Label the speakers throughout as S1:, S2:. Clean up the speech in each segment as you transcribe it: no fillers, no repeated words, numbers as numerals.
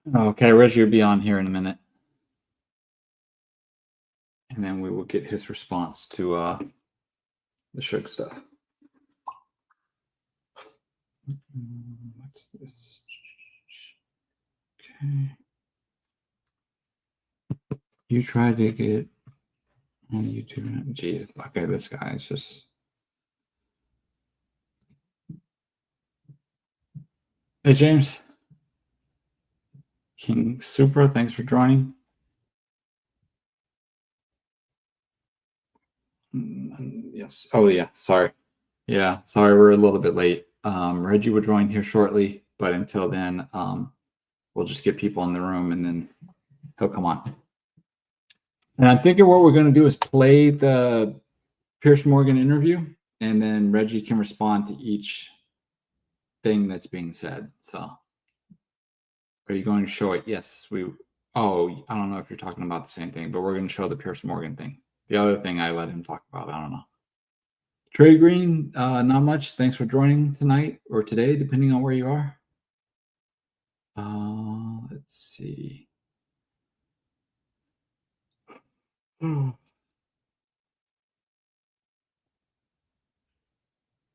S1: Okay, Reggie will be on here in a minute. And then we will get his response to the Suge stuff. What's this? Okay. You tried to get on YouTube. Geez, okay, this guy is just. Hey, James. King Supra, thanks for joining. Yes. Oh, yeah. Sorry. Yeah. Sorry, we're a little bit late. Reggie will join here shortly, but until then, we'll just get people in the room and then he'll come on. And I'm thinking what we're going to do is play the Piers Morgan interview, and then Reggie can respond to each thing that's being said. So, are you going to show it? Yes, we. Oh, I don't know if you're talking about the same thing, but we're going to show the Piers Morgan thing. The other thing I let him talk about, I don't know. Trey Green, not much. Thanks for joining tonight or today, depending on where you are. Let's see.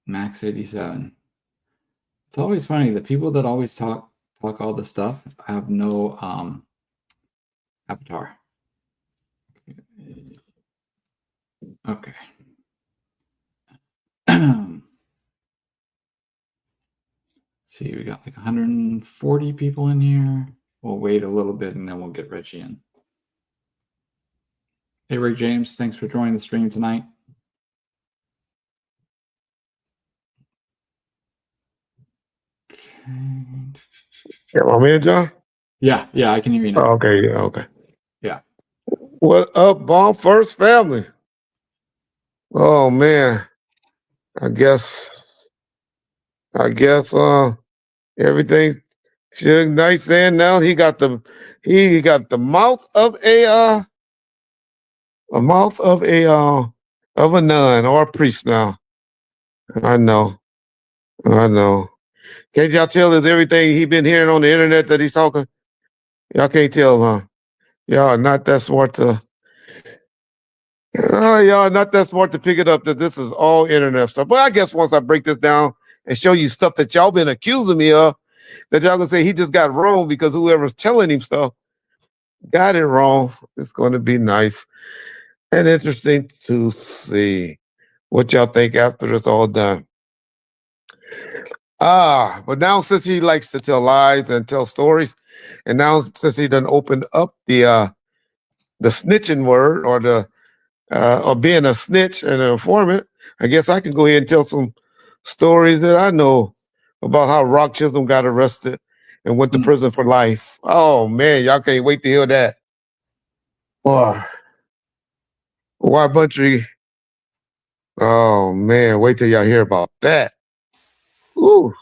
S1: Max 87. It's always funny. The people that always talk all the stuff have no avatar. Okay. See, we got like 140 people in here. We'll wait a little bit and then we'll get Reggie in. Hey, Rick James, thanks for joining the stream tonight. Okay.
S2: Yeah, my man, John?
S1: Yeah, I can hear you now.
S2: Oh, okay, yeah, okay.
S1: Yeah.
S2: What up, Bomb First family? Oh man, I guess everything Suge Knight saying now he got the mouth of a nun or a priest now. I know. Can't y'all tell is everything he been hearing on the internet that he's talking? Y'all can't tell, huh? Y'all are not that smart to pick it up that this is all internet stuff. But I guess once I break this down and show you stuff that y'all been accusing me of, that y'all gonna say he just got wrong because whoever's telling him stuff got it wrong. It's going to be nice and interesting to see what y'all think after it's all done. But now since he likes to tell lies and tell stories, and now since he done opened up the snitching word or being a snitch and an informant, I guess I can go ahead and tell some stories that I know about how Rock Chisholm got arrested and went to prison for life. Oh man, y'all can't wait to hear that. Boy, Buntry. Oh man, wait till y'all hear about that. Ooh.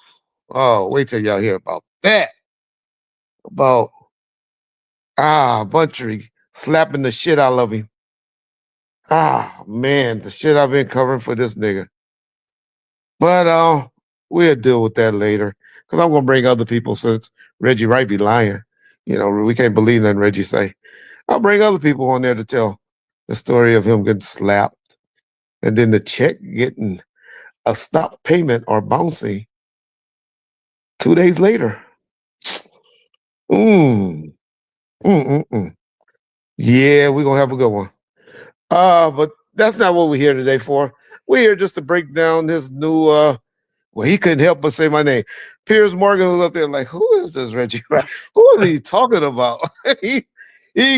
S2: Oh, wait till y'all hear about that. About Buntry slapping the shit out of him. Man, the shit I've been covering for this nigga. But we'll deal with that later. Cause I'm gonna bring other people since Reggie Wright be lying. You know, we can't believe nothing Reggie say. I'll bring other people on there to tell the story of him getting slapped. And then the check getting a stop payment or bouncing 2 days later. Yeah, we're gonna have a good one. But that's not what we're here today for. We're here just to break down this new well, he couldn't help but say my name. Piers Morgan was up there like, who is this Reggie? Who are you talking about? he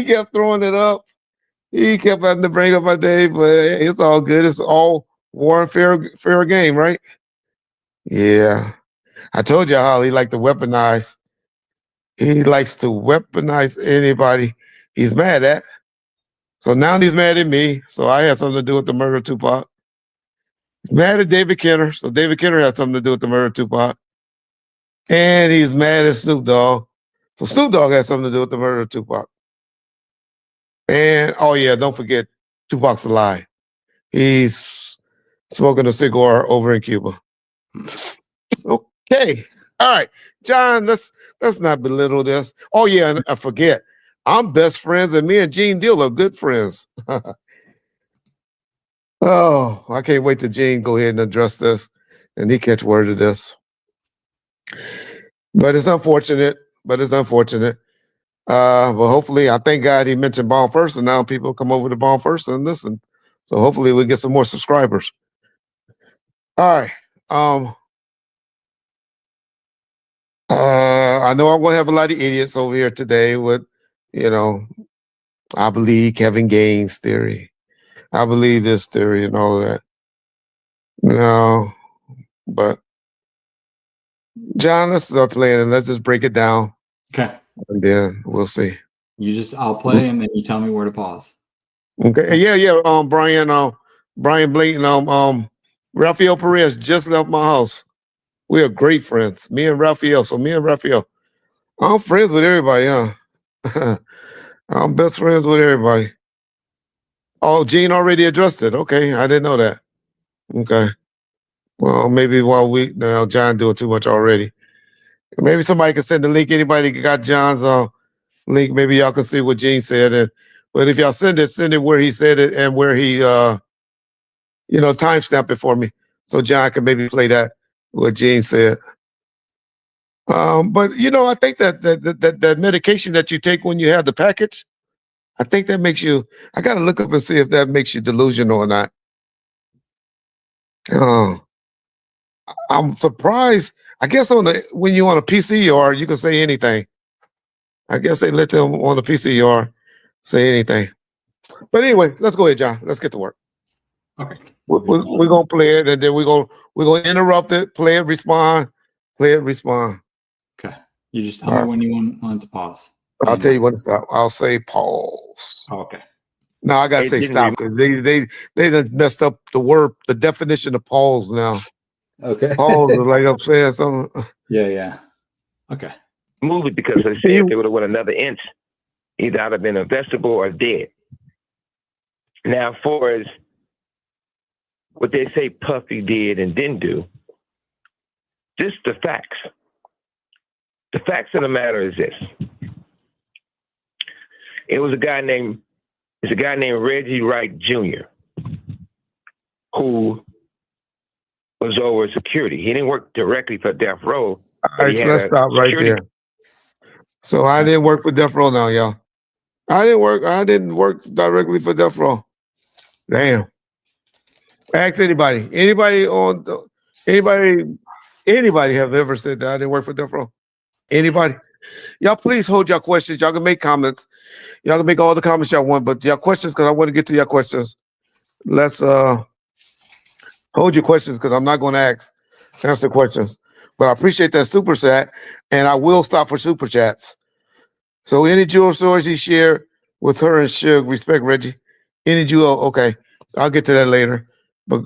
S2: kept throwing it up. He kept having to bring up my name, but it's all good. It's all war and fair game, right? Yeah. I told you how he liked to weaponize. He likes to weaponize anybody he's mad at. So now he's mad at me. So I had something to do with the murder of Tupac. He's mad at David Kenner. So David Kenner had something to do with the murder of Tupac. And he's mad at Snoop Dogg. So Snoop Dogg had something to do with the murder of Tupac. And, oh yeah, don't forget, Tupac's alive. He's smoking a cigar over in Cuba. Okay. All right, John. Let's not belittle this. Oh yeah, and I forget. I'm best friends, and me and Gene Deal are good friends. Oh, I can't wait till Gene go ahead and address this, and he catch word of this. But it's unfortunate. But hopefully, I thank God he mentioned Bomb First, and now people come over to Bomb First and listen. So hopefully, we get some more subscribers. All right. I know I'm gonna have a lot of idiots over here today with, you know, I believe Kevin Gaines theory. I believe this theory and all of that. No, but John, let's start playing and let's just break it down,
S1: Okay.
S2: and then we'll see.
S1: I'll play and then you tell me where to pause.
S2: Okay. Yeah. Brian Blayton, Rafael Perez just left my house. We are great friends. Me and Rafael. So me and Rafael. I'm friends with everybody, huh? I'm best friends with everybody. Oh, Gene already addressed it. Okay, I didn't know that. Okay. Well, maybe while John doing too much already. Maybe somebody can send the link. Anybody got John's link? Maybe y'all can see what Gene said. But if y'all send it where he said it and where he timestamp it for me, so John can maybe play that what Gene said. But I think that medication that you take when you have the package, I think that makes you. I got to look up and see if that makes you delusional or not. I'm surprised. I guess when you're on a PCR, you can say anything. I guess they let them on the PCR say anything. But anyway, let's go ahead, John. Let's get to work.
S1: Okay.
S2: We're gonna play it, and then we're gonna interrupt it, play it, respond.
S1: Okay. You just tell me when you want to pause.
S2: I'll tell you when to stop. I'll say pause.
S1: Oh, okay.
S2: No, I gotta say stop because they done messed up the definition of pause now.
S1: Okay.
S2: Pause is like I'm saying something.
S1: Yeah. Okay.
S3: Move it because they said if they would have went another inch, either I'd have been a vegetable or dead. Now, for as what they say Puffy did and didn't do, just the facts. The facts of the matter is this. It's a guy named Reggie Wright Jr. who was over security. He didn't work directly for Death Row.
S2: All right, so let's stop right there. So I didn't work for Death Row now, y'all. I didn't work directly for Death Row. Damn. Ask anybody. Anybody have ever said that I didn't work for Death Row? Anybody? Y'all please hold your questions. Y'all can make comments. Y'all can make all the comments y'all want, but y'all questions, because I want to get to your questions. Let's hold your questions because I'm not going to answer questions. But I appreciate that super chat, and I will stop for super chats. So any jewel stories he shared with her and Suge, respect Reggie. Any jewel, okay. I'll get to that later. But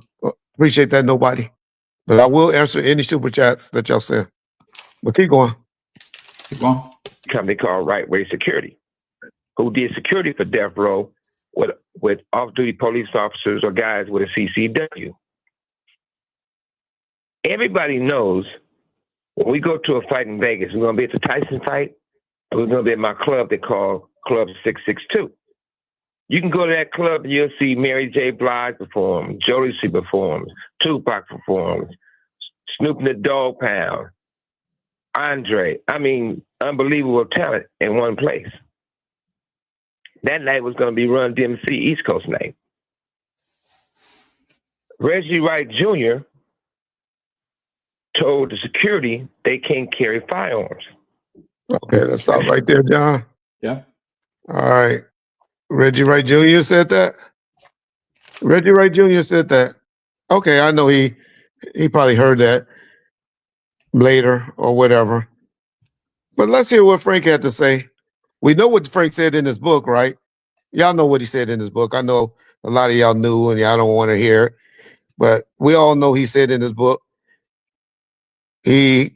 S2: appreciate that, nobody. But I will answer any super chats that y'all send. But keep going.
S3: Company called Wright Security, who did security for Death Row with off-duty police officers or guys with a CCW. Everybody knows when we go to a fight in Vegas, we're going to be at the Tyson fight, and we're going to be at my club they call Club 662. You can go to that club and you'll see Mary J. Blige perform, Jodeci performs, Tupac performs, Snoop and the Dogg Pound, Andre. I mean, unbelievable talent in one place. That night was going to be Run DMC East Coast night. Reggie Wright Jr. told the security they can't carry firearms.
S2: Okay, let's stop right there, John.
S1: Yeah.
S2: All right. Reggie Wright Jr. said that? Reggie Wright Jr. said that. Okay, I know he probably heard that later or whatever. But let's hear what Frank had to say. We know what Frank said in his book, right? Y'all know what he said in his book. I know a lot of y'all knew and y'all don't want to hear it. But we all know he said in his book, the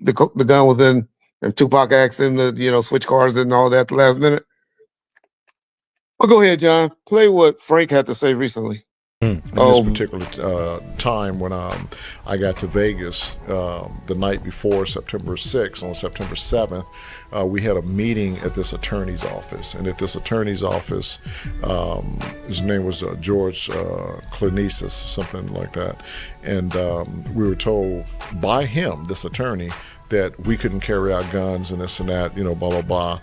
S2: gun was in, and Tupac asked him to, switch cars and all that at the last minute. Well, go ahead, John. Play what Frank had to say recently.
S4: In this particular time when I got to Vegas the night before September 6th, on September 7th, we had a meeting at this attorney's office. And at this attorney's office, his name was George Clinesis, something like that. And we were told by him, this attorney, that we couldn't carry our guns and this and that, blah, blah, blah,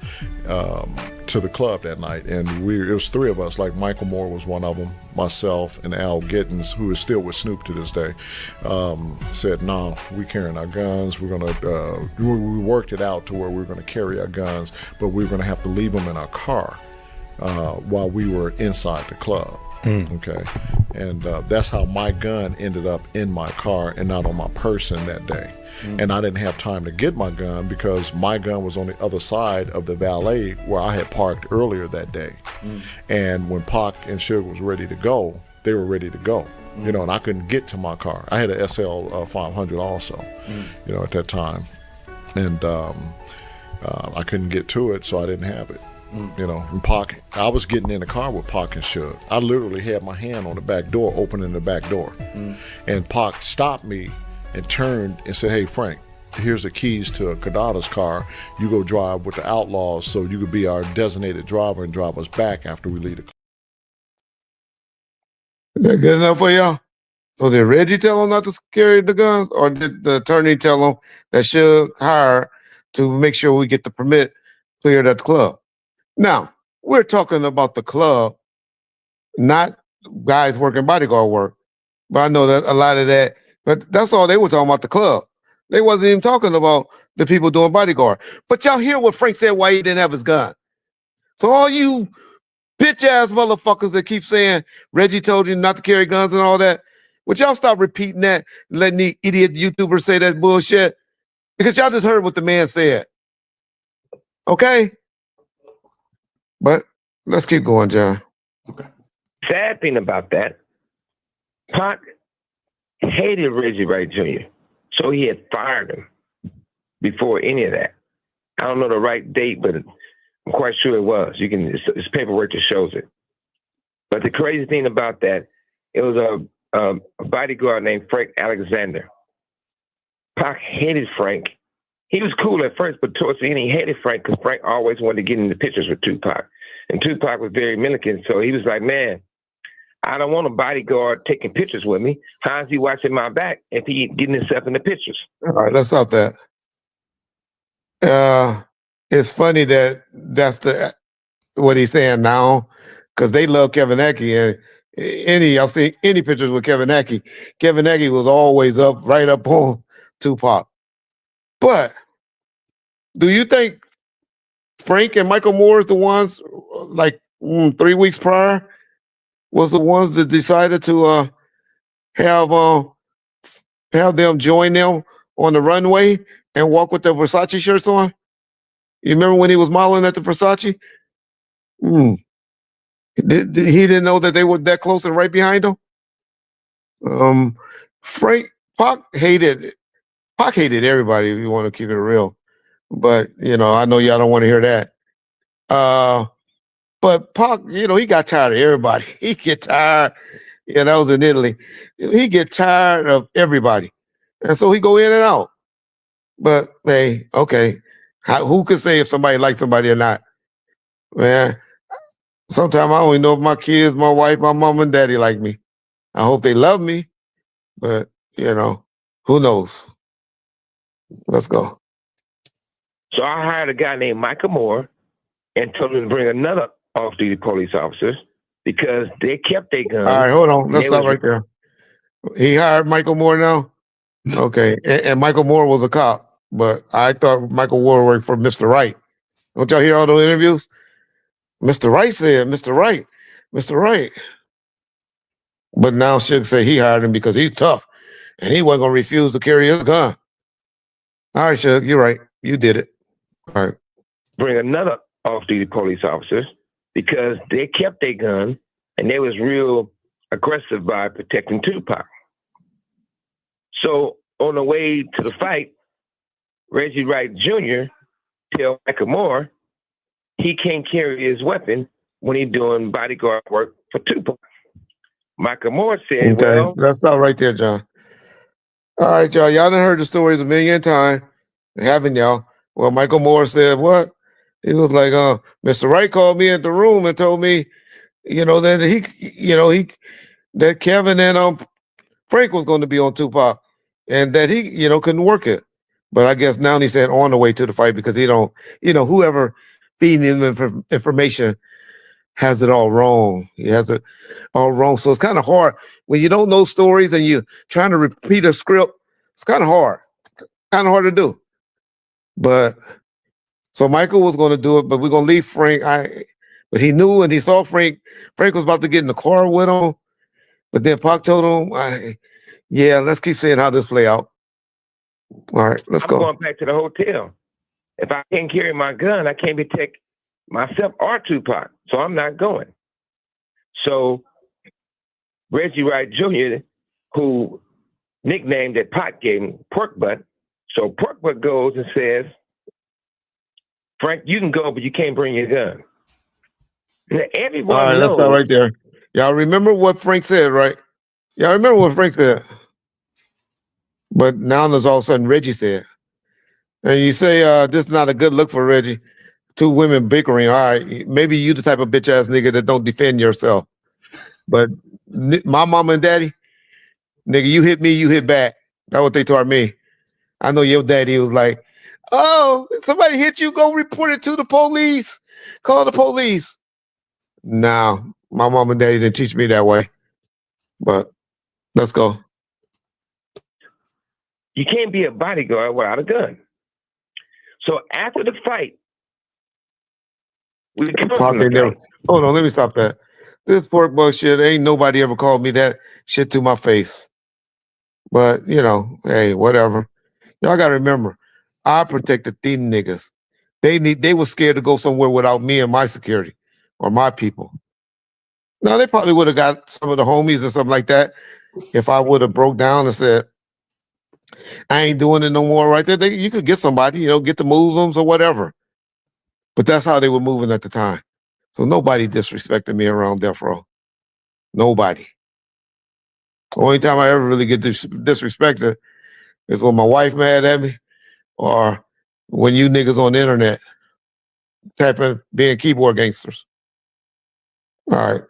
S4: to the club that night. And it was three of us, like Michael Moore was one of them, myself, and Al Gittins, who is still with Snoop to this day, said, no, we carrying our guns. We're going to, we worked it out to where we were going to carry our guns, but we were going to have to leave them in our car while we were inside the club. Okay. And that's how my gun ended up in my car and not on my person that day. And I didn't have time to get my gun because my gun was on the other side of the valet where I had parked earlier that day. And when Pac and Suge was ready to go, they were ready to go. And I couldn't get to my car. I had a SL 500 also, at that time. And I couldn't get to it, so I didn't have it. And Pac, I was getting in the car with Pac and Suge. I literally had my hand on the back door, opening the back door. And Pac stopped me and turned and said, hey, Frank, here's the keys to Kadada's car. You go drive with the Outlaws so you could be our designated driver and drive us back after we leave the club.
S2: Is that good enough for y'all? So did Reggie tell him not to carry the guns, or did the attorney tell him that Suge hired to make sure we get the permit cleared at the club? Now, we're talking about the club, not guys working bodyguard work. But I know that a lot of that, but that's all they were talking about, the club. They wasn't even talking about the people doing bodyguard. But y'all hear what Frank said why he didn't have his gun. So all you bitch-ass motherfuckers that keep saying Reggie told you not to carry guns and all that, would y'all stop repeating that and letting the idiot YouTubers say that bullshit? Because y'all just heard what the man said. Okay? But let's keep going, John.
S1: Okay.
S3: Sad thing about that, Pac hated Reggie Wright Jr., so he had fired him before any of that. I don't know the right date, but I'm quite sure it was. It's paperwork that shows it. But the crazy thing about that, it was a bodyguard named Frank Alexander. Pac hated Frank. He was cool at first, but towards the end, he hated Frank because Frank always wanted to get in the pictures with Tupac. And Tupac was very militant, so he was like, man, I don't want a bodyguard taking pictures with me. How is he watching my back if he getting himself in the pictures?
S2: All right, let's stop that. It's funny that that's what he's saying now, because they love Kevin Ackie, and y'all see any pictures with Kevin Ackie. Kevin Ackie was always right up on Tupac. But do you think Frank and Michael Moore is the ones, like 3 weeks prior, was the ones that decided to have them join them on the runway and walk with their Versace shirts on? You remember when he was modeling at the Versace? He didn't know that they were that close and right behind him? Pac hated everybody, if you want to keep it real. But, I know y'all don't want to hear that. But Pac, he got tired of everybody. He get tired. Yeah, that was in Italy. He get tired of everybody. And so he go in and out. But, hey, okay. Who could say if somebody likes somebody or not? Man, sometimes I only know if my kids, my wife, my mom and daddy like me. I hope they love me. But, who knows? Let's go.
S3: So I hired a guy named Michael Moore and told him to bring another off-duty police officer because they kept their guns.
S2: All right, hold on. Let's stop right there. He hired Michael Moore now? Okay. And Michael Moore was a cop, but I thought Michael Moore worked for Mr. Wright. Don't y'all hear all those interviews? Mr. Wright said, Mr. Wright, Mr. Wright. But now Suge say he hired him because he's tough and he wasn't going to refuse to carry his gun. All right, Suge, you're right. You did it. All right.
S3: Bring another off-duty police officer because they kept their gun and they was real aggressive by protecting Tupac. So on the way to the fight, Reggie Wright Jr. tell Michael Moore he can't carry his weapon when he's doing bodyguard work for Tupac. Michael Moore said,
S2: Okay,
S3: well,
S2: let's stop right there, John. All right, y'all. Y'all done heard the stories a million times, haven't y'all? Well, Michael Moore said what? He was like, Mr. Wright called me at the room and told me, that that Kevin and Frank was going to be on Tupac, and that he, couldn't work it. But I guess now he said on the way to the fight because he don't, whoever feeding him information has it all wrong. He has it all wrong. So it's kind of hard when you don't know stories and you're trying to repeat a script. It's kind of hard to do. But so Michael was going to do it, but we're going to leave Frank. But he knew and he saw Frank. Frank was about to get in the car with him. But then Pac told him, yeah, let's keep seeing how this play out. All right, let's go.
S3: I'm going back to the hotel. If I can't carry my gun, I can't protect myself or Tupac. So I'm not going. So Reggie Wright Jr., who nicknamed that Pac gave him Pork Butt. So Pork Butt goes and says, Frank, you can go, but you can't bring your gun. Now, everyone
S2: All right,
S3: knows.
S2: let's stop right there. Y'all remember what Frank said, right? Y'all remember what Frank said? But now there's all of a sudden Reggie said. And you say, this is not a good look for Reggie. Two women bickering. All right, maybe you the type of bitch ass nigga that don't defend yourself. But my mama and daddy, nigga, you hit me, you hit back. That's what they taught me. I know your daddy was like, oh, somebody hit you, go report it to the police. Call the police. No, my mom and daddy didn't teach me that way. But let's go.
S3: You can't be a bodyguard without a gun. So after the fight, we come from the fight.
S2: Hold on, let me stop that. This pork butt shit, ain't nobody ever called me that shit to my face. But, hey, whatever. Y'all got to remember, I protected these niggas. They were scared to go somewhere without me and my security or my people. Now, they probably would have got some of the homies or something like that if I would have broke down and said, I ain't doing it no more right there. You could get somebody, get the Muslims or whatever. But that's how they were moving at the time. So nobody disrespected me around Death Row. Nobody. The only time I ever really get disrespected is when my wife mad at me or when you niggas on the internet typing being keyboard gangsters. All right.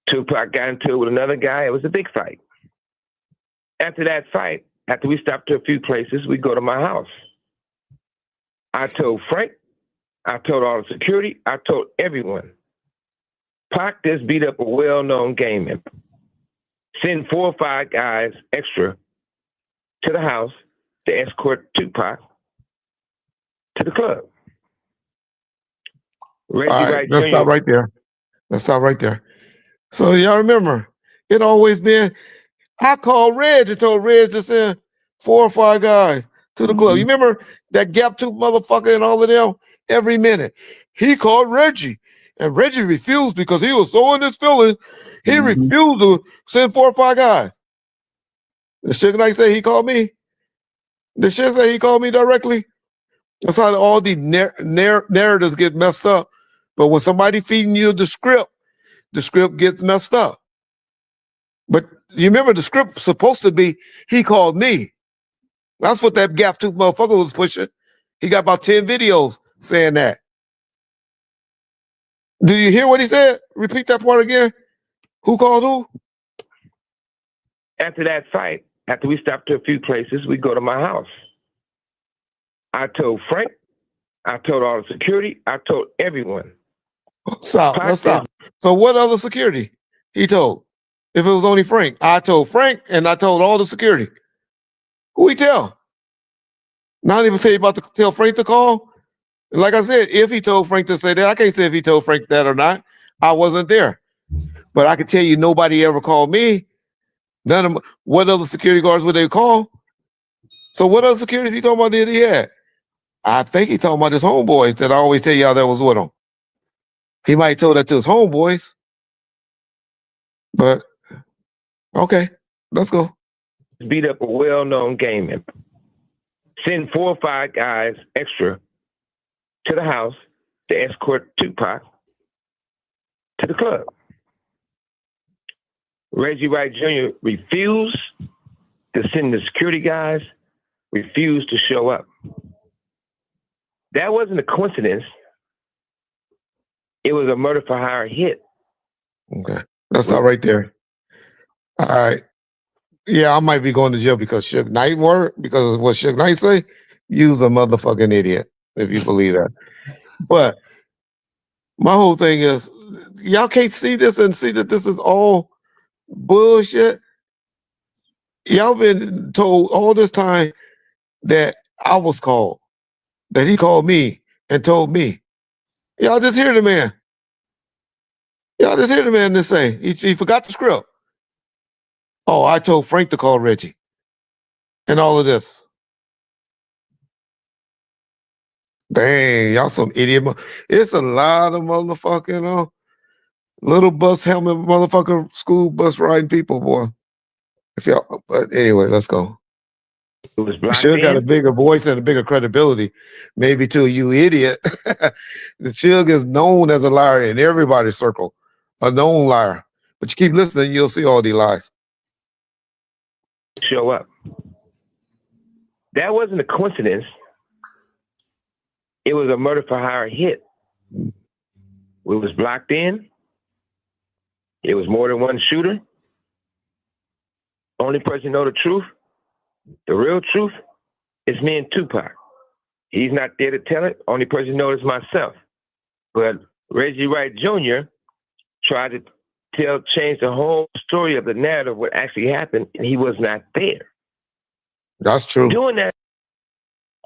S3: Tupac got into it with another guy. It was a big fight. After that fight, after we stopped to a few places, we go to my house. I told Frank, I told all the security, I told everyone. Pac just beat up a well-known gang member. Send 4 or 5 guys extra to the house to escort Tupac to the club. Reggie
S2: all right,
S3: Wright
S2: let's
S3: Jr.
S2: stop right there. So y'all remember, it always been, I called Reg and told Reg to send 4 or 5 guys to the club. You remember that gap tooth motherfucker and all of them? Every minute. He called Reggie. And Reggie refused because he was so in his feelings. He refused to send 4 or 5 guys. The Suge Knight say he called me. The Suge say he called me directly. That's how all these narratives get messed up. But when somebody feeding you the script gets messed up. But you remember the script was supposed to be, he called me. That's what that gap tooth motherfucker was pushing. He got about 10 videos saying that. Do you hear what he said? Repeat that part again. Who called who?
S3: After that fight, after we stopped to a few places, we go to my house. I told Frank, I told all the security, I told everyone.
S2: Stop. Let's stop. So what other security he told? If it was only Frank, I told Frank and I told all the security. Who he tell? Not even say he about to tell Frank to call. Like I said, if he told Frank to say that, I can't say if he told Frank that or not. I wasn't there. But I can tell you nobody ever called me. None of them. What other security guards would they call? So what other security he talking about that he had? I think he talking about his homeboys that I always tell y'all that was with him. He might have told that to his homeboys. But, okay, let's go.
S3: Beat up a well-known gang member. Send 4 or 5 guys extra to the house to escort Tupac to the club. Reggie Wright Jr. refused to send the security guys, refused to show up. That wasn't a coincidence. It was a murder for hire hit.
S2: Okay. Let's stop right there. All right. Yeah, I might be going to jail because Suge Knight worked, because of what Suge Knight say. You's a motherfucking idiot, if you believe that. But my whole thing is, y'all can't see this and see that this is all bullshit. Y'all been told all this time that I was called, that he called me and told me. Y'all just hear the man. Y'all just hear the man this say. He forgot the script. Oh, I told Frank to call Reggie. And all of this. Dang, y'all some idiot. It's a lot of motherfucking little bus helmet motherfucking school bus riding people, boy. If y'all, but anyway, let's go.
S3: It was
S2: You
S3: blocked
S2: should have got a
S3: in.
S2: bigger voice and a bigger credibility, maybe to you idiot. The Suge is known as a liar in everybody's circle, a known liar. But you keep listening, you'll see all these lies.
S3: Show up. That wasn't a coincidence. It was a murder for hire hit. It was blocked in. It was more than one shooter. Only person know the truth, the real truth, is me and Tupac. He's not there to tell it. Only person knows is myself. But Reggie Wright Jr. tried to change the whole story of the narrative, what actually happened, and he was not there.
S2: That's true.
S3: Doing that.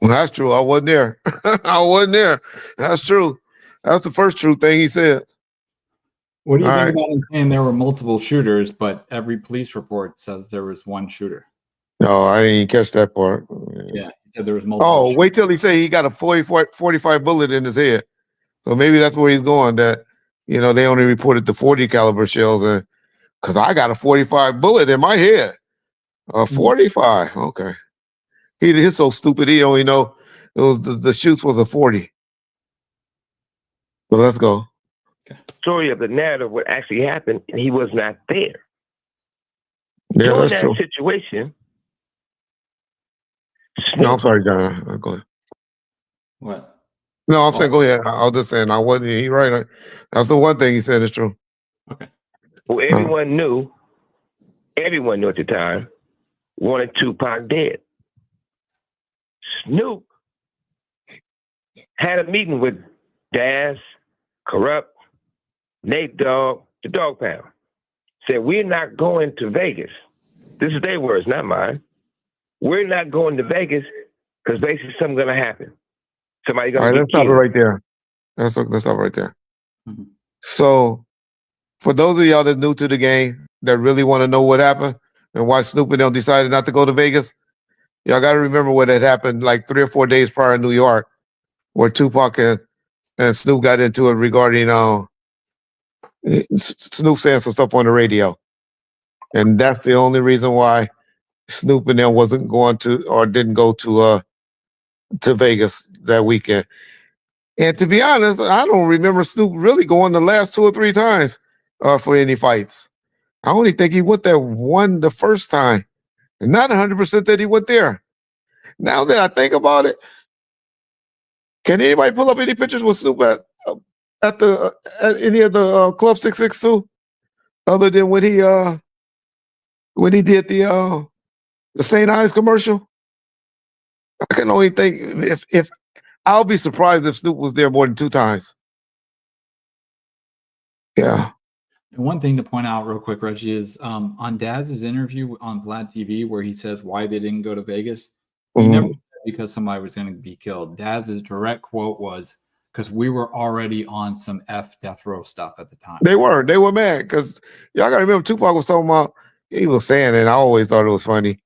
S2: That's true. I wasn't there. I wasn't there. That's true. That's the first true thing he said.
S1: What do you
S2: All
S1: think
S2: right.
S1: about him saying there were multiple shooters, but every police report says there was one shooter?
S2: No, I didn't catch that part.
S1: Yeah, he said there was multiple.
S2: Oh,
S1: shooters.
S2: wait till he say he got a 45 bullet in his head. So maybe that's where he's going. That they only reported the 40 caliber shells, and because I got a 45 bullet in my head, a 45. Okay, he's so stupid. He only know it was the shoots was a 40. But let's go.
S3: Story of the narrative, what actually happened, and he was not there.
S2: Yeah,
S3: During
S2: that's
S3: that
S2: true.
S3: situation,
S2: No, I'm sorry, John. Go ahead.
S1: What?
S2: No, I'm saying go ahead. I was just saying I wasn't. He right. That's the one thing he said is true.
S1: Okay.
S3: Well, everyone knew at the time, wanted Tupac dead. Snoop had a meeting with Daz, Corrupt, Nate Dogg, the Dog Pound. Said, we're not going to Vegas. This is their words, not mine. We're not going to Vegas because basically something's going to happen. Somebody's
S2: All
S3: going
S2: right,
S3: to
S2: let's
S3: get
S2: stop it
S3: killed.
S2: right there. Let's stop right there.
S1: Mm-hmm.
S2: So, for those of y'all that new to the game that really want to know what happened and why Snoop and them decided not to go to Vegas, y'all got to remember what had happened like 3 or 4 days prior in New York, where Tupac and Snoop got into it regarding Snoop saying some stuff on the radio, and that's the only reason why Snoop and them wasn't going to or didn't go to Vegas that weekend. And to be honest, I don't remember Snoop really going the last 2 or 3 times for any fights. I only think he went there the first time, and not 100% that he went there. Now that I think about it, can anybody pull up any pictures with Snoop at any of the Club 662, other than when he did the St. Ives commercial? I can only think if I'll be surprised if Snoop was there more than 2 times. Yeah.
S1: And one thing to point out real quick, Reggie, is on Daz's interview on Vlad TV, where he says why they didn't go to Vegas, he never said because somebody was going to be killed. Daz's direct quote was, because we were already on some death row stuff at the time.
S2: They were mad because y'all got to remember Tupac was talking about, he was saying, and I always thought it was funny,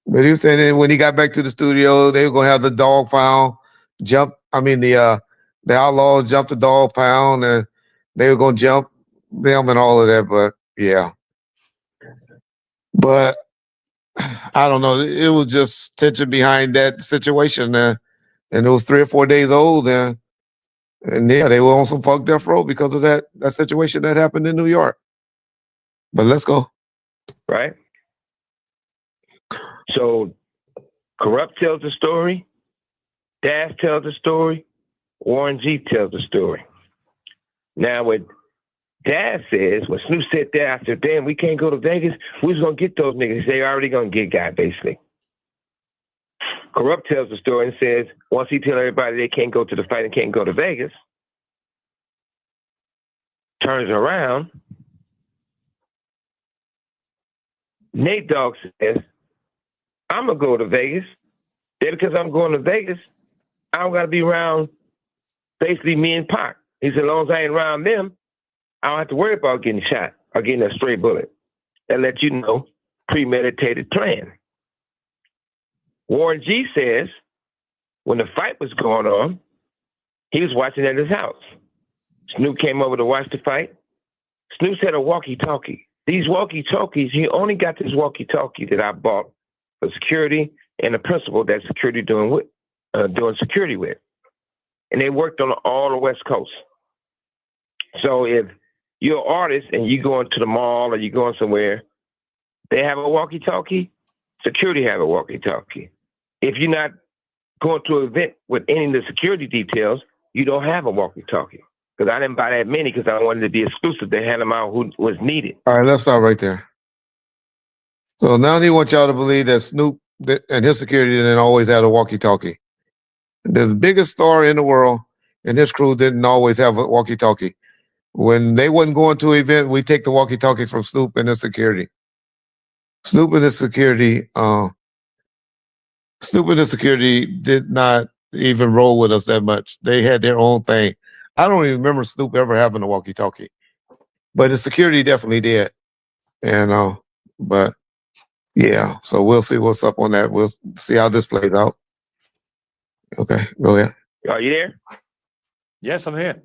S2: but he was saying that when he got back to the studio, they were going to have the dog pound jump. I mean, the Outlaws jumped the dog pound, and they were going to jump them and all of that. But yeah, but I don't know. It was just tension behind that situation, and it was 3 or 4 days old, and yeah, they were on some fucked death row because of that situation that happened in New York. But let's go.
S3: right? So Corrupt tells the story, Dash tells the story, Warren G tells the story. Now, what Dash says, when Snoop said that, I said, damn, we can't go to Vegas. Who's going to get those niggas? They're already going to get got, basically. Corrupt tells the story and says, once he tells everybody they can't go to the fight and can't go to Vegas, turns around, Nate Dogg says, I'm going to go to Vegas. Then because I'm going to Vegas, I don't got to be around basically me and Pac. He said, as long as I ain't around them, I don't have to worry about getting shot or getting a stray bullet. That lets you know, premeditated plan. Warren G says, when the fight was going on, he was watching at his house. Snoop came over to watch the fight. Snoop had a walkie-talkie. These walkie-talkies, he only got this walkie-talkie that I bought for security and the principal that security doing security with. And they worked on all the West Coast. So if you're an artist and you going to the mall or you're going somewhere, they have a walkie-talkie, security have a walkie-talkie. If you're not going to an event with any of the security details, you don't have a walkie-talkie. Because I didn't buy that many because I wanted to be exclusive to hand them out who was needed.
S2: All right, let's stop right there. So now he wants y'all to believe that Snoop and his security didn't always have a walkie-talkie. The biggest star in the world and his crew didn't always have a walkie-talkie. When they wasn't going to an event, we take the walkie-talkies from Snoop and his security. Snoop and his security did not even roll with us that much. They had their own thing. I don't even remember Snoop ever having a walkie-talkie, but his security definitely did. And but yeah, so we'll see what's up on that. We'll see how this plays out. Okay, go ahead.
S3: Are you there?
S5: Yes, I'm here.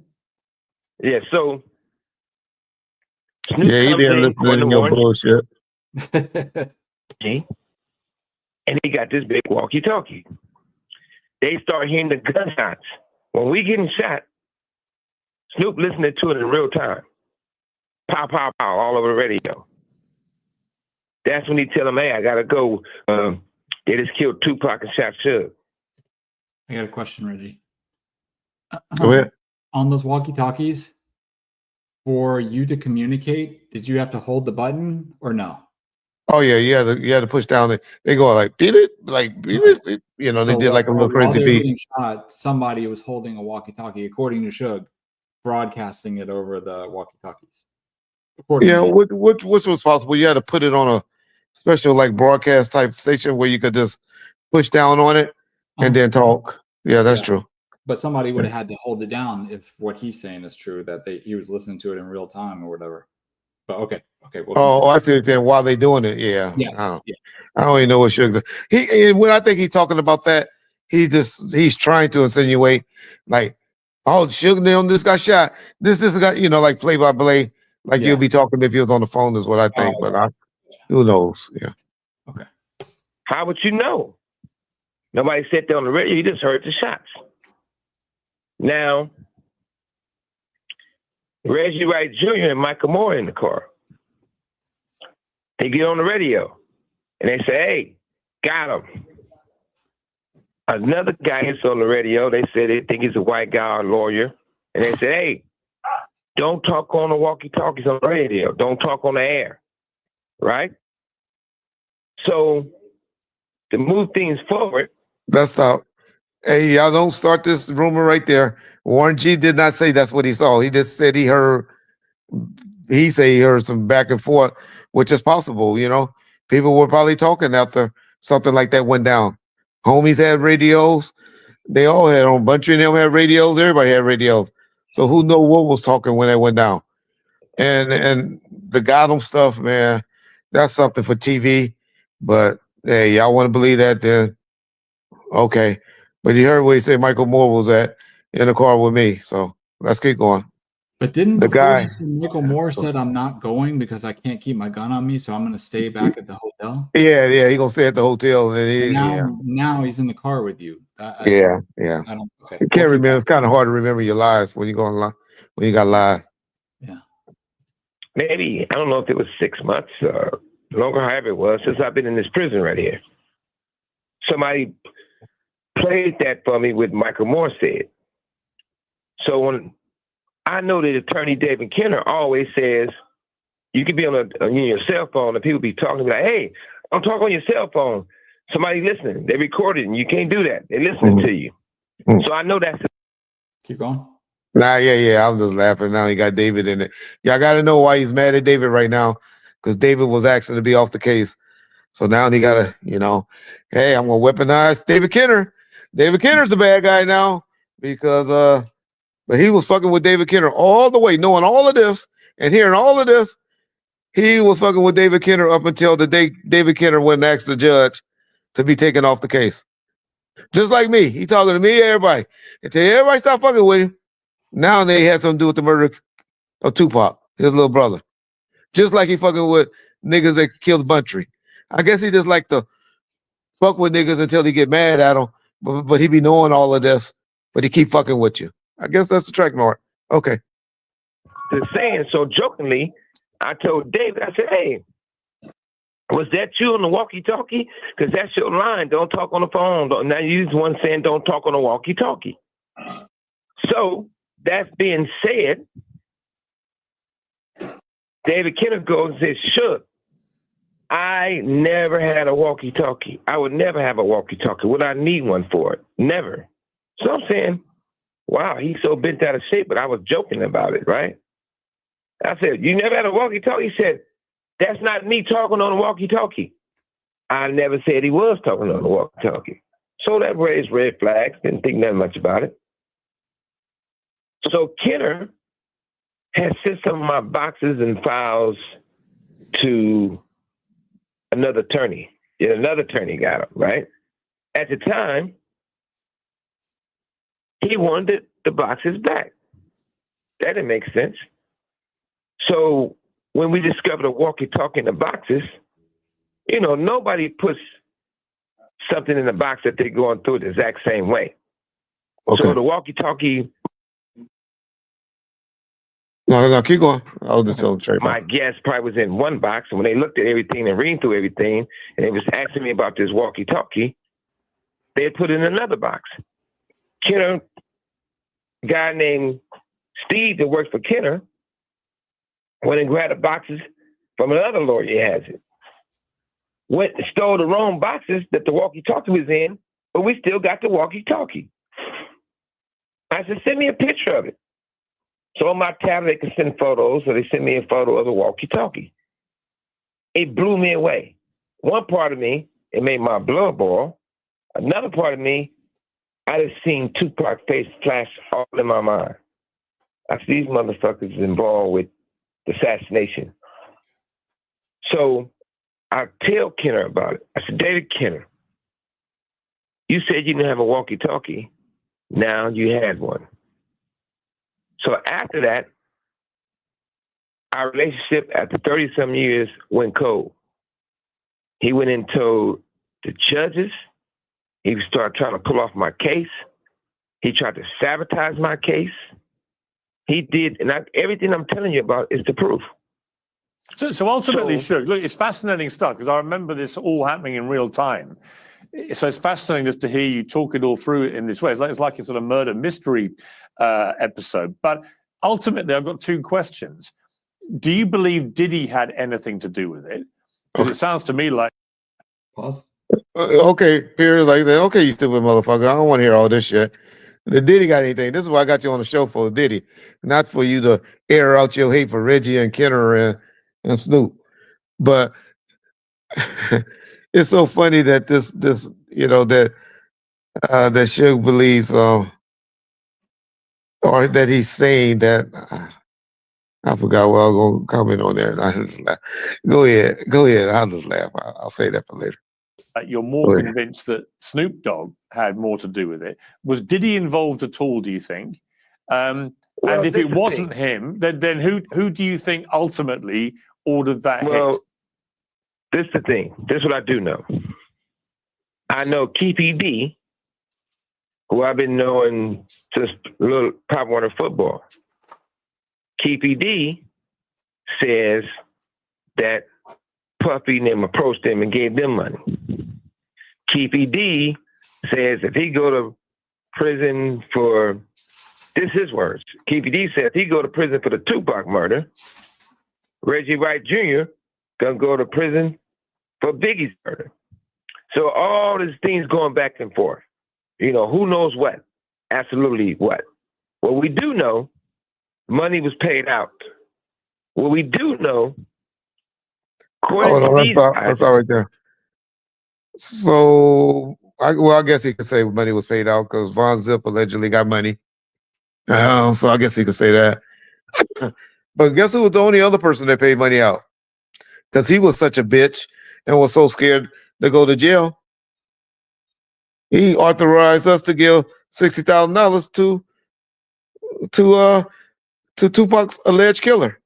S3: Yeah, so Snoop
S2: Yeah, he
S3: comes
S2: didn't
S3: in
S2: listen
S3: on
S2: to
S3: the
S2: your
S3: Warren
S2: bullshit.
S3: G, and he got this big walkie-talkie. They start hearing the gunshots. When we getting shot, Snoop listening to it in real time. Pow, pow, pow, all over the radio. That's when he tell him, hey, I gotta go. They just killed Tupac and shot Suge.
S1: I got a question, Reggie.
S2: Go ahead.
S1: On those walkie-talkies, for you to communicate, did you have to hold the button or no?
S2: Oh yeah, you had to push down. They go like beep it, like beep it, beep. You know, they did like a little
S1: while
S2: crazy
S1: they were
S2: beat.
S1: getting shot, somebody was holding a walkie-talkie, according to Suge, broadcasting it over the walkie-talkies.
S2: Yeah, which was possible. You had to put it on a special like broadcast type station where you could just push down on it and then talk. Yeah, that's true.
S1: But somebody would have had to hold it down if what he's saying is true, that he was listening to it in real time or whatever. But okay.
S2: Oh, I see what you're saying. While they doing it, yeah.
S1: Yes,
S2: I don't even know what Sugar. When I think he's talking about that, he's trying to insinuate like, oh, Sugar them just got shot. This got like play by play, like you'll be talking if he was on the phone is what I think. But who knows? Yeah.
S1: Okay.
S3: How would you know? Nobody sat there on the radio. You just heard the shots. Now, Reggie Wright Jr. and Michael Moore in the car. They get on the radio and they say, hey, got him. Another guy hits on the radio. They say they think he's a white guy or a lawyer. And they say, hey, don't talk on the walkie-talkies on the radio. Don't talk on the air. Right? So to move things forward.
S2: Let's stop. Hey, y'all don't start this rumor right there. Warren G did not say that's what he saw. He just said he heard some back and forth, which is possible, People were probably talking after something like that went down. Homies had radios. They all had on. Buntry and them had radios. Everybody had radios. So who know what was talking when that went down? And the Gotham stuff, man, that's something for TV. But hey, y'all want to believe that then? Okay. But you heard what he said Michael Moore was in the car with me. So let's keep going.
S1: But didn't
S2: the guy
S1: Michael Moore said I'm not going because I can't keep my gun on me, so I'm going to stay back at the hotel?
S2: Yeah, he going to stay at the hotel. And
S1: now he's in the car with you.
S2: Yeah.
S1: I don't. Okay.
S2: You can't remember. It's kind of hard to remember your lies when you go online, when you got live.
S1: Yeah.
S3: Maybe, I don't know if it was 6 months. longer, however it was, since I've been in this prison right here. Somebody played that for me with Michael Moore said. So when I know that attorney David Kenner always says, you can be on your cell phone and people be talking like, hey, don't talk on your cell phone. Somebody listening. They recorded and you can't do that. They're listening to you. So I know that's
S1: Keep going.
S2: Nah, yeah. I'm just laughing. Now he got David in it. Y'all got to know why he's mad at David right now, because David was asking to be off the case. So now he got to, hey, I'm going to weaponize David Kenner. David Kenner's the bad guy now because, but he was fucking with David Kenner all the way, knowing all of this and hearing all of this. He was fucking with David Kenner up until the day David Kenner went and asked the judge to be taken off the case. Just like me. He talking to me, everybody. Until everybody stop fucking with him. Now they had something to do with the murder of Tupac, his little brother. Just like he fucking with niggas that killed Buntry. I guess he just like to fuck with niggas until he get mad at them. But he be knowing all of this, but he keep fucking with you. I guess that's the track mark. Okay.
S3: the saying. So jokingly, I told David, I said, hey, was that you on the walkie-talkie? Because that's your line. Don't talk on the phone. Now you use one saying don't talk on the walkie-talkie. So that being said, David Kenner goes and says, Suge, I never had a walkie-talkie. I would never have a walkie-talkie. Would I need one for it? Never. So I'm saying, wow, he's so bent out of shape, but I was joking about it, right? I said, you never had a walkie-talkie? He said, that's not me talking on the walkie-talkie. I never said he was talking on the walkie-talkie. So that raised red flags. Didn't think nothing much about it. So Kenner had sent some of my boxes and files to another attorney. And another attorney got them, right? At the time, he wanted the boxes back. That didn't make sense. So when we discovered a walkie-talkie in the boxes, you know, nobody puts something in the box that they're going through the exact same way.
S2: Okay.
S3: So the walkie-talkie,
S2: No, keep going. I'll just tell Trey.
S3: my guess probably was in one box. And when they looked at everything and reading through everything, and they was asking me about this walkie-talkie, they had put it in another box. Kenner, a guy named Steve that works for Kenner, went and grabbed the boxes from another lawyer he has it. Went and stole the wrong boxes that the walkie-talkie was in, but we still got the walkie-talkie. I said, send me a picture of it. So on my tablet, they can send photos, so they sent me a photo of the walkie-talkie. It blew me away. One part of me, it made my blood boil. Another part of me, I just seen Tupac face flash all in my mind. I said, these motherfuckers involved with the assassination. So I tell Kenner about it. I said, David Kenner, you said you didn't have a walkie-talkie. Now you had one. So after that, our relationship after 30-some years went cold. He went and told the judges. He started trying to pull off my case. He tried to sabotage my case. He did, and everything I'm telling you about is the proof.
S5: So ultimately, Suge, look, it's fascinating stuff because I remember this all happening in real time. So it's fascinating just to hear you talk it all through in this way. It's like a sort of murder mystery episode. But ultimately, I've got two questions. Do you believe Diddy had anything to do with it? Because it sounds to me like...
S1: Pause.
S2: Okay, Piers, like that. Okay, you stupid motherfucker. I don't want to hear all this shit. The Diddy got anything? This is why I got you on the show for Diddy, not for you to air out your hate for Reggie and Kenner and Snoop. But it's so funny that this you know that Suge believes or that he's saying that. I forgot what I was going to comment on there. I just laugh. Go ahead. I'll just laugh. I'll say that for later.
S5: You're more convinced that Snoop Dogg had more to do with it. Was Diddy involved at all, do you think? And if it wasn't him, then who do you think ultimately ordered that hit?
S3: This is the thing. This is what I do know. I know Keefy D, who I've been knowing since little Pop Warner football. Keefy D says that Puffy and them approached them and gave them money. Keefy D says if he go to prison for, this is his words. Keefy D said if he go to prison for the Tupac murder, Reggie Wright Jr. gonna go to prison for Biggie's murder. So all these things going back and forth. You know, who knows what? Absolutely what? What we do know, money was paid out. What we do know,
S2: Oh, no, that's all right there. So, I guess he could say money was paid out because Von Zip allegedly got money. So I guess he could say that. But guess who was the only other person that paid money out? Because he was such a bitch and was so scared to go to jail. He authorized us to give $60,000 to Tupac's alleged killer.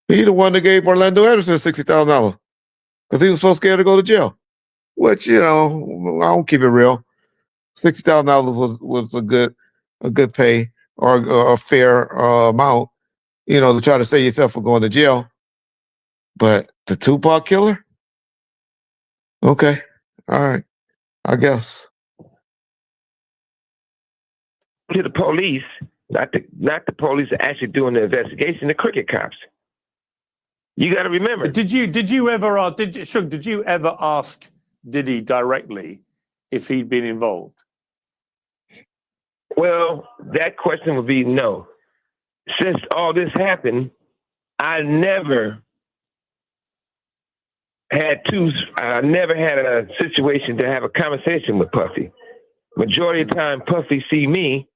S2: He the one that gave Orlando Anderson $60,000 because he was so scared to go to jail. Which, you know, I don't keep it real. $60,000 was a good pay or a fair amount, you know, to try to save yourself from going to jail. But the Tupac killer? Okay. All right. I guess.
S3: To the police, not the police actually doing the investigation, the cricket cops. You got to remember.
S5: Did you ever ask Diddy directly if he'd been involved?
S3: Well, that question would be no. Since all this happened, I never had a situation to have a conversation with Puffy. Majority of the time, Puffy see me,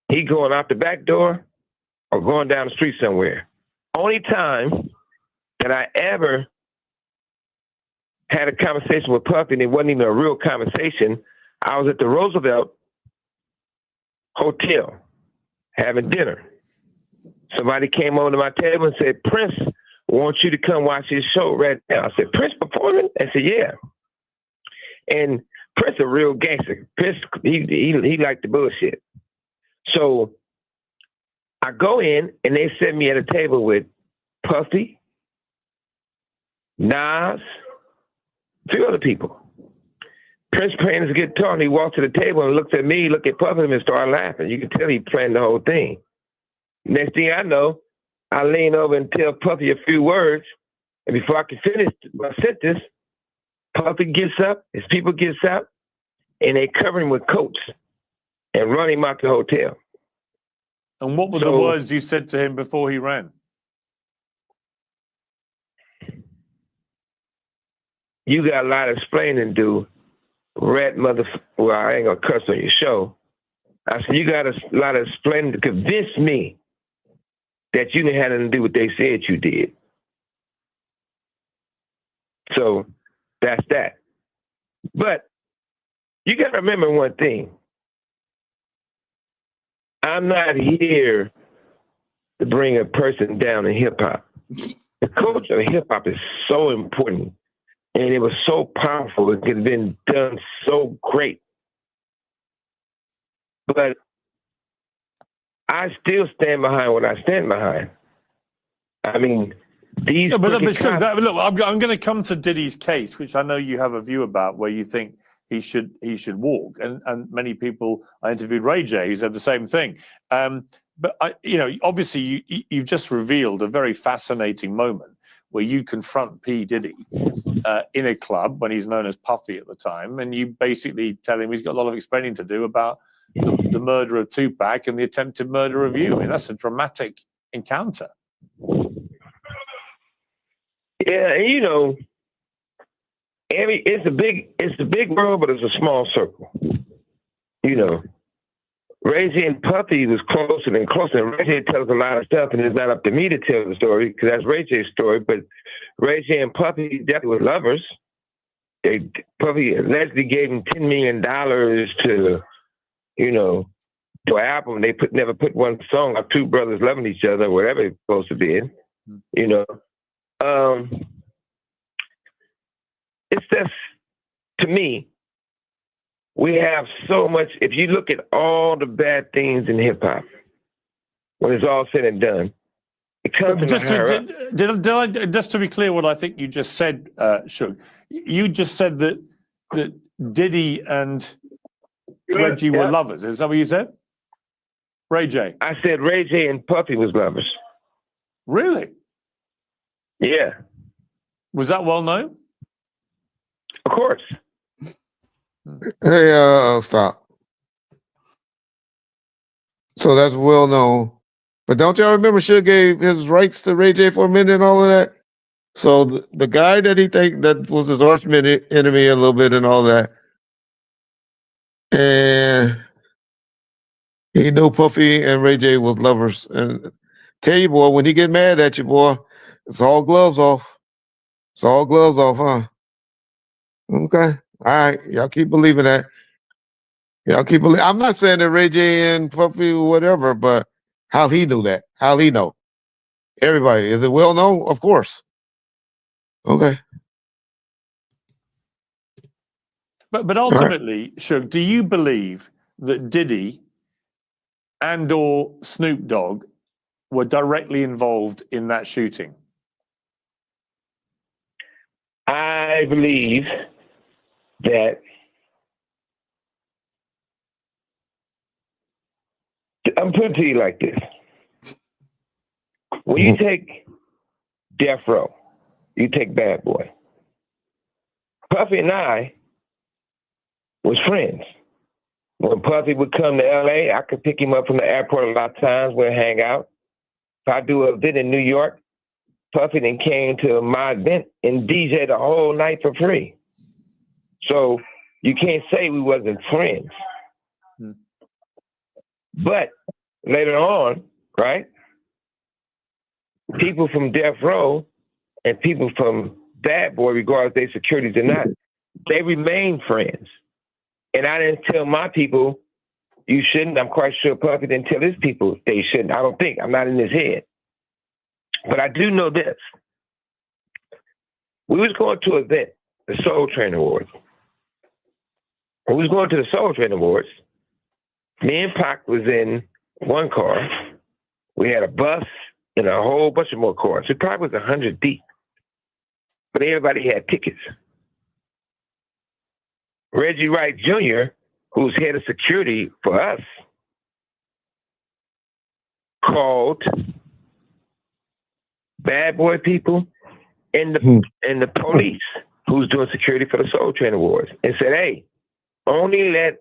S3: he going out the back door or going down the street somewhere. Only time that I ever had a conversation with Puffy, and it wasn't even a real conversation, I was at the Roosevelt Hotel having dinner. Somebody came over to my table and said, Prince wants you to come watch his show right now. I said, Prince performing? I said, yeah. And Prince a real gangster. Prince, he liked the bullshit. So I go in and they set me at a table with Puffy, Nas, a few other people. Prince playing his guitar and he walked to the table and looked at me, looked at Puffy and started laughing. You could tell he planned the whole thing. Next thing I know, I lean over and tell Puffy a few words. And before I can finish my sentence, Puffy gets up, his people gets up, and they cover him with coats and run him out the hotel.
S5: And what were the words you said to him before he ran?
S3: You got a lot of explaining to do. Well, I ain't gonna cuss on your show. I said, you got a lot of explaining to convince me that you didn't have nothing to do what they said you did. So that's that. But you got to remember one thing. I'm not here to bring a person down in hip hop. The culture of hip hop is so important. And it was so powerful. It could have been done so great. But I still stand behind what I stand behind. I mean, these.
S5: Yeah, but look, I'm going to come to Diddy's case, which I know you have a view about, where you think he should walk, and many people. I interviewed Ray J, who said the same thing. But obviously, you've just revealed a very fascinating moment where you confront P. Diddy in a club when he's known as Puffy at the time, and you basically tell him he's got a lot of explaining to do about the murder of Tupac and the attempted murder of you. I mean, that's a dramatic encounter.
S3: Yeah, and it's a big world, but it's a small circle. Reggie and Puffy was closer and closer. And Reggie tells a lot of stuff, and it's not up to me to tell the story because that's Reggie's story. But Reggie and Puffy definitely were lovers. Puffy allegedly gave him $10 million to an album. They never put one song of two brothers loving each other, whatever it's supposed to be. It's just, to me, we have so much. If you look at all the bad things in hip hop, when it's all said and done, It comes
S5: But
S3: from
S5: just to be clear, what I think you just said, Suge, you just said that Diddy and Reggie were lovers. Is that what you said? Ray J.
S3: I said Ray J and Puffy was lovers.
S5: Really?
S3: Yeah,
S5: Was that well known?
S3: of course.
S2: Hey, stop. So that's well known. But don't y'all remember Suge gave his rights to Ray J for a minute and all of that? So the guy that he think that was his arch enemy a little bit and all that, and he knew Puffy and Ray J was lovers. And tell you, boy, when he get mad at you, boy, it's all gloves off. It's all gloves off, huh? Okay. All right. Y'all keep believing that. Y'all keep believing. I'm not saying that Ray J and Puffy or whatever, but how he knew that? How he know? Everybody. Is it well known? Of course. Okay.
S5: But ultimately, Suge, do you believe that Diddy and or Snoop Dogg were directly involved in that shooting?
S3: I believe that I'm putting it to you like this. When you take Death Row, you take Bad Boy. Puffy and I was friends. When Puffy would come to LA, I could pick him up from the airport a lot of times. We'd hang out. If I do an event in New York, Puffy then came to my event and DJ the whole night for free. So you can't say we wasn't friends. But later on, right, people from Death Row and people from Bad Boy, regardless of their securities or not, they remain friends. And I didn't tell my people, you shouldn't. I'm quite sure Puffy didn't tell his people they shouldn't. I don't think. I'm not in his head. But I do know this. We was going to an event, the Soul Train Awards. When we was going to the Soul Train Awards, me and Pac was in one car. We had a bus and a whole bunch of more cars. It probably was 100 deep. But everybody had tickets. Reggie Wright Jr., who's head of security for us, called Bad Boy people and the police who's doing security for the Soul Train Awards and said, hey, only let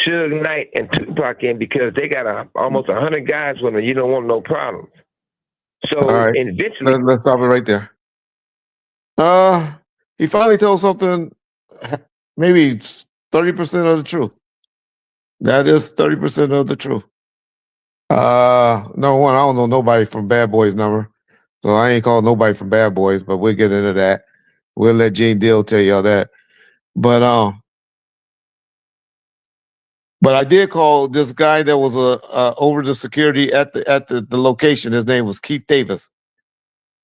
S3: Suge Knight and Tupac in because they got almost 100 guys with them. You don't want no problems. So
S2: right.
S3: eventually...
S2: Let's stop it right there. He finally told something, maybe 30% of the truth. That is 30% of the truth. No one, I don't know nobody from Bad Boys number. So I ain't calling nobody from Bad Boys, but we'll get into that. We'll let Gene Deal tell y'all that. But I did call this guy that was over the security at the location. His name was Keith Davis.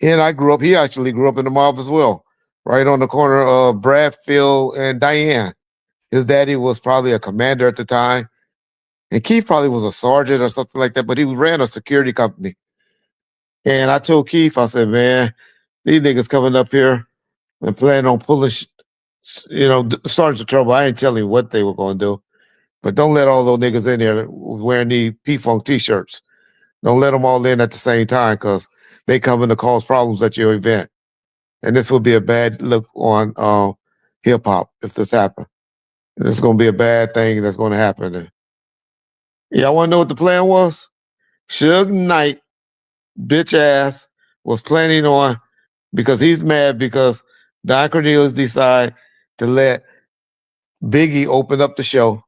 S2: And he actually grew up in the mob as well, right on the corner of Bradfield and Diane. His daddy was probably a commander at the time. And Keith probably was a sergeant or something like that, but he ran a security company. And I told Keith, I said, man, these niggas coming up here and planning on pulling, sergeants of trouble. I ain't telling you what they were going to do. But don't let all those niggas in there wearing these P-Funk T-shirts. Don't let them all in at the same time because they coming to cause problems at your event. And this would be a bad look on hip-hop if this happened. This is going to be a bad thing that's going to happen. And y'all want to know what the plan was? Suge Knight, bitch ass, was planning on, because he's mad because Don Cornelius decided to let Biggie open up the show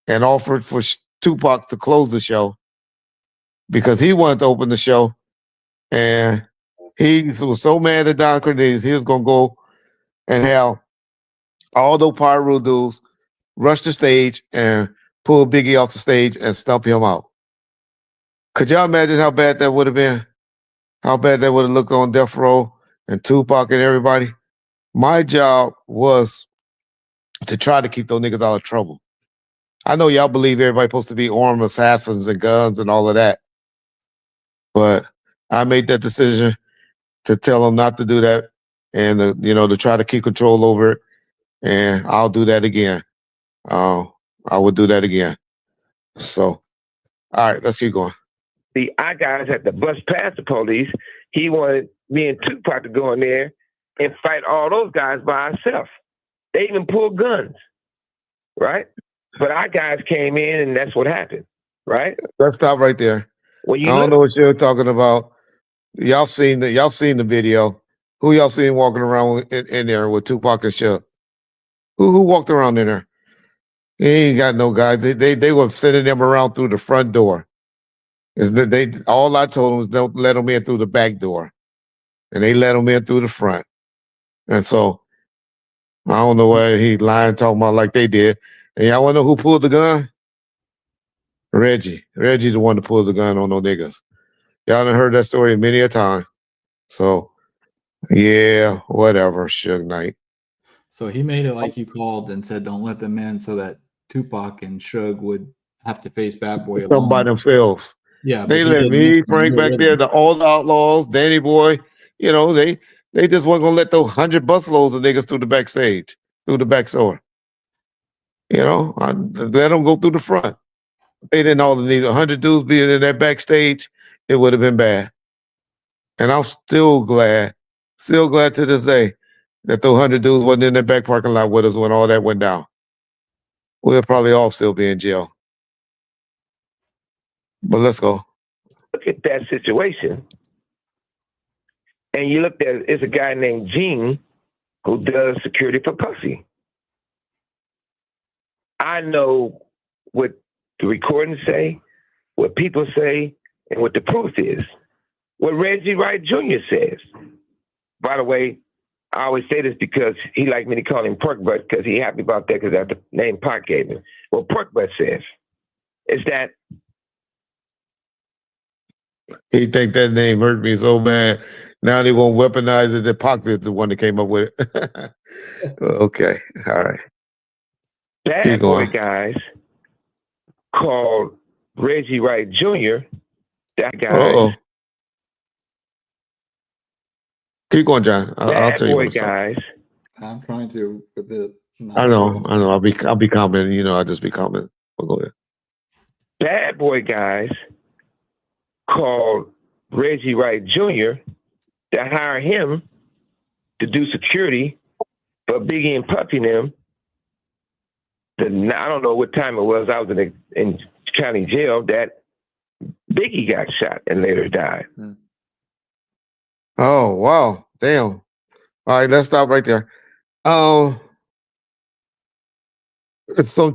S2: and offered for Tupac to close the show because he wanted to open the show. And he was so mad at Don Cornelius, he was going to go and have all those Pyro dudes rush the stage and pull Biggie off the stage and stump him out. Could y'all imagine how bad that would have been? How bad that would have looked on Death Row and Tupac and everybody? My job was to try to keep those niggas out of trouble. I know y'all believe everybody's supposed to be armed assassins and guns and all of that. But I made that decision to tell them not to do that, and to try to keep control over it. And I'll do that again. I would do that again. So, all right, let's keep going.
S3: Our guys had to bust past the police. He wanted me and Tupac to go in there and fight all those guys by ourselves. They even pulled guns, right? But our guys came in, and that's what happened, right?
S2: Let's stop right there.
S3: When
S2: I
S3: you
S2: don't know what you're talking about. Y'all seen the video. Who y'all seen walking around in there with Tupac and Suge? Who walked around in there? He ain't got no guys. They were sending them around through the front door. All I told them was don't let them in through the back door, and they let them in through the front. And so I don't know why he lying talking about like they did. And y'all want to know who pulled the gun? Reggie. Reggie's the one that pulled the gun on those niggas. Y'all done heard that story many a time. So yeah, whatever, Suge Knight.
S1: So he made it like you called and said, "Don't let them in," so that Tupac and Suge would have to face Bad Boy
S2: Some by
S1: alone.
S2: themselves.
S1: Yeah,
S2: They
S1: but he
S2: let
S1: didn't
S2: me,
S1: let them
S2: Frank
S1: do it
S2: back
S1: with
S2: there,
S1: him.
S2: all the outlaws, Danny Boy. They just wasn't gonna let those 100 busloads of niggas through the backstage, through the back door. Let them go through the front. They didn't all need 100 dudes being in that backstage. It would have been bad. And I'm still glad to this day that those 100 dudes wasn't in that back parking lot with us when all that went down. We'll probably all still be in jail. But let's go.
S3: look at that situation, and you looked at it's a guy named Gene who does security for Puffy. I know what the recordings say, what people say, and what the proof is. What Reggie Wright Jr. says. By the way, I always say this because he liked me to call him Pork Butt because he happy about that because that's the name Pac gave him. What Pork Butt says is that
S2: He think that name hurt me so bad. Now they won't weaponize it. The Pac is the one that came up with it. Okay, all right.
S3: Bad
S2: Keep
S3: Boy
S2: going.
S3: guys called Reggie Wright Jr. that guys.
S2: Uh-oh. Keep going, John. I'll
S3: Bad
S2: tell you
S3: Boy
S2: when to stop.
S3: guys
S1: I'm trying to with it.
S2: I know. I'll be commenting. I'll just be commenting. We'll go ahead.
S3: Bad Boy guys called Reggie Wright Jr. to hire him to do security for Biggie and Puffy and them. I don't know what time it was. I was in county jail that Biggie got shot and later died.
S2: Oh, wow. Damn. All right, let's stop right there. Some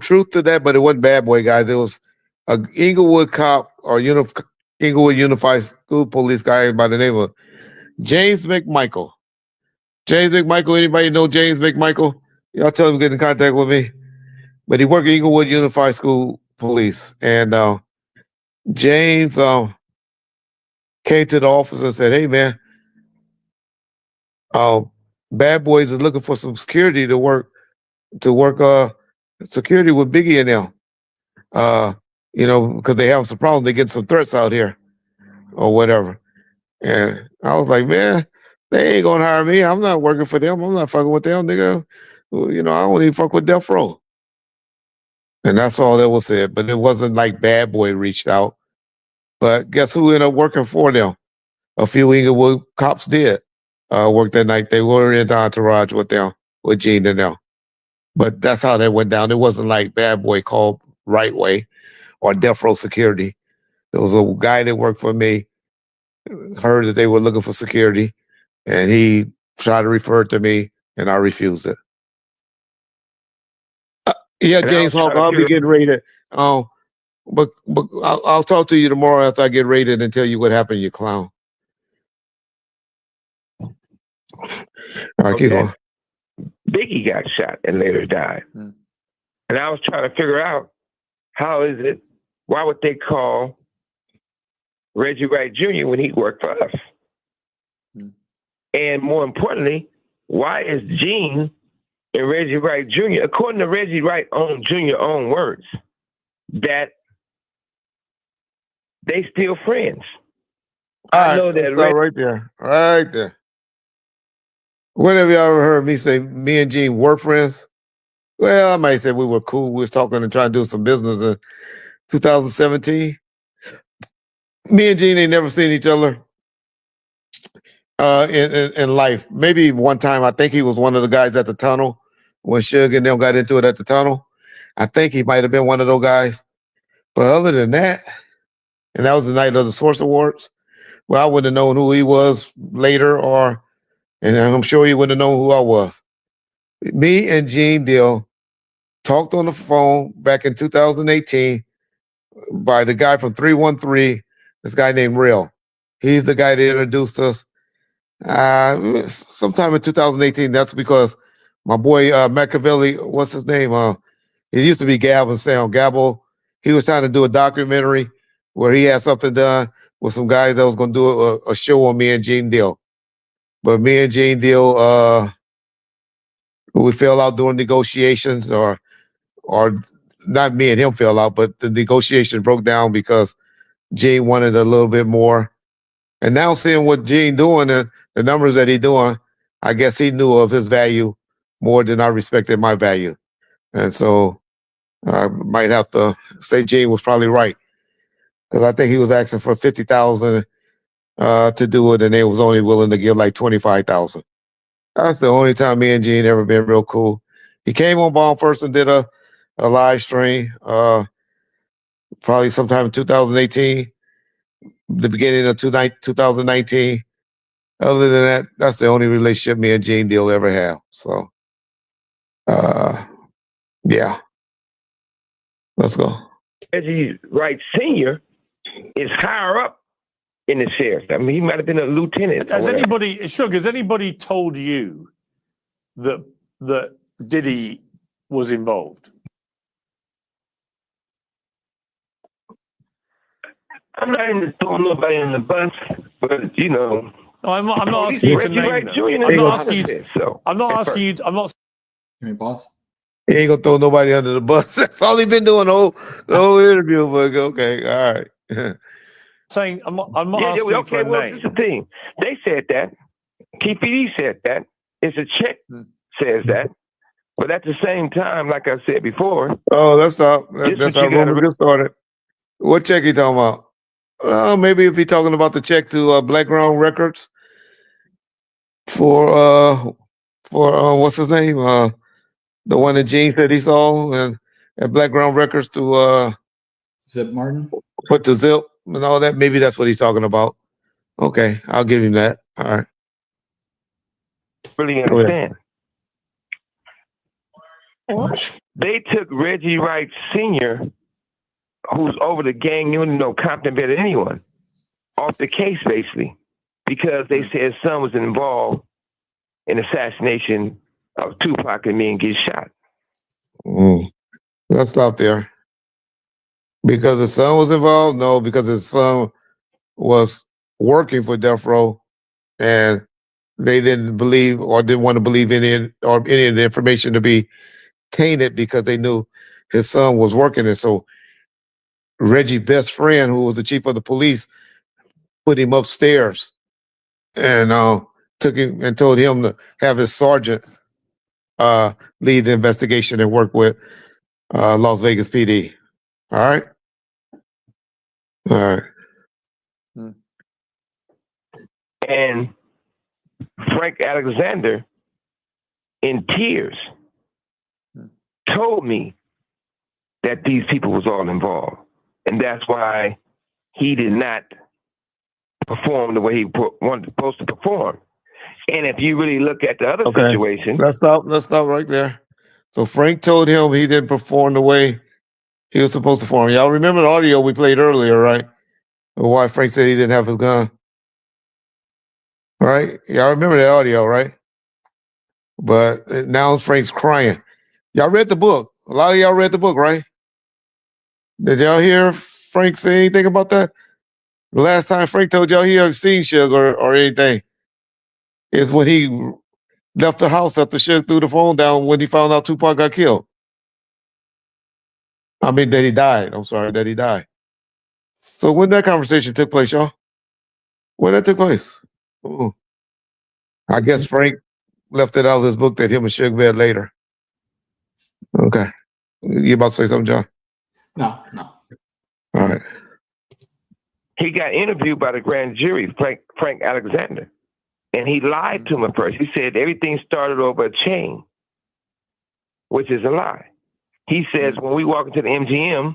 S2: truth to that, but it wasn't Bad Boy guys. It was a Inglewood cop or Inglewood Unified School Police guy by the name of James McMichael. James McMichael, anybody know James McMichael? Y'all tell him to get in contact with me. But he worked at Inglewood Unified School Police. And James came to the office and said, "Hey, man, Bad Boys is looking for some security to work security with Biggie and them. Because they have some problems. They get some threats out here or whatever." And I was like, "Man, they ain't gonna hire me. I'm not working for them. I'm not fucking with them, nigga. I don't even fuck with Death Row." And that's all that was said. But it wasn't like Bad Boy reached out. But guess who ended up working for them? A few Inglewood cops did work that night. They were in the entourage with them, with Gene and them. But that's how that went down. It wasn't like Bad Boy called Right Way or Death Row Security. There was a guy that worked for me, heard that they were looking for security, and he tried to refer it to me, and I refused it. Yeah, James Hawk, I'll be getting rated. But I'll talk to you tomorrow after I get rated and tell you what happened, you clown. All right, keep going.
S3: Biggie got shot and later died. And I was trying to figure out why would they call Reggie Wright Jr. when he worked for us? And more importantly, why is Gene and Reggie Wright Jr., according to Reggie Wright Jr. own words, that they still friends?
S2: All
S3: I
S2: right,
S3: know that
S2: let's start right there. Right there. When have you ever heard me say me and Gene were friends? Well, I might say we were cool. We was talking and trying to do some business in 2017. Me and Gene ain't never seen each other in life. Maybe one time, I think he was one of the guys at the tunnel when Suge and them got into it at the tunnel. I think he might have been one of those guys. But other than that, and that was the night of the Source Awards, well, I wouldn't have known who he was later, and I'm sure he wouldn't have known who I was. Me and Gene Deal talked on the phone back in 2018 by the guy from 313, this guy named Real. He's the guy that introduced us. Sometime in 2018, that's because my boy Machiavelli, what's his name? It used to be Gab and Sam. Gabble, he was trying to do a documentary where he had something done with some guys that was going to do a show on me and Gene Deal. But me and Gene Deal, we fell out during negotiations, or not me and him fell out, but the negotiation broke down because Gene wanted a little bit more. And now seeing what Gene doing and the numbers that he doing, I guess he knew of his value more than I respected my value. And so I might have to say Gene was probably right, because I think he was asking for 50,000 to do it, and they was only willing to give like 25,000. That's the only time me and Gene ever been real cool. He came on Bomb First and did a live stream, probably sometime in 2018, the beginning of 2019. Other than that, that's the only relationship me and Gene Deal ever have. So, yeah, let's go.
S3: Reggie Wright Sr. is higher up in the sheriff. I mean, he might have been a lieutenant.
S5: Has anybody told you that Diddy was involved?
S3: I'm not even throwing nobody in the bus, but you know.
S5: No, I'm not asking you to
S3: Reggie
S5: name
S3: Wright
S5: them.
S3: Jr.
S5: I'm not asking you. I'm not asking you. I'm not.
S1: You mean boss?
S2: He ain't gonna throw nobody under the bus. That's all he been doing the whole interview. But okay, all right.
S5: Saying I'm not asking you for
S3: okay,
S5: a
S3: well,
S5: name.
S3: this is the thing. They said that. TPD said that. It's a check says that. But at the same time, like I said before.
S2: Oh, that's how rumors get started. What check he talking about? Maybe if he talking about the check to Blackground Records for what's his name? The one that Gene said he saw and at Blackground Records to
S1: Zip Martin?
S2: put the zip and all that. Maybe that's what he's talking about. Okay, I'll give him that. All right.
S3: Really understand. They took Reggie Wright Sr., who's over the gang, you know Compton better than anyone, off the case basically, because they said his son was involved in assassination of Tupac and me and get shot.
S2: Let's stop there. Because his son was involved? No, because his son was working for Death Row, and they didn't believe or didn't want to believe any of the information to be tainted because they knew his son was working it. So Reggie's best friend, who was the chief of the police, put him upstairs and took him and told him to have his sergeant lead the investigation and work with Las Vegas PD. All right? All right.
S3: And Frank Alexander, in tears, told me that these people was all involved. And that's why he did not perform the way he wanted supposed to perform. And if you really look at the other situation.
S2: Let's stop right there. So Frank told him he didn't perform the way he was supposed to perform. Y'all remember the audio we played earlier, right? Why Frank said he didn't have his gun. Right? Y'all remember that audio, right? But now Frank's crying. Y'all read the book. A lot of y'all read the book, right? Did y'all hear Frank say anything about that? The last time Frank told y'all he had seen Suge or anything is when he left the house after Suge threw the phone down when he found out Tupac got killed. I mean, that he died. I'm sorry, that he died. So when that conversation took place, y'all? When that took place? Oh, I guess Frank left it out of his book that him and Suge met later. Okay. You about to say something, John?
S1: No.
S2: All right.
S3: He got interviewed by the grand jury, Frank Alexander, and he lied to him at first. He said everything started over a chain, which is a lie. He says when we walk into the MGM,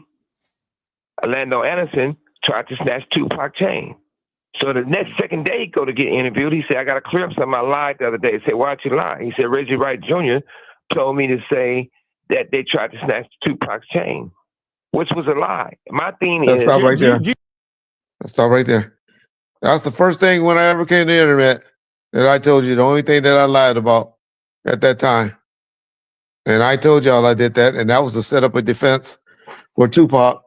S3: Orlando Anderson tried to snatch Tupac chain. So the second day he go to get interviewed, he said, I got to clear up something I lied the other day. He said, why'd you lie? He said, Reggie Wright Jr. told me to say that they tried to snatch Tupac's chain, which was a lie. My thing
S2: Let's
S3: is...
S2: stop right there. Let's stop right there. That's the first thing when I ever came to the internet that I told you, the only thing that I lied about at that time. And I told y'all I did that, and that was to set up a defense for Tupac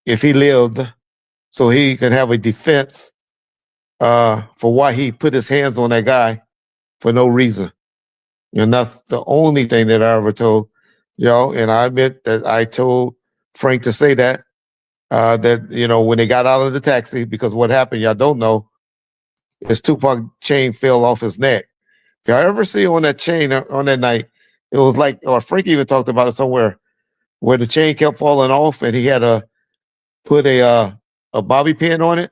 S2: if he lived, so he could have a defense for why he put his hands on that guy for no reason. And that's the only thing that I ever told y'all. And I admit that I told Frank to say that, when they got out of the taxi, because what happened, y'all don't know, is Tupac chain fell off his neck. If y'all ever see on that chain on that night, it was like, or Frank even talked about it somewhere, where the chain kept falling off and he had to put a bobby pin on it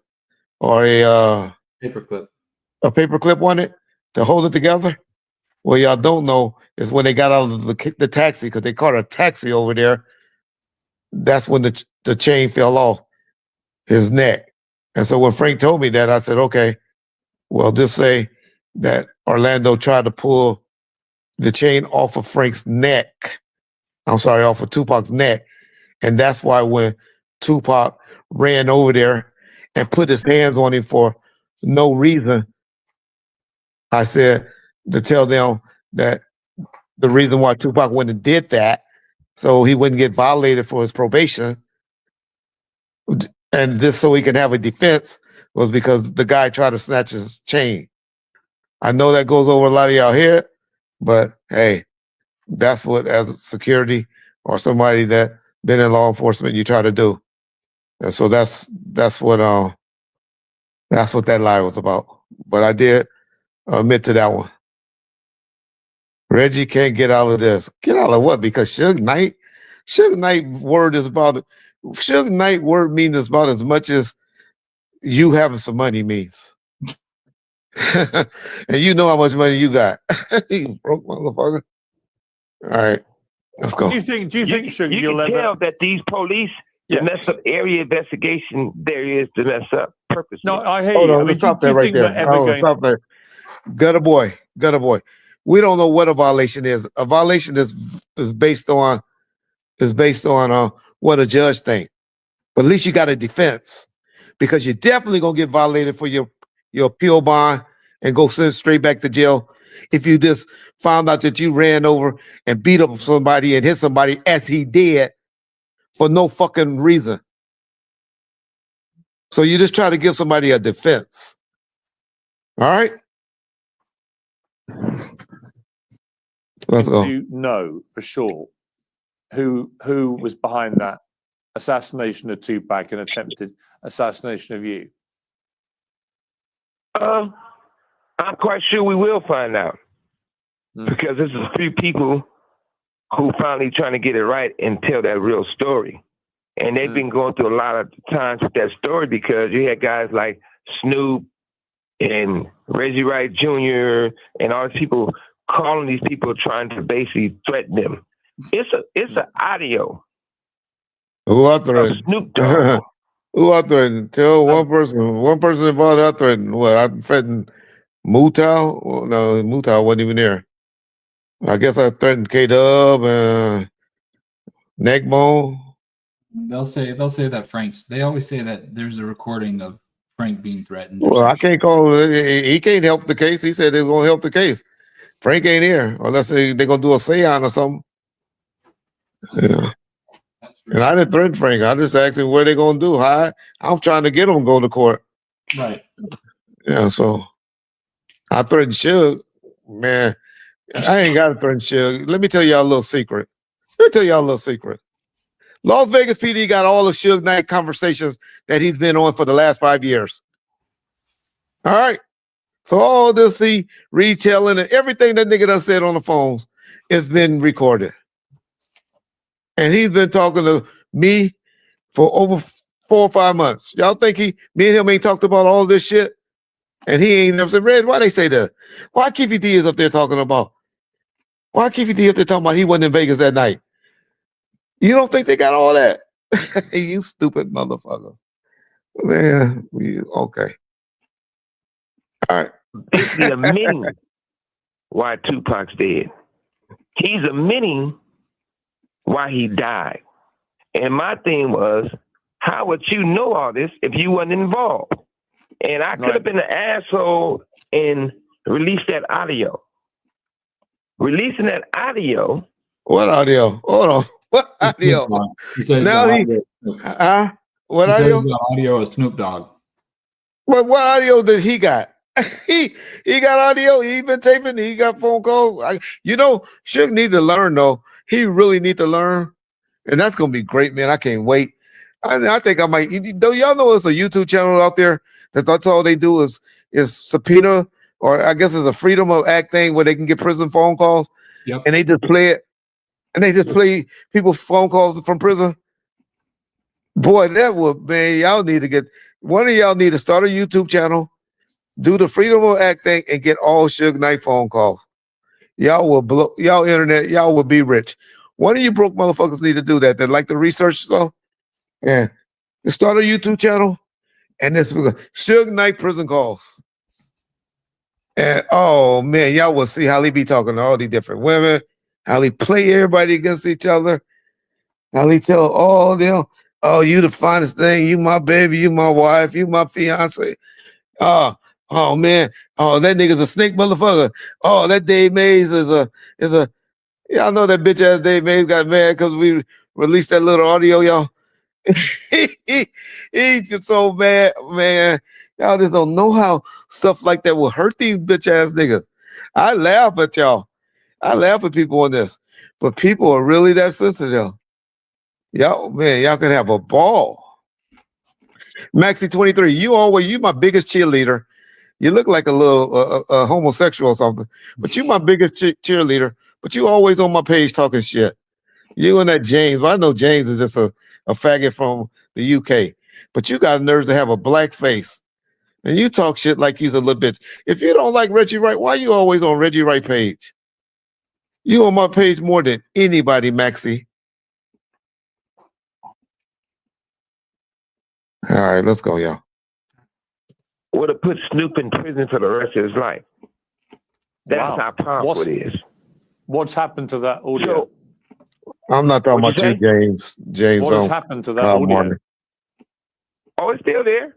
S2: or a paper clip on it to hold it together. What y'all don't know is when they got out of the taxi, because they caught a taxi over there, that's when the chain fell off his neck. And so when Frank told me that, I said, okay, well, just say that Orlando tried to pull the chain off of Frank's neck. I'm sorry, off of Tupac's neck. And that's why when Tupac ran over there and put his hands on him for no reason, I said to tell them that the reason why Tupac went and did that, so he wouldn't get violated for his probation, and this so he can have a defense, was because the guy tried to snatch his chain. I know that goes over a lot of y'all here, but hey, that's what, as a security or somebody that been in law enforcement, you try to do. And so that's what that lie was about. But I did admit to that one. Reggie can't get out of this. Get out of what? Because Suge Knight word is about, Suge Knight word means about as much as you having some money means. And you know how much money you got. You broke motherfucker. All right, let's go.
S5: Do you think, Suge,
S3: you
S5: you'll
S3: can
S5: ever...
S3: tell that these police mess up area investigation there is to mess up purpose.
S5: No, I hear
S2: Hold
S5: you.
S2: on,
S5: I mean,
S2: let's stop
S5: do
S2: that
S5: you
S2: right
S5: think
S2: there.
S5: we're ever going...
S2: Stop there. Gutter boy. We don't know what a violation is. A violation is based on what a judge thinks. But at least you got a defense, because you're definitely gonna get violated for your appeal bond and go sent straight back to jail if you just found out that you ran over and beat up somebody and hit somebody as he did for no fucking reason. So you just try to give somebody a defense. All right? Let's go.
S5: To know for sure who was behind that assassination of Tupac and attempted assassination of you?
S3: I'm quite sure we will find out, because this is a few people who finally trying to get it right and tell that real story. And they've been going through a lot of times with that story, because you had guys like Snoop and Reggie Wright Jr. and all these people calling these people, trying to basically threaten them. It's an audio.
S2: Who I threatened?
S3: Snoop Dogg.
S2: Who I threatened? Tell one person involved. I threatened. What? I threatened Mutal? Well, no, Mutal wasn't even there. I guess I threatened K-Dub and Neckbone.
S1: They'll say that they always say that there's a recording of Frank being threatened.
S2: Well, I can't call. He can't help the case. He said they're going to help the case. Frank ain't here unless they're going to do a seance or something. Yeah. And I didn't threaten Frank. I just asked him what they going to do. I'm trying to get him to go to court.
S1: Right.
S2: Yeah, so I threatened Suge. Man, I ain't got to threaten Suge. Let me tell y'all a little secret. Las Vegas PD got all the Suge Knight conversations that he's been on for the last 5 years. All right. So all this retelling and everything that nigga done said on the phones has been recorded. And he's been talking to me for over 4 or 5 months. Y'all think me and him ain't talked about all this shit? And he ain't never said, Red, why they say that? Why Keefy D is up there talking about? Why Keefy D up there talking about he wasn't in Vegas that night? You don't think they got all that? You stupid motherfucker. Man, okay. All right.
S3: Basically admitting why Tupac's dead. He's admitting why he died. And my thing was, how would you know all this if you wasn't involved? And I could have been an asshole and released that audio. Releasing that audio.
S2: What audio? Hold on. What audio?
S1: He said
S2: now what audio?
S1: Audio is Snoop Dogg.
S2: What audio did he got? he got audio. He been taping. He got phone calls. Suge need to learn though. He really need to learn, and that's gonna be great, man. I can't wait. I think I might. Y'all know it's a YouTube channel out there that's all they do is subpoena, or I guess it's a freedom of act thing where they can get prison phone calls, and they just play it, and they just play people's phone calls from prison. Boy, that would, man. Y'all need to get one of y'all need to start a YouTube channel, do the freedom of act thing, and get all Suge Knight phone calls. Y'all will blow y'all internet. Y'all will be rich. One of you broke motherfuckers need to do that. That like the research stuff. Yeah, start a YouTube channel, and this Suge Knight prison calls. And oh man, y'all will see how he be talking to all these different women, how he play everybody against each other, how he tell all them, oh, you the finest thing, you my baby, you my wife, you my fiance. Oh man, oh that nigga's a snake motherfucker. Oh, that Dave Mays is a y'all know that bitch ass Dave Mays got mad because we released that little audio, y'all. He's just so mad, man. Y'all just don't know how stuff like that will hurt these bitch ass niggas. I laugh at y'all. I laugh at people on this, but people are really that sensitive. Y'all, man, y'all can have a ball. Maxi 23, you my biggest cheerleader. You look like a little homosexual or something, but you my biggest cheerleader. But you always on my page talking shit. You and that James, well, I know James is just a faggot from the UK, but you got nerves to have a black face. And you talk shit like you's a little bitch. If you don't like Reggie Wright, why you always on Reggie Wright page? You on my page more than anybody, Maxie. All right, let's go, y'all.
S3: Would have put Snoop in prison for the rest of his life. That's how powerful it is.
S5: What's happened to that audio?
S2: I'm not talking about you, James. James,
S5: what has happened to that audio?
S2: Morning.
S3: Oh, it's still there.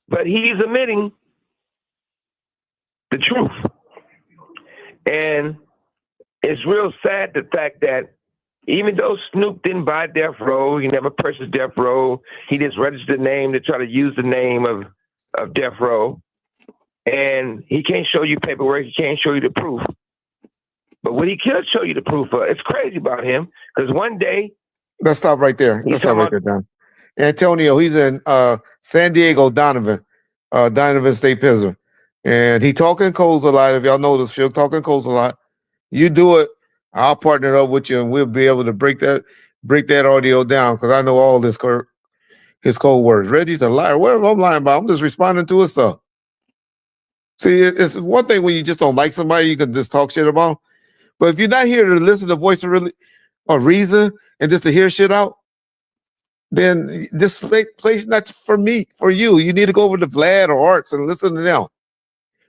S3: But he's admitting the truth. And it's real sad the fact that even though Snoop didn't buy Death Row, he never purchased Death Row, he just registered the name to try to use the name of Death Row. And he can't show you paperwork, he can't show you the proof. But what he could show you the proof of, it's crazy about him, because one day...
S2: Let's stop right there. Let's stop right there, Don. Antonio, he's in San Diego, Donovan State Prison. And he talking codes a lot. If y'all know this, Suge talking codes a lot. You do it, I'll partner up with you, and we'll be able to break that audio down, because I know all his code words. Reggie's a liar. Whatever I'm lying about, I'm just responding to his stuff. See, it's one thing when you just don't like somebody, you can just talk shit about them. But if you're not here to listen to voice or reason and just to hear shit out, then this place not for me, for you. You need to go over to Vlad or Arts and listen to them.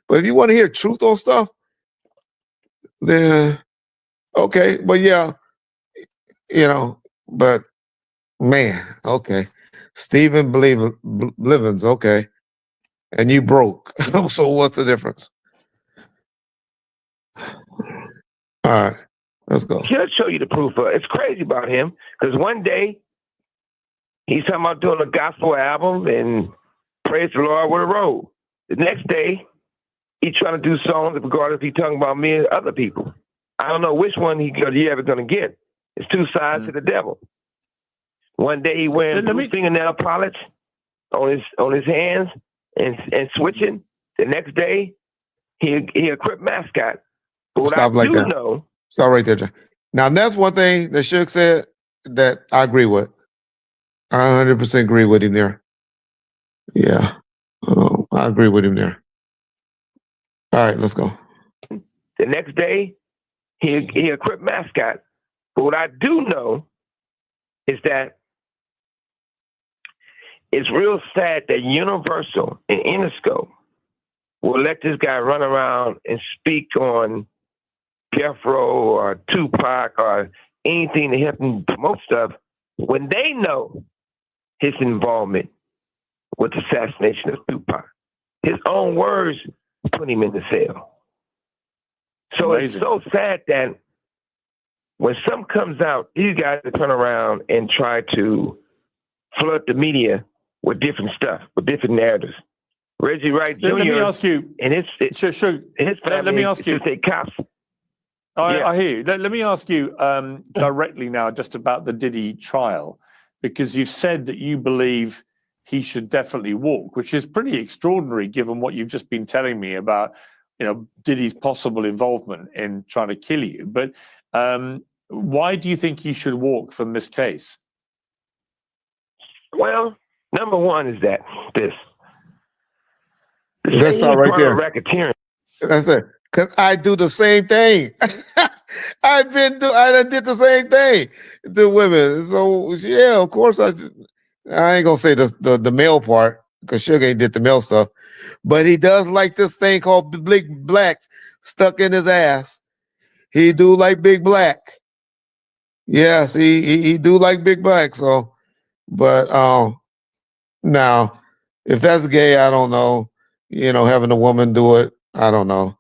S2: But if you want to hear truth on stuff, then okay. But yeah, but man, okay. Stephen Blivens, okay. And you broke. So what's the difference? All right, let's go.
S3: He'll show you the proof of it. It's crazy about him, because one day he's talking about doing a gospel album and praise the Lord with a robe. The next day, he's trying to do songs regardless if he's talking about me and other people. I don't know which one you're ever going to get. It's two sides to the devil. One day he wearing blue fingernail polish on his hands, and switching. The next day, he a Crip mascot. But what
S2: Stop
S3: I
S2: like
S3: do
S2: that.
S3: know,
S2: Stop right there, John. Now that's one thing that Suge said that I agree with. I 100% agree with him there. Yeah, I agree with him there. All right, let's go.
S3: the next day, he a Crip mascot. But what I do know is that it's real sad that Universal and Interscope will let this guy run around and speak on Death Row or Tupac or anything to help him promote stuff when they know his involvement with the assassination of Tupac. His own words put him in the cell. So
S5: Amazing.
S3: it's so sad that when something comes out, these guys turn around and try to flood the media with different stuff, with different narratives. Reggie Wright Jr.
S5: Let me ask you,
S3: and his
S5: Suge,
S3: family
S5: let me ask you.
S3: to say cops.
S5: I hear you. Let me ask you directly now just about the Diddy trial, because you've said that you believe he should definitely walk, which is pretty extraordinary given what you've just been telling me about, Diddy's possible involvement in trying to kill you. But why do you think he should walk from this case?
S3: Well, number one is that this.
S2: Let's start right there.
S3: Racketeering.
S2: That's it. Cause I do the same thing. I done did the same thing to women. So yeah, of course I ain't gonna say the male part because Suge ain't did the male stuff, but he does like this thing called Big Black stuck in his ass. He do like Big Black. Yes, he do like Big Black. So, but now if that's gay, I don't know. Having a woman do it, I don't know.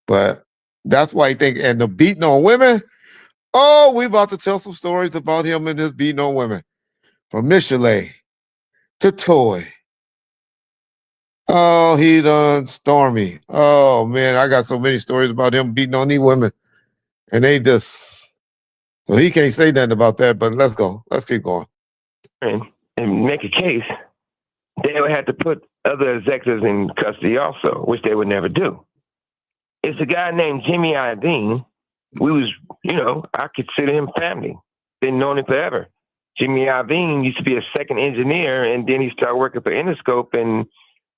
S2: But that's why I think, and the beating on women, oh, we about to tell some stories about him and his beating on women. From Michelet to Toy. Oh, he done Stormy. Oh, man, I got so many stories about him beating on these women. And they just, so he can't say nothing about that, but let's go. Let's keep going.
S3: And make a case, they would have to put other executives in custody also, which they would never do. It's a guy named Jimmy Iovine. I consider him family. Been known him forever. Jimmy Iovine used to be a second engineer, and then he started working for Interscope, and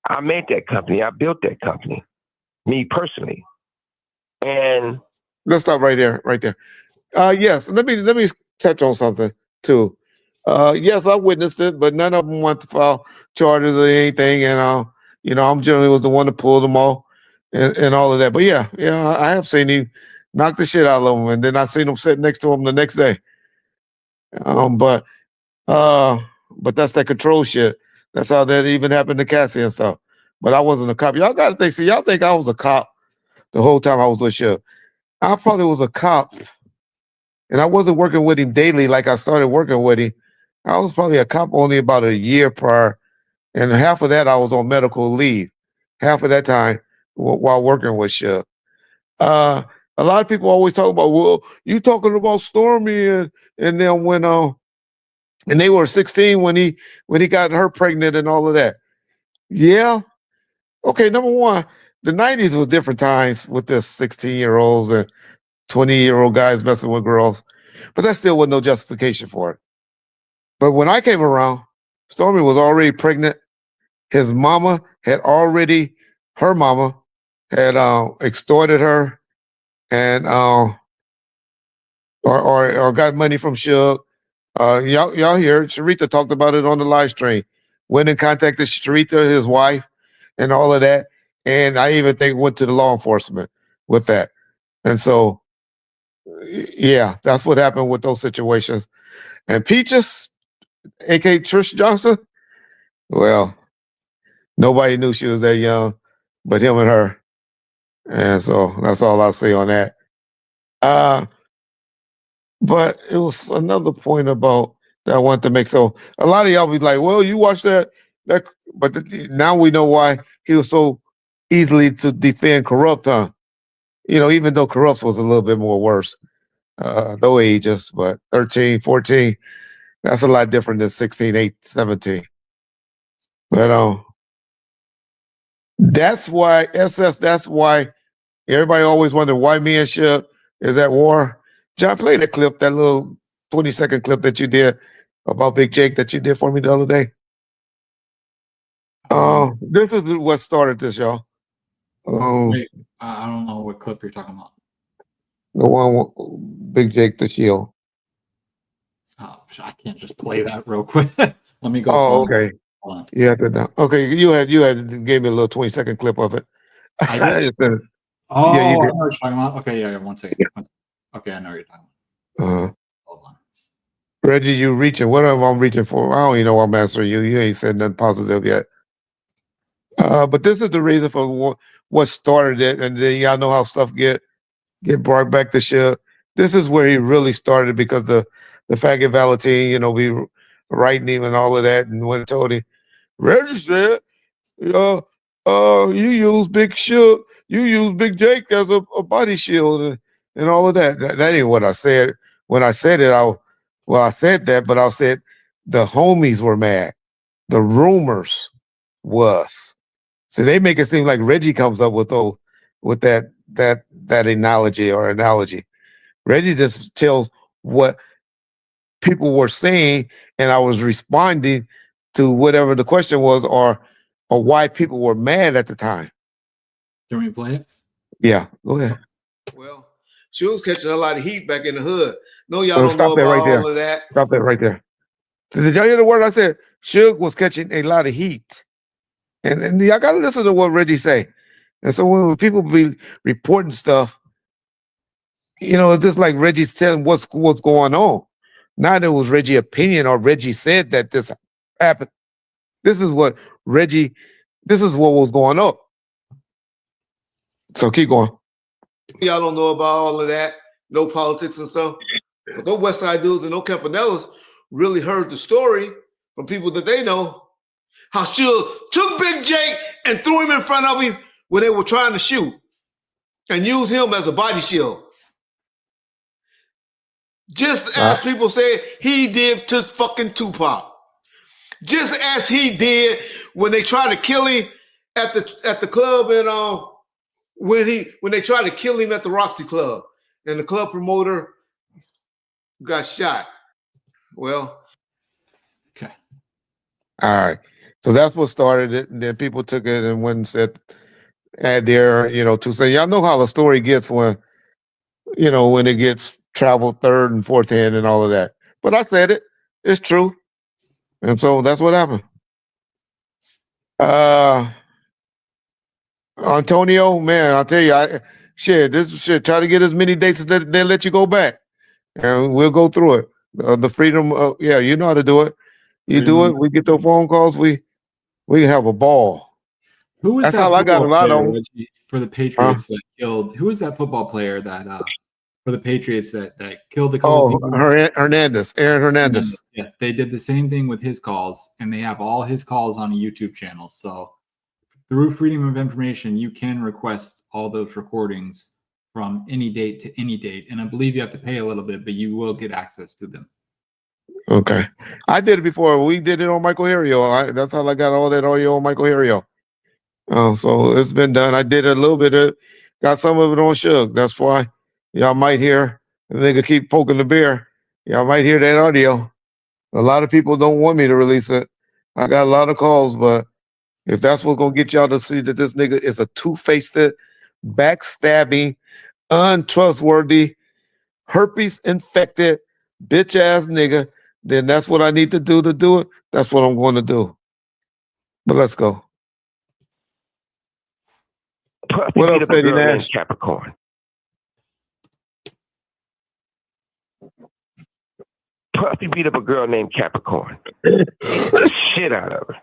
S3: I made that company. I built that company, me personally. And
S2: let's stop right there. Yes, let me touch on something too. Yes, I witnessed it, but none of them want to file charges or anything, and I'm generally was the one to pull them all. And all of that. But yeah, I have seen him knock the shit out of him, and then I seen him sit next to him the next day. But that's that control shit. That's how that even happened to Cassie and stuff. But I wasn't a cop. Y'all gotta think, y'all think I was a cop the whole time I was with Suge. I probably was a cop, and I wasn't working with him daily like I started working with him. I was probably a cop only about a year prior, and half of that I was on medical leave. Half of that time while working with Suge. A lot of people always talk about, well, you talking about Stormy and then when and they were 16 when he got her pregnant and all of that. Yeah. Okay, number one, the 90s was different times with this 16-year-olds and 20-year-old guys messing with girls. But that still wasn't no justification for it. But when I came around, Stormy was already pregnant. Her mama had extorted her and or got money from Suge. Y'all hear Sharita talked about it on the live stream. Went and contacted Sharita, his wife, and all of that. And I even think went to the law enforcement with that. And so, yeah, that's what happened with those situations. And Peaches, aka Trish Johnson, well, nobody knew she was that young, but him and her. And so that's all I'll say on that. But it was another point about that I wanted to make. So a lot of y'all be like, well, you watched that, but now we know why he was so easily to defend Corrupt, huh? Even though Corrupt was a little bit more worse, though ages, but 13, 14, that's a lot different than 16, 8, 17. But That's why SS. That's why everybody always wondered why me and Suge is at war. John, play that clip, that little 20-second clip that you did about Big Jake that you did for me the other day. This is what started this, y'all.
S1: Wait, I don't know what clip you're talking about.
S2: The one with Big Jake the Shield.
S1: Oh, I can't just play that real quick. Let me go.
S2: Oh,
S1: find it.
S2: okay.
S1: Hold on.
S2: Yeah, okay. You had gave me a little 20-second clip of it.
S1: I did?
S2: Yeah, you
S1: I know
S2: did.
S1: what you're talking about. Okay, yeah, 1 second.
S2: Yeah.
S1: 1 second. Okay, I know what you're talking about. Hold on.
S2: Reggie, you reaching? What am I reaching for? I don't even know what I'm answering you. You ain't said nothing positive yet. But this is the reason for what started it, and then y'all know how stuff get brought back to shit. This is where he really started because the faggot Valentine, we writing him and all of that, and when I told him, Reggie said, you use Big Shield, you use Big Jake as a body shield and all of that. That ain't what I said. When I said it, I said that, but I said the homies were mad. The rumors was. So they make it seem like Reggie comes up with that analogy. Reggie just tells what people were saying, and I was responding to whatever the question was, or why people were mad at the time.
S1: Do you want me to play it?
S2: Yeah, go ahead. Well, she was catching a lot of heat back in the hood. No, y'all don't know about all of that. Stop that right there. Did y'all hear the word I said? Suge was catching a lot of heat. And y'all got to listen to what Reggie say. And so when people be reporting stuff, it's just like Reggie's telling what's going on. Not it was Reggie's opinion or Reggie said that this happened. This is what was going on. So keep going. Y'all don't know about all of that, no politics and stuff. But those West Side dudes and no Campanellas really heard the story from people that they know. How Suge took Big Jake and threw him in front of him when they were trying to shoot and used him as a body shield. Just as people said he did to fucking Tupac. Just as he did when they tried to kill him at the club and when they tried to kill him at the Roxy Club and the club promoter got shot. Well, okay. All right. So that's what started it. And then people took it and went and said, add their, to say, y'all know how the story gets when it gets traveled third and fourth hand and all of that. But I said it. It's true. And so that's what happened. Antonio, man, I'll tell you, try to get as many dates as they let you go back. And we'll go through it. The freedom, you know how to do it. You do it, we get those phone calls, we can have a ball.
S1: Who was
S2: That's
S1: that
S2: how I got a lot of them.
S1: For the Patriots that killed? Who was that football player that for the Patriots that killed a couple people?
S2: Aaron Hernandez.
S1: Yeah, they did the same thing with his calls, and they have all his calls on a YouTube channel. So through Freedom of Information, you can request all those recordings from any date to any date, and I believe you have to pay a little bit, but you will get access to them.
S2: Okay, I did it before. We did it on Michael Harrio. That's how I got all that audio on Michael Harrio. So it's been done. I did a little bit got some of it on Suge. That's why y'all might hear the nigga keep poking the bear. Y'all might hear that audio. A lot of people don't want me to release it. I got a lot of calls, but if that's what's gonna get y'all to see that this nigga is a two-faced, backstabbing, untrustworthy, herpes infected, bitch ass nigga, then that's what I need to do it. That's what I'm going to do. But let's go. What up, Sadie Nash?
S3: Capricorn. Puffy beat up a girl named Capricorn. Shit out of her.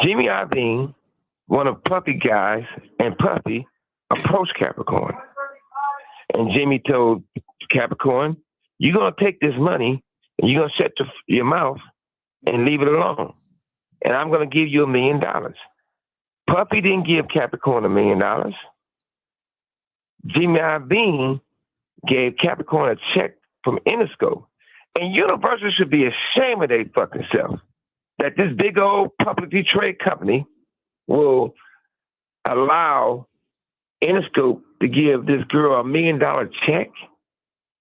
S3: Jimmy Iovine, one of Puffy guys, and Puffy approached Capricorn. And Jimmy told Capricorn, you're going to take this money and you're going to shut your mouth and leave it alone. And I'm going to give you $1 million. Puffy didn't give Capricorn $1 million. Jimmy Iovine gave Capricorn a check from Interscope. And Universal should be ashamed of their fucking self that this big old publicly traded company will allow Interscope to give this girl $1 million check.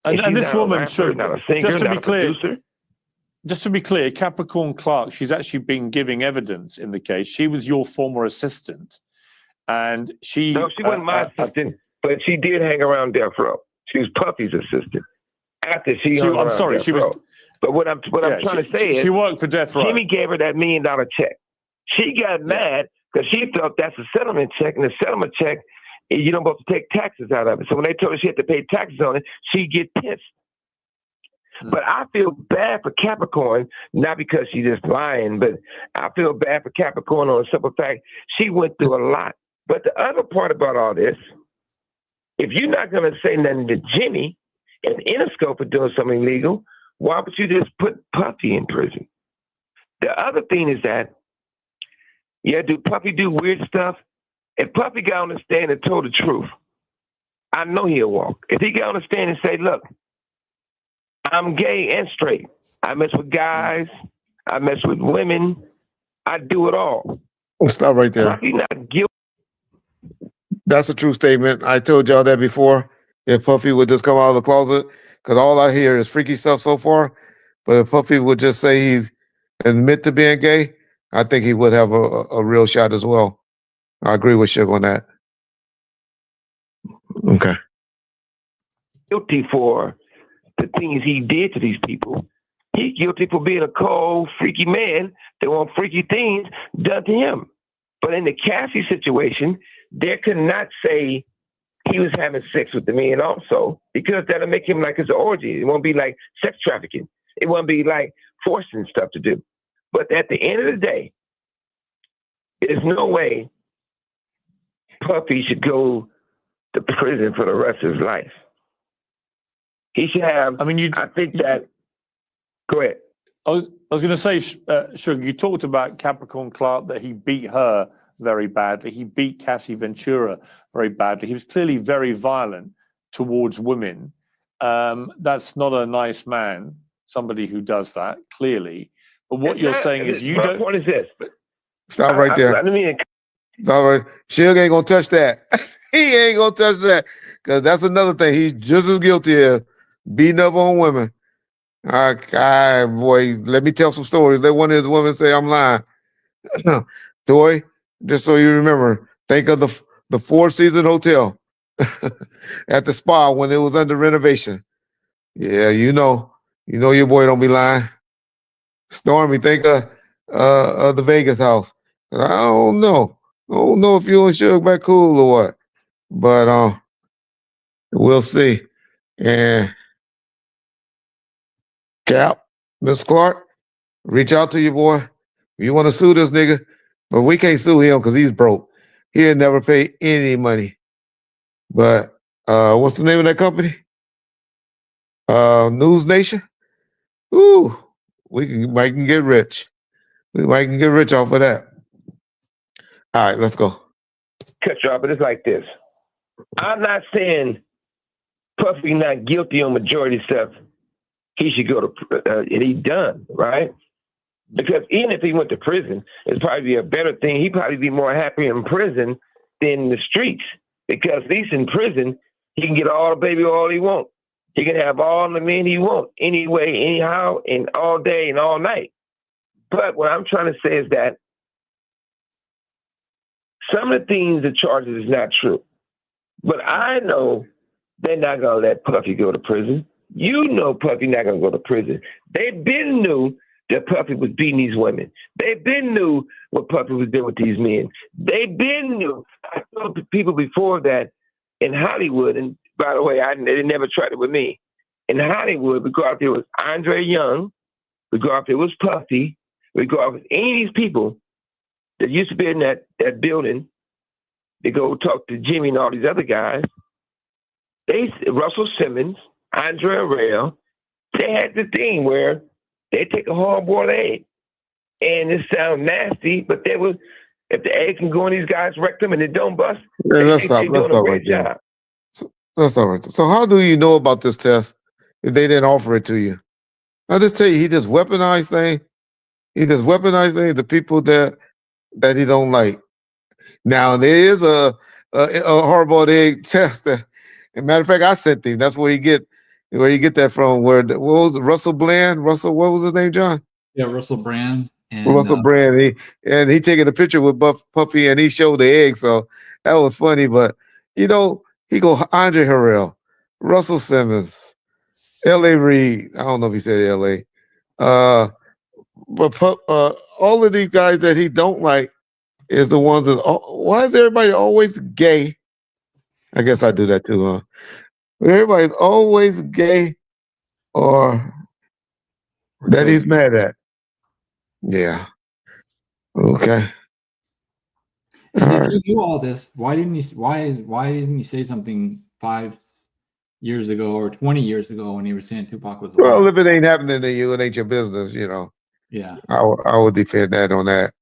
S5: And
S3: she's
S5: this
S3: not a
S5: woman,
S3: rapper,
S5: Suge,
S3: not a singer,
S5: just to
S3: not
S5: be
S3: a
S5: clear,
S3: producer.
S5: just to be clear, Capricorn Clark, she's actually been giving evidence in the case. She was your former assistant, and she.
S3: No, she wasn't my assistant, but she did hang around Death Row. She was Puffy's assistant after she hung around Death Row. But what I'm trying to say is,
S5: she worked for Death Row.
S3: Jimmy gave her that $1 million check. She got mad because she thought that's a settlement check, and the settlement check, you don't supposed to take taxes out of it. So when they told her she had to pay taxes on it, she get pissed. But I feel bad for Capricorn, not because she's just lying, but I feel bad for Capricorn on the simple fact she went through a lot. But the other part about all this, if you're not going to say nothing to Jimmy and Interscope for doing something illegal, why would you just put Puffy in prison? The other thing is that, do Puffy do weird stuff? If Puffy got on the stand and told the truth, I know he'll walk. If he got on the stand and say, look, I'm gay and straight. I mess with guys. I mess with women. I do it all.
S2: Stop right there.
S3: Puffy not guilty.
S2: That's a true statement. I told y'all that before. If Puffy would just come out of the closet, because all I hear is freaky stuff so far. But if Puffy would just say he's admit to being gay, I think he would have a real shot as well. I agree with Suge on that. Okay.
S3: Guilty for the things he did to these people. He's guilty for being a cold, freaky man that want freaky things done to him. But in the Cassie situation, they could not say he was having sex with the man also, because that'll make him like it's an orgy. It won't be like sex trafficking. It won't be like forcing stuff to do. But at the end of the day, there's no way Puffy should go to prison for the rest of his life. He should have. I think that. Go ahead.
S5: I was going to say, Suge, you talked about Capricorn Clark, that he beat her very badly. He beat Cassie Ventura very badly. He was clearly very violent towards women. That's not a nice man, somebody who does that, clearly. But what you're saying is you don't.
S3: What is this?
S2: Stop right there. Stop right. Suge ain't going to touch that. He ain't going to touch that. Because that's another thing. He's just as guilty as beating up on women. Boy, let me tell some stories. Let one of his women say I'm lying. Toy, just so you remember, think of the Four Seasons Hotel at the spa when it was under renovation. Yeah, you know your boy don't be lying. Stormy, think of the Vegas house. I don't know. I don't know if you and Suge back cool or what. But we'll see. And Cap, Miss Clark, reach out to your boy. You want to sue this nigga, but we can't sue him because he's broke. He'll never pay any money. But what's the name of that company? News Nation. Ooh, we might can get rich. We might can get rich off of that. All right, let's go.
S3: Cut you off, but it's like this. I'm not saying Puffy not guilty on majority stuff. He should go to, and he done, right? Because even if he went to prison, it'd probably be a better thing. He'd probably be more happy in prison than the streets. Because at least in prison, he can get all the baby oil he wants. He can have all the men he wants, anyway, anyhow, and all day and all night. But what I'm trying to say is that some of the things, the charges is not true. But I know they're not going to let Puffy go to prison. You know Puffy not going to go to prison. They been knew that Puffy was beating these women. They been knew what Puffy was doing with these men. They been knew. I told people before that in Hollywood, and by the way, they never tried it with me. In Hollywood, we go out there with Andre Young, we go out there with Puffy, we go out with any of these people that used to be in that building. They go talk to Jimmy and all these other guys. Russell Simmons, Andre Arell, they had the thing where they take a hard-boiled egg. And it sounds nasty, but they would, if the egg can go in these guys' rectum and it don't bust,
S2: let's stop right there. Let's stop right there. So how do you know about this test if they didn't offer it to you? I'll just tell you, he just weaponized things. He just weaponized things to people that he don't like. Now there is a hard-boiled egg test. As a matter of fact, I sent him. That's where you get that from. What was it, Russell Bland? Russell, what was his name, John?
S1: Yeah, Russell Brand and
S2: Russell Brand. He taking a picture with Puffy, and he showed the egg. So that was funny. But he go Andre Harrell, Russell Simmons, L.A. Reid. I don't know if he said L.A. But all of these guys that he don't like is the ones that. Why is everybody always gay? I guess I do that too, huh? Everybody's always gay or that he's mad at. Yeah. Okay.
S1: And if you knew all this, why didn't he say something 5 years ago or 20 years ago when he was saying Tupac was alive?
S2: Well, if it ain't happening to you, it ain't your business,
S1: Yeah.
S2: I would defend that on that.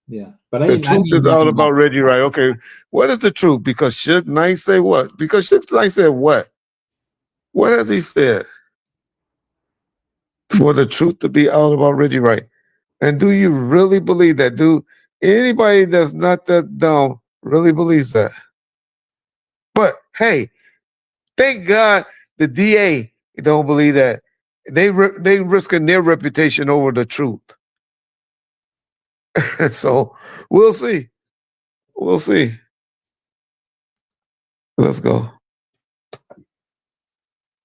S1: Yeah. But
S2: The truth is all about Reggie Wright. Okay. What is the truth? Because Suge Knight say what? Because Suge Knight said what? What has he said? For the truth to be out about Reggie Wright. And do you really believe that? Do anybody that's not that dumb really believes that? But hey, thank God the DA don't believe that. They risking their reputation over the truth. So we'll see. We'll see. Let's go.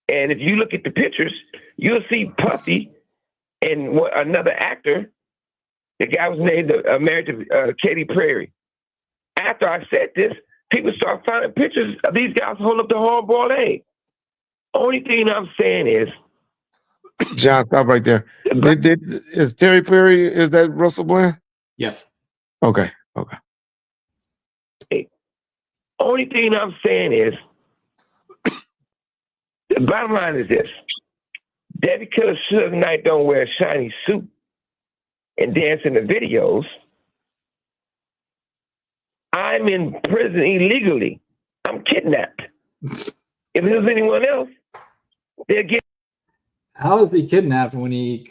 S3: And if you look at the pictures, you'll see Puffy and another actor. The guy was married to Katy Perry. After I said this, people start finding pictures of these guys holding up the hard-boiled egg. Only thing I'm saying is,
S2: John, stop right there. Is Terry Perry, is that Russell Bland?
S1: Yes.
S2: Okay.
S3: Only thing I'm saying is, the bottom line is this. That because Suge Knight don't wear a shiny suit and dance in the videos, I'm in prison illegally. I'm kidnapped. If there's anyone else, they'll get.
S1: How is he kidnapped when he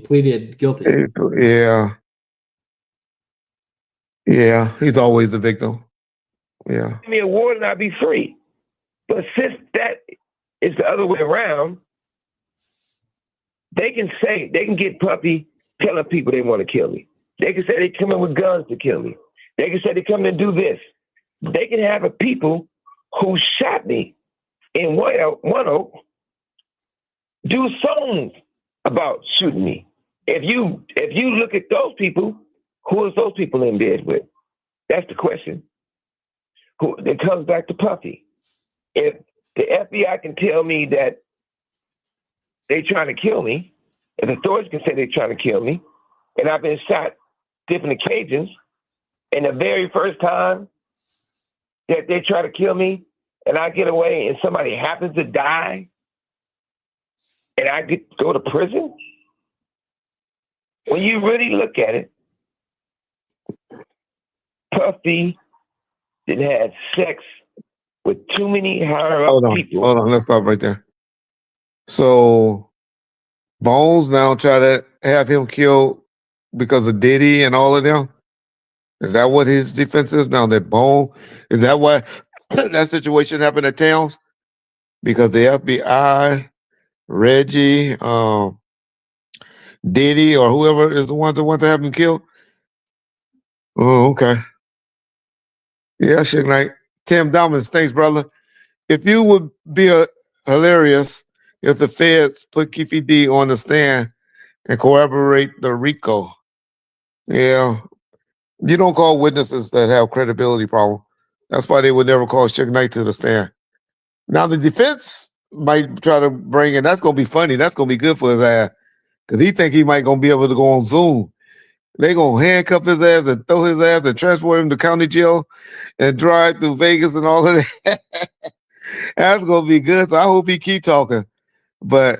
S1: pleaded guilty?
S2: Yeah, he's always the victim. Yeah.
S3: Give me a warrant and I'll be free. But since that is the other way around, they can get Puffy telling people they want to kill me. They can say they come in with guns to kill me. They can say they come in and do this. They can have people who shot me in One Oak do songs about shooting me. If you look at those people, who is those people in bed with? That's the question. It comes back to Puffy. If the FBI can tell me that they're trying to kill me, if authorities can say they're trying to kill me, and I've been shot different occasions, and the very first time that they try to kill me, and I get away, and somebody happens to die, and I get to go to prison? When you really look at it, Puffy didn't have sex with too many higher-up people.
S2: Hold on, let's stop right there. So Bones now try to have him killed because of Diddy and all of them? Is that what his defense is now? That Bone, is that why that situation happened at Towns? Because the FBI, Reggie, Diddy, or whoever is the ones that want to have him killed? Oh, okay. Yeah, Suge Knight. Tim Dominance, thanks, brother. If you would be hilarious if the feds put Keefy D on the stand and corroborate the RICO. Yeah. You don't call witnesses that have credibility problem. That's why they would never call Suge Knight to the stand. Now the defense might try to bring in, that's going to be funny. That's going to be good for his ass. Because he think he might going to be able to go on Zoom. They going to handcuff his ass and throw his ass and transport him to county jail and drive through Vegas and all of that. That's going to be good. So I hope he keep talking. But,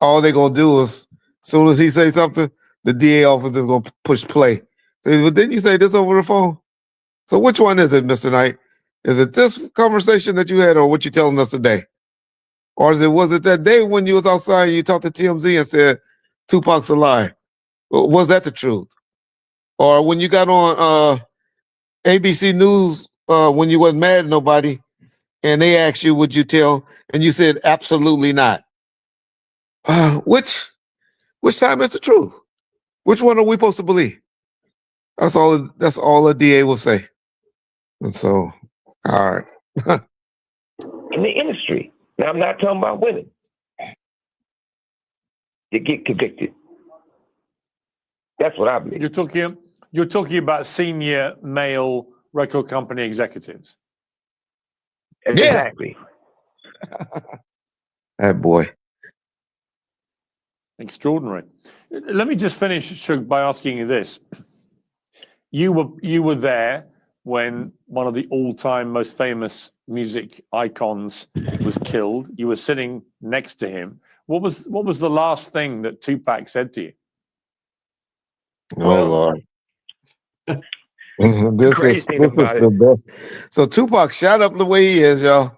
S2: all they're going to do is, as soon as he say something, the DA officer is going to push play. Say, well, didn't you say this over the phone? So which one is it, Mr. Knight? Is it this conversation that you had or what you're telling us today? Or was it that day when you was outside and you talked to TMZ and said Tupac's alive? Was that the truth? Or when you got on ABC News when you wasn't mad at nobody and they asked you, would you tell? And you said, absolutely not. Which time is the truth? Which one are we supposed to believe? That's all a DA will say. And so, all right.
S3: In the industry. Now, I'm not talking about women. To get convicted. That's what I believe.
S5: You're talking about senior male record company executives.
S3: Exactly.
S2: That boy.
S5: Extraordinary. Let me just finish, Suge, by asking you this. You were there when one of the all-time most famous music icons was killed. You were sitting next to him. What was the last thing that Tupac said to you?
S2: Oh, Lord. This is the best. So Tupac shot up the way he is, y'all.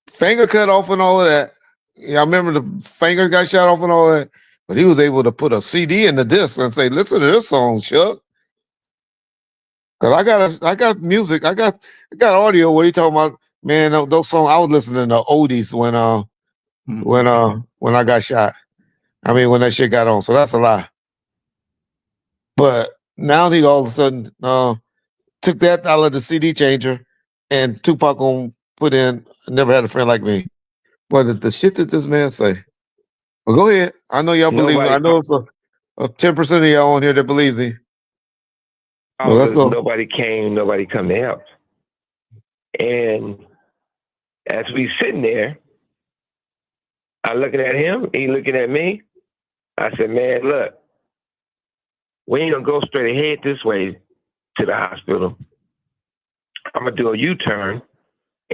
S2: Finger cut off and all of that. Yeah, I remember the finger got shot off and all that. But he was able to put a CD in the disc and say, listen to this song, Chuck. Cause I got music. I got audio where you talking about, man, those songs. I was listening to oldies when I got shot. I mean, when that shit got on. So that's a lie. But now he all of a sudden took that out of the CD changer and Tupac gonna put in Never Had a Friend Like Me. But the shit that this man say. Well, go ahead. I know y'all believe me. I know it's a 10% of y'all on here that believes me. Well, let's go.
S3: Nobody came, nobody come to help. And as we sitting there, I looking at him, he looking at me. I said, man, look, we ain't gonna go straight ahead this way to the hospital. I'm gonna do a U-turn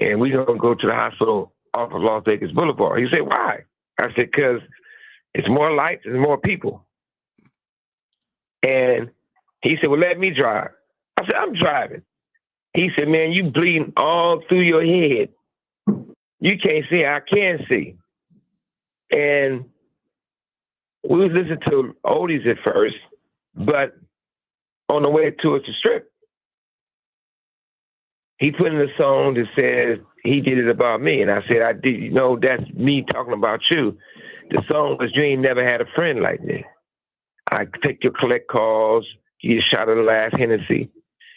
S3: and we're gonna go to the hospital off of Las Vegas Boulevard. He said, why? I said, because it's more lights and more people. And he said, well, let me drive. I said, I'm driving. He said, man, you bleeding all through your head. You can't see, I can see. And we was listening to oldies at first, but on the way towards the strip, he put in a song that says he did it about me. And I said, I did, you know, that's me talking about you. The song was You Ain't Never Had a Friend Like Me. I take your collect calls, you get shot of the last Hennessy.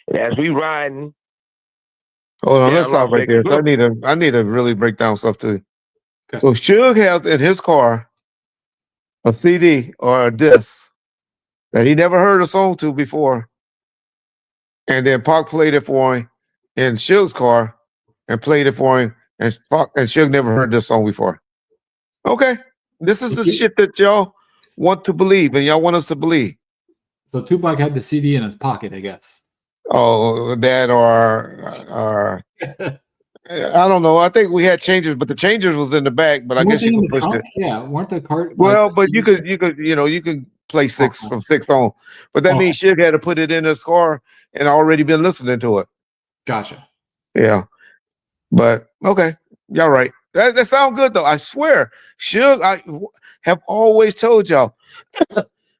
S3: And as we riding.
S2: Hold on, let's stop right there. So I need to really break down stuff too. Okay. So Suge has in his car a CD or a disc that he never heard a song to before. And then Pac played it for him in Suge's car and played it for him. And Suge never heard this song before. Okay. This is the shit that y'all want to believe and y'all want us to believe.
S1: So Tupac had the CD in his pocket, I guess.
S2: Oh, that or I don't know. I think we had changers, but the changers was in the back. But I guess you could push it.
S1: Yeah, weren't the cart?
S2: Well, but you could you can play six from 6 on. But that means Suge had to put it in his car and already been listening to it.
S1: Gotcha.
S2: Yeah, but okay, y'all right. That sounds good though. I swear, Suge. I have always told y'all,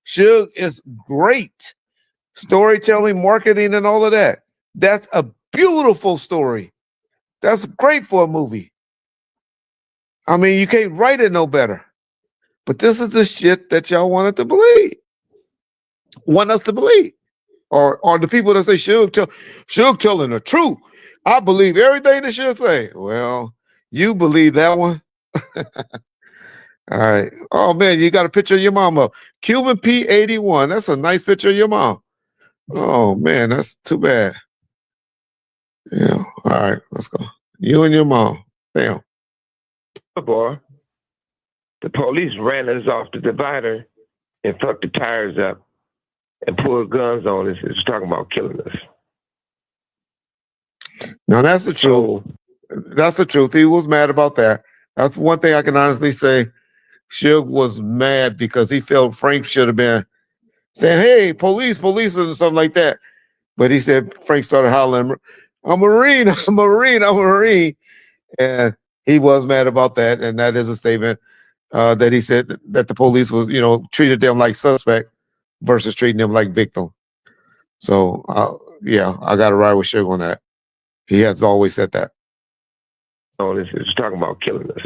S2: Suge is great. Storytelling, marketing, and all of that. That's a beautiful story. That's great for a movie. I mean, you can't write it no better. But this is the shit that y'all wanted to believe. Want us to believe. Or the people that say Suge telling the truth. I believe everything that Suge say. Well, you believe that one. All right. Oh man, you got a picture of your mom up. Cuban P81. That's a nice picture of your mom. Oh man, that's too bad. Yeah. All right, let's go. You and your mom. Damn.
S3: Boy, the police ran us off the divider and fucked the tires up and pulled guns on us. It's talking about killing us.
S2: Now that's the truth. That's the truth. He was mad about that. That's one thing I can honestly say. Suge was mad because he felt Frank should have been saying, hey, police, and something like that. But he said, Frank started hollering, I'm a Marine, I'm a Marine, I'm a Marine. And he was mad about that. And that is a statement that he said that the police was, treated them like suspect versus treating them like victim. So, yeah, I got to ride with Suge on that. He has always said that.
S3: Oh, this is talking about killing us.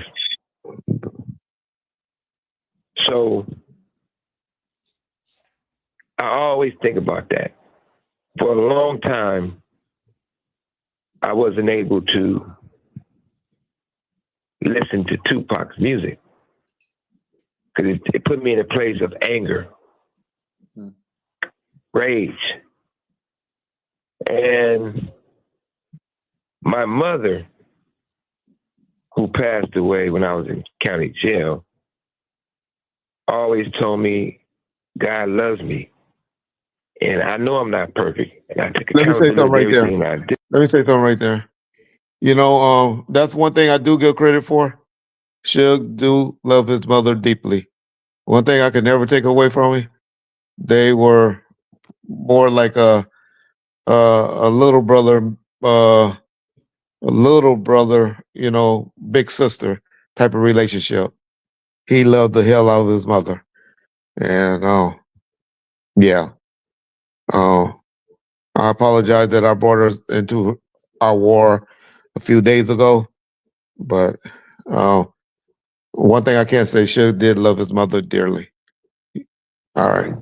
S3: So I always think about that. For a long time, I wasn't able to listen to Tupac's music because it put me in a place of anger, rage. And my mother, who passed away when I was in county jail, always told me God loves me. And I know I'm not perfect. And I took
S2: Let me say something
S3: accountability
S2: right
S3: for everything I did.
S2: Let me say something right there. You know, that's one thing I do give credit for. Suge do love his mother deeply. One thing I could never take away from him, they were more like a little brother, you know, big sister type of relationship. He loved the hell out of his mother, and yeah, uh, I apologize that I brought her into our war a few days ago, but uh, one thing I can say, Suge did love his mother dearly. All right,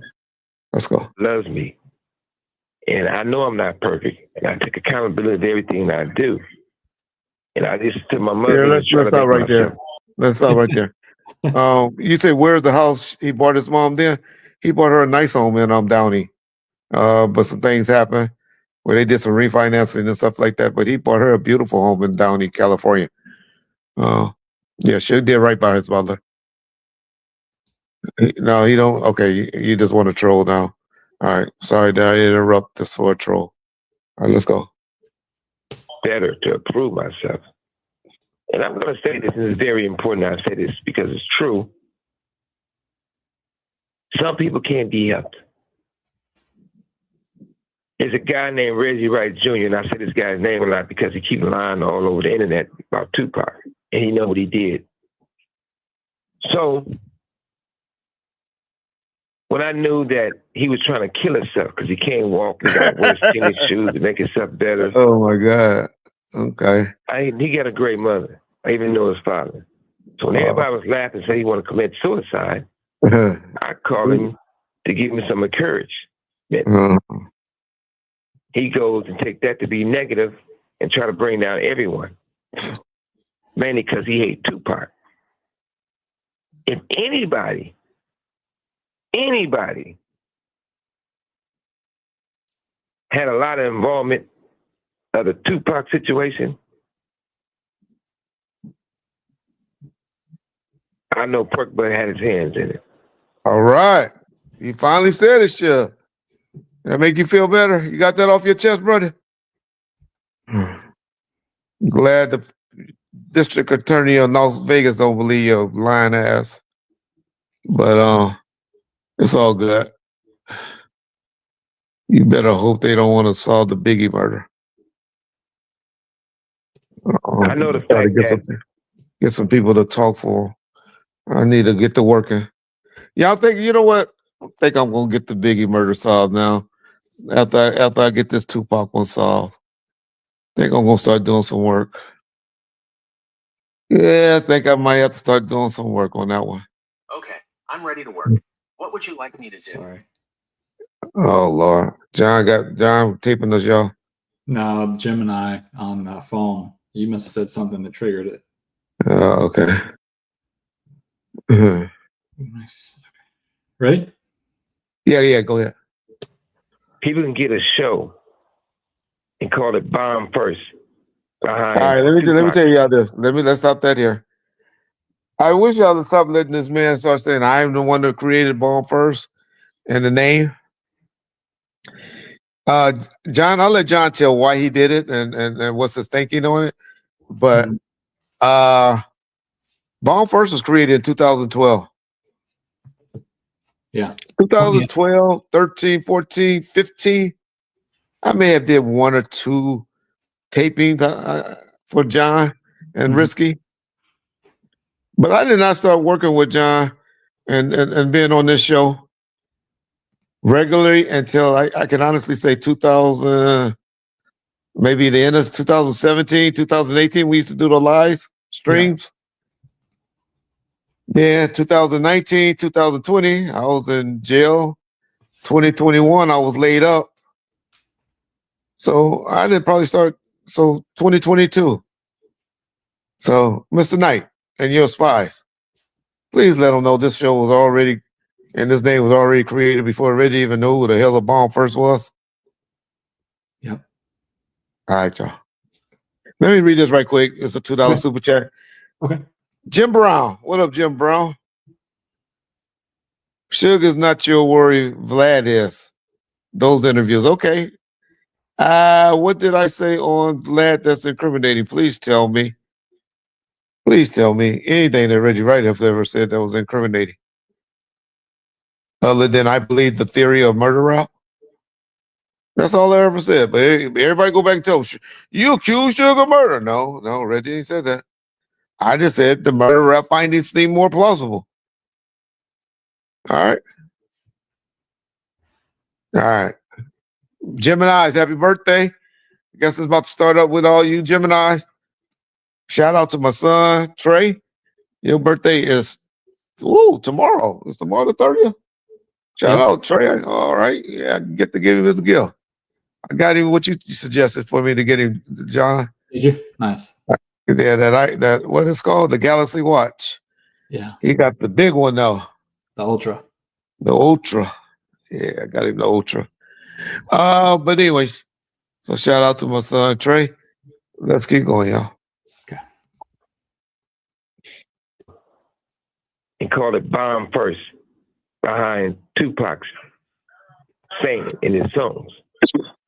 S2: let's go.
S3: Loves me. And I know I'm not perfect. And I take accountability for everything I do. And I listen to my mother
S2: Yeah,
S3: and
S2: let's
S3: try to
S2: stop
S3: make
S2: right there.
S3: myself.
S2: Let's stop right there. You say where's the house he bought his mom then? He bought her a nice home in Downey. But some things happened where they did some refinancing and stuff like that. But he bought her a beautiful home in Downey, California. Yeah, Suge did right by his mother. No, he don't. Okay, you just want to troll now. All right, sorry that I interrupt this for a troll. All right, let's go.
S3: Better to approve myself. And I'm going to say this, and it's very important I say this because it's true. Some people can't be helped. There's a guy named Reggie Wright Jr., and I say this guy's name a lot because he keeps lying all over the internet about Tupac, and he know what he did. So when I knew that he was trying to kill himself because he can't walk, he got worse tennis shoes to make himself better.
S2: Oh my God. Okay.
S3: He got a great mother. I even know his father. So when everybody was laughing and said he want to commit suicide, I called him to give him some encouragement. He goes and take that to be negative and try to bring down everyone, mainly because he hates Tupac. If anybody had a lot of involvement of the Tupac situation, I know Perk Bud had his hands in it.
S2: All right. You finally said it, Suge. That make you feel better? You got that off your chest, brother? Glad the district attorney of Las Vegas don't believe your lying ass. But it's all good. You better hope they don't want to solve the Biggie murder.
S3: I know the
S2: Try to
S3: fact
S2: get some people to talk for 'em. I need to get to working. Y'all think, you know what? I think I'm gonna get the Biggie murder solved now. After I get this Tupac one solved. I think I'm gonna start doing some work. Yeah, I think I might have to start doing some work on that one.
S6: Okay, I'm ready to work. What would you like me to do?
S1: Sorry.
S2: Oh Lord. John taping us, y'all.
S1: No, Jim and I on the phone. You must have said something that triggered it.
S2: Okay.
S1: Nice. Ready?
S2: Yeah, go ahead.
S3: people can get a show and call it Bomb First.
S2: All right, let me tell y'all this. Let's stop that here. I wish y'all to stop letting this man start saying I'm the one that created Bomb First and the name. John, I'll let John tell why he did it and what's his thinking on it. But Bomb First was created in 2012.
S1: Yeah.
S2: 2012, 13, 14, 15. I may have did one or two tapings for John and Risky. But I did not start working with John and being on this show regularly until I can honestly say 2000, maybe the end of 2017, 2018. We used to do the live streams. Yeah, 2019, 2020, I was in jail. 2021, I was laid up. So I didn't probably start. So 2022. So Mr. Knight and your spies, please let them know this show was already, and this name was already created before Reggie even knew who the hell a bomb first was.
S1: Yep.
S2: All right, y'all. Let me read this right quick. It's a $2
S1: Okay.
S2: super chat.
S1: Okay.
S2: Jim Brown. What up, Jim Brown? Suge is not your worry. Vlad is. Those interviews. Okay. What did I say on Vlad that's incriminating? Please tell me. Please tell me anything that Reggie Wright has ever said that was incriminating. Other than I believe the theory of murder route. That's all I ever said. But everybody go back and tell him, you accused Suge of murder. No, Reggie ain't said that. I just said the murder rap findings seem more plausible. All right. All right. Geminis, happy birthday. I guess it's about to start up with all you Geminis. Shout out to my son, Trey. Your birthday is tomorrow. It's tomorrow the 30th. Shout out, Trey. All right. Yeah, I can get to give him his gift. I got him what you suggested for me to get him, John.
S1: Did you? Nice.
S2: Yeah, that what it's called, the Galaxy Watch.
S1: Yeah.
S2: He got the big one though.
S1: The Ultra.
S2: The Ultra. Yeah, I got him the Ultra. But anyways, so shout out to my son Trey. Let's keep going, y'all.
S1: Okay.
S3: And called it Bomb First behind Tupac's saying in his songs.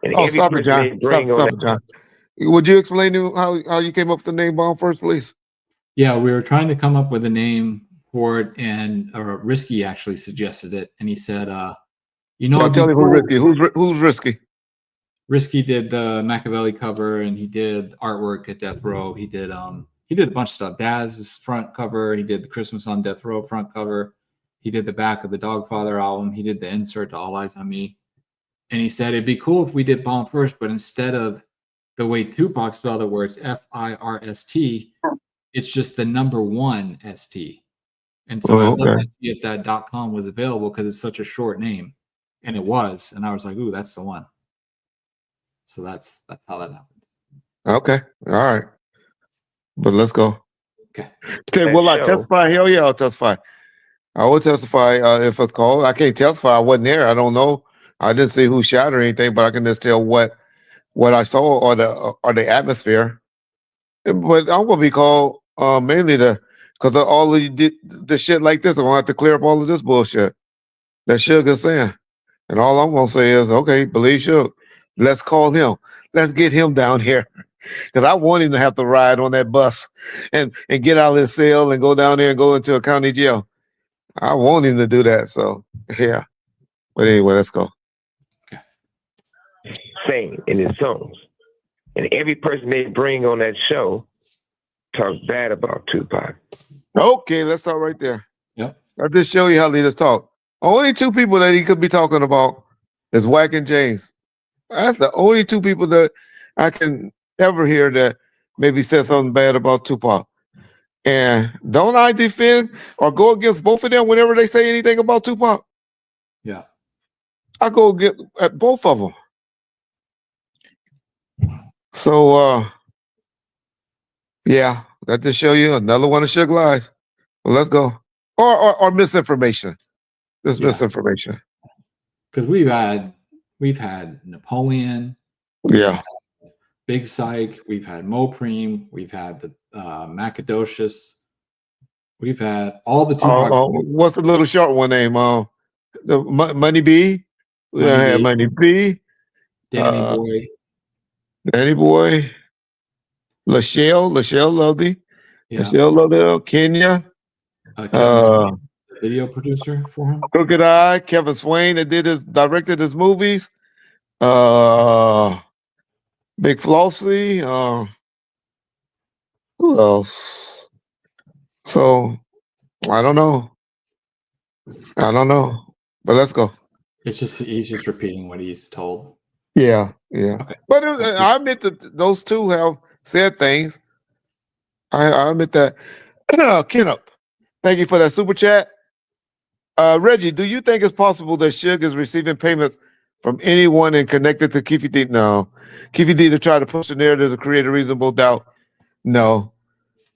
S3: And
S2: Stop it, John. Stop it, John. Would you explain to how you came up with the name Bomb First, please?
S1: Yeah, we were trying to come up with a name for it, and Risky actually suggested it, and he said,
S2: I'll tell you who's Risky. Who's Risky?
S1: Risky did the Machiavelli cover, and he did artwork at Death Row. He did a bunch of stuff. Daz's front cover. He did the Christmas on Death Row front cover. He did the back of the Dogfather album. He did the insert to All Eyes on Me. And he said it'd be cool if we did Bomb First, but instead of the way Tupac spelled it, where it's FIRST, it's just the number 1 ST. And so I'd love to see if that .com was available because it's such a short name. And it was. And I was like, ooh, that's the one. So that's how that happened.
S2: Okay. All right. But let's go.
S1: Okay.
S2: Okay, will I testify? Hell yeah, I'll testify. I will testify if it's called. I can't testify. I wasn't there. I don't know. I didn't see who shot or anything, but I can just tell what I saw or the atmosphere. But I'm gonna be called mainly because of all of the shit like this. I'm gonna have to clear up all of this bullshit that Suge is saying. And all I'm gonna say is, okay, believe Suge. Let's call him. Let's get him down here. Because I want him to have to ride on that bus and get out of his cell and go down there and go into a county jail. I want him to do that. So yeah. But anyway, let's go.
S3: Saying in his songs. And every person they bring on that show talks bad about Tupac.
S2: Okay, let's start right there.
S1: Yep.
S2: I'll just show you how leaders talk. Only 2 people that he could be talking about is Wack and James. That's the only 2 people that I can ever hear that maybe said something bad about Tupac. And don't I defend or go against both of them whenever they say anything about Tupac?
S1: Yeah.
S2: I go get at both of them. So, yeah, that just show you another one of Suge lies. Well, let's go. Or misinformation. This misinformation.
S1: Because we've had Napoleon.
S2: Yeah.
S1: Big Psych. We've had Mopreme. We've had the Macadocious. We've had all the Tupac.
S2: What's the little short one name? The Money B. We had Money B. Danny Boy. Lachelle Lovely.
S1: Yeah.
S2: Lachelle Lovely. Kenya.
S1: Kevin Swain, video producer for him.
S2: Crooked Eye. Kevin Swain that directed his movies. Big Flossie. Who else? So I don't know. But let's go.
S1: It's just he's just repeating what he's told.
S2: Yeah, yeah.
S1: Okay.
S2: But I admit that those two have said things. I admit that. Kenneth, thank you for that super chat. Reggie, do you think it's possible that Suge is receiving payments from anyone and connected to Keefe D? No. Keefe D to try to push the narrative to create a reasonable doubt? No.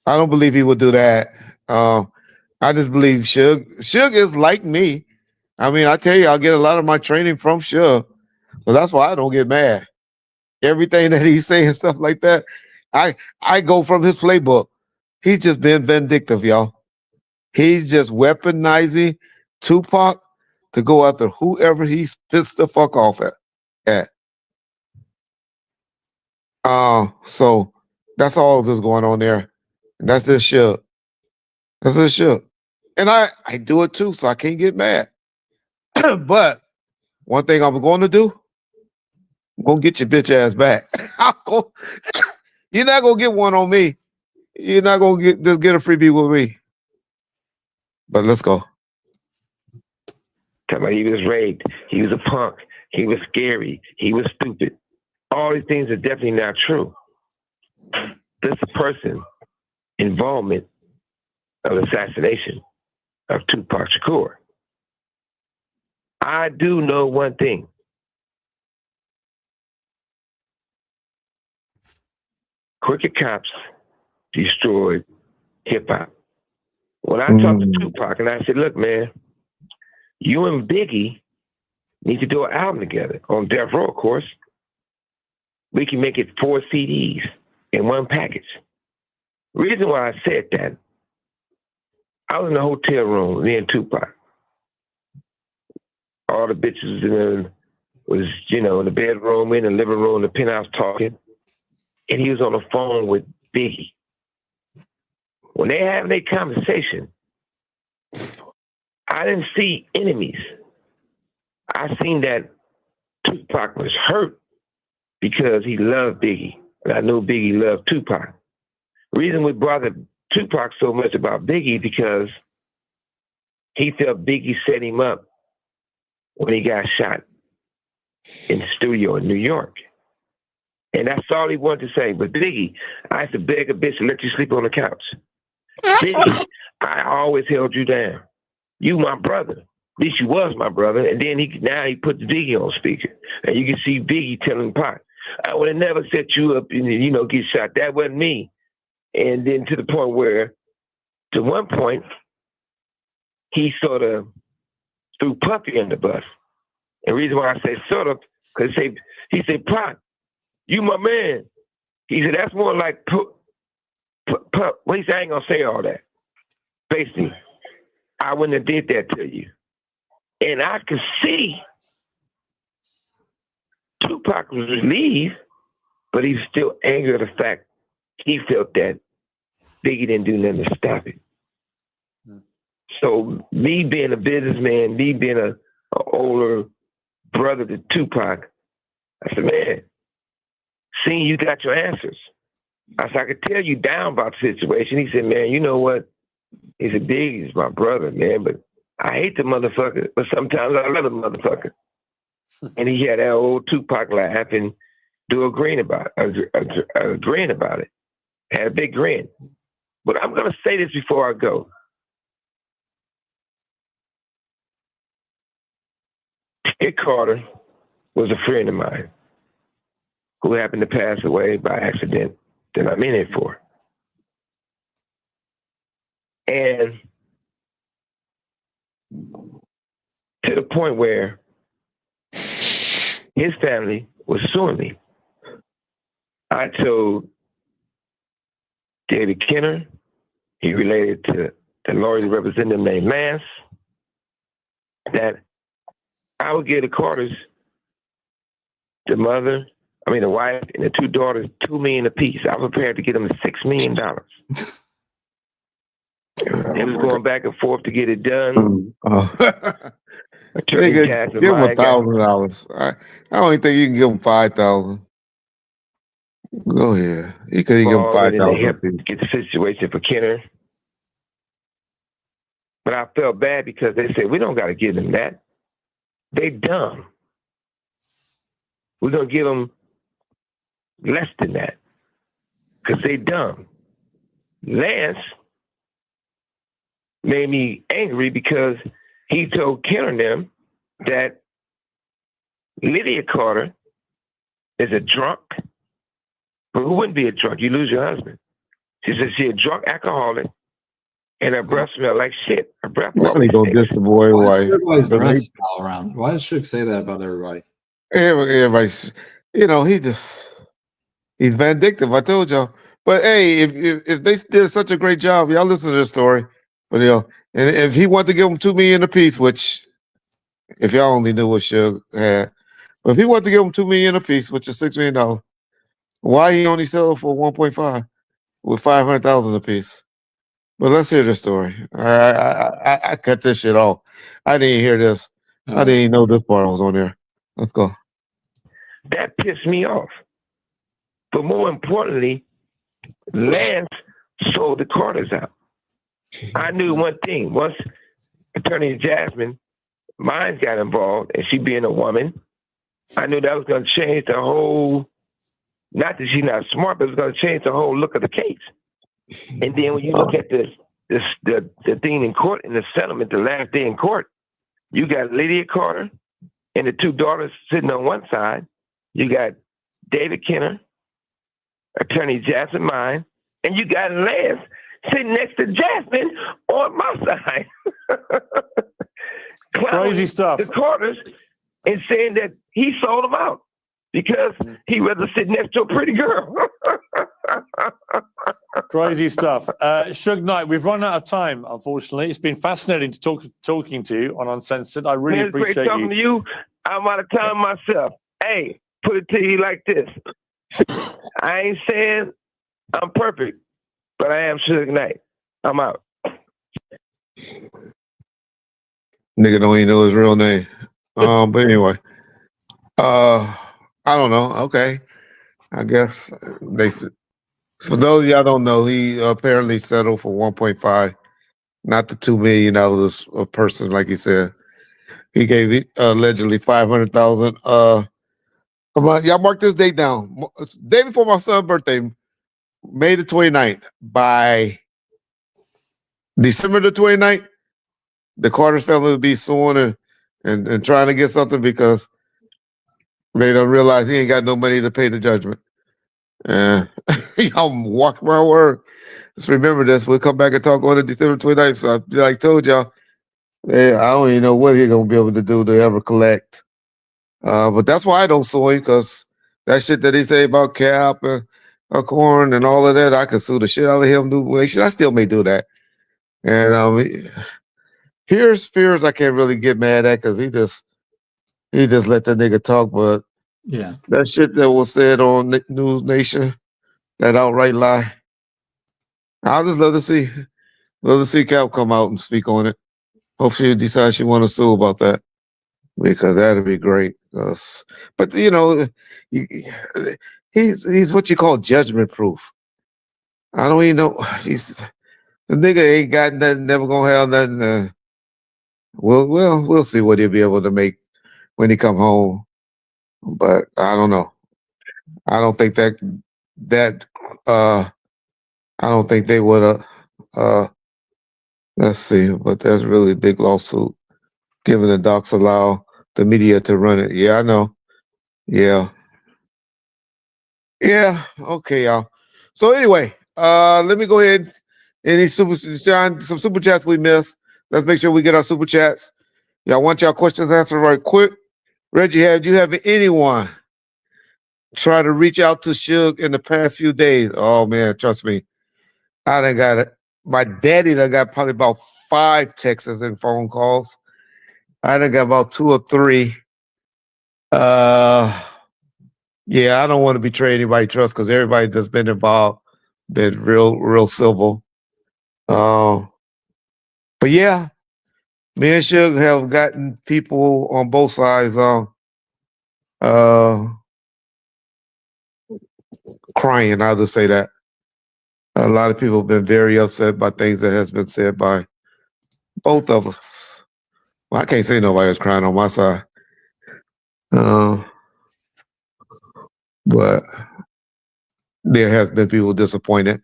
S2: I don't believe he would do that. I just believe Suge. Suge is like me. I mean, I tell you, I get a lot of my training from Suge. So that's why I don't get mad. Everything that he's saying, stuff like that, I go from his playbook. He's just been vindictive, y'all. He's just weaponizing Tupac to go after whoever he spits the fuck off at. So that's all that's going on there. And that's just shit. That's just shit. And I do it too, so I can't get mad. But one thing I'm going to do, I'm going to get your bitch ass back. You're not going to get one on me. You're not going to just get a freebie with me. But let's go.
S3: Talking about he was raped, he was a punk, he was scary, he was stupid. All these things are definitely not true. This person involvement of assassination of Tupac Shakur. I do know one thing. Crooked cops destroyed hip hop. When I talked to Tupac and I said, look, man, you and Biggie need to do an album together on Death Row, of course. We can make it 4 CDs in one package. Reason why I said that, I was in the hotel room, me and Tupac. All the bitches was, in the bedroom, in the living room, the penthouse talking. And he was on the phone with Biggie. When they having their conversation, I didn't see enemies. I seen that Tupac was hurt because he loved Biggie. And I knew Biggie loved Tupac. The reason we bothered Tupac so much about Biggie because he felt Biggie set him up when he got shot in the studio in New York. And that's all he wanted to say. But Biggie, I used to beg a bitch to let you sleep on the couch. Biggie, I always held you down. You my brother. At least you was my brother. And then now he put the Biggie on speaker. And you can see Biggie telling Pac, I would have never set you up and, get shot. That wasn't me. And then to the point where, to one point, he sort of threw Puffy in the bus. And the reason why I say sort of, because he said, Pac, you my man. He said, that's more like Puff. Well, he said, I ain't going to say all that. Basically, I wouldn't have did that to you. And I could see Tupac was relieved, but he was still angry at the fact he felt that Biggie didn't do nothing to stop it. So me being a businessman, me being an older brother to Tupac, I said, man, seeing you got your answers. I said, I could tell you down about the situation. He said, man, you know what? He said, Biggie's my brother, man, but I hate the motherfucker, but sometimes I love the motherfucker. And he had that old Tupac laughing, agreeing about it. Had a big grin. But I'm going to say this before I go. Ted Carter was a friend of mine who happened to pass away by accident that I'm in it for. And to the point where his family was suing me. I told David Kenner, he related to the lawyer representing him named Lance, that I would give the Carters, the wife and the 2 daughters, $2 million apiece. I was prepared to get them $6 million. It was going back and forth to get it done.
S2: Give him $1,000. I don't even think you can give him 5,000. Go ahead. You could give him 5,000.
S3: Get the situation for Kenner. But I felt bad because they said, we don't got to give him that. They dumb. We're going to give them less than that because they dumb. Lance made me angry because he told Ken and them that Lydia Carter is a drunk. But who wouldn't be a drunk? You lose your husband. She said she's a drunk alcoholic and her breath smelled like shit. Her breath was
S2: Probably gonna diss the boy
S1: Why
S2: wife.
S1: does everybody's
S2: But
S1: breath
S2: they-
S1: smell around? Why does Suge say that about everybody?
S2: Everybody's, he's vindictive. I told y'all. But hey, if they did such a great job, y'all listen to this story. But and if he wanted to give them $2 million apiece, which if y'all only knew what Suge had, but if he wanted to give them $2 million apiece, which is $6 million, why he only sell it for 1.5 with 500,000 apiece? But let's hear the story. I cut this shit off. I didn't hear this. I didn't even know this part was on there. Let's go.
S3: That pissed me off. But more importantly, Lance sold the Carters out. I knew one thing. Once Attorney Jasmine Mines got involved, and she being a woman, I knew that was going to change the whole, not that she's not smart, but it was going to change the whole look of the case. And then when you look at the thing in court, in the settlement, the last day in court, you got Lydia Carter and the two daughters sitting on one side. You got David Kenner, Attorney Jasmine Mine, and you got Lance sitting next to Jasmine on my side.
S5: Crazy stuff.
S3: The Carters and saying that he sold them out because he rather sit next to a pretty girl.
S5: Crazy stuff. Suge Knight, we've run out of time, unfortunately. It's been fascinating to talking to you on Uncensored. I really
S3: Man, it's great
S5: appreciate
S3: talking to you. I'm out of time myself. Hey, put it to you like this. I ain't saying I'm perfect, but I am Suge Knight. I'm out.
S2: Nigga don't even know his real name. But anyway, I don't know. Okay, I guess they. For those of y'all don't know, he apparently settled for 1.5, not the $2 million a person, like he said. He gave allegedly 500,000. Y'all mark this date down. Day before my son's birthday, May the 29th. By December the 29th, the Carter's family will be suing and trying to get something because they don't realize he ain't got no money to pay the judgment. Y'all walk my word. Just remember this. We'll come back and talk on the December 29th. So I told y'all, I don't even know what he's gonna be able to do to ever collect. But that's why I don't sue him, because that shit that he say about Cap and Corn and all of that, I could sue the shit out of him. I still may do that. And Piers, I can't really get mad at because he just let that nigga talk. But
S1: Yeah.
S2: that shit that was said on News Nation, that outright lie, I'll just love to see Cap come out and speak on it. Hope she decides she want to sue about that, because that'd be great. But he's what you call judgment proof. I don't even know. The nigga ain't got nothing, never gonna have nothing. We'll see what he'll be able to make when he come home. But I don't know. I don't think I don't think they would let's see, but that's really a big lawsuit. Giving the docs allow the media to run it. Yeah, I know. Yeah. Yeah. Okay, y'all. So anyway, let me go ahead. Any some super chats we missed. Let's make sure we get our super chats. Y'all want y'all questions answered right quick. Reggie, do you have anyone try to reach out to Suge in the past few days? Oh man, trust me. I done got it. My daddy done got probably about 5 texts and phone calls. I done got about 2 or 3. Yeah, I don't want to betray anybody's trust because everybody that's been involved been real civil. But yeah, me and Suge have gotten people on both sides crying. I'll just say that. A lot of people have been very upset by things that has been said by both of us. Well, I can't say nobody was crying on my side. Uh, but there has been people disappointed.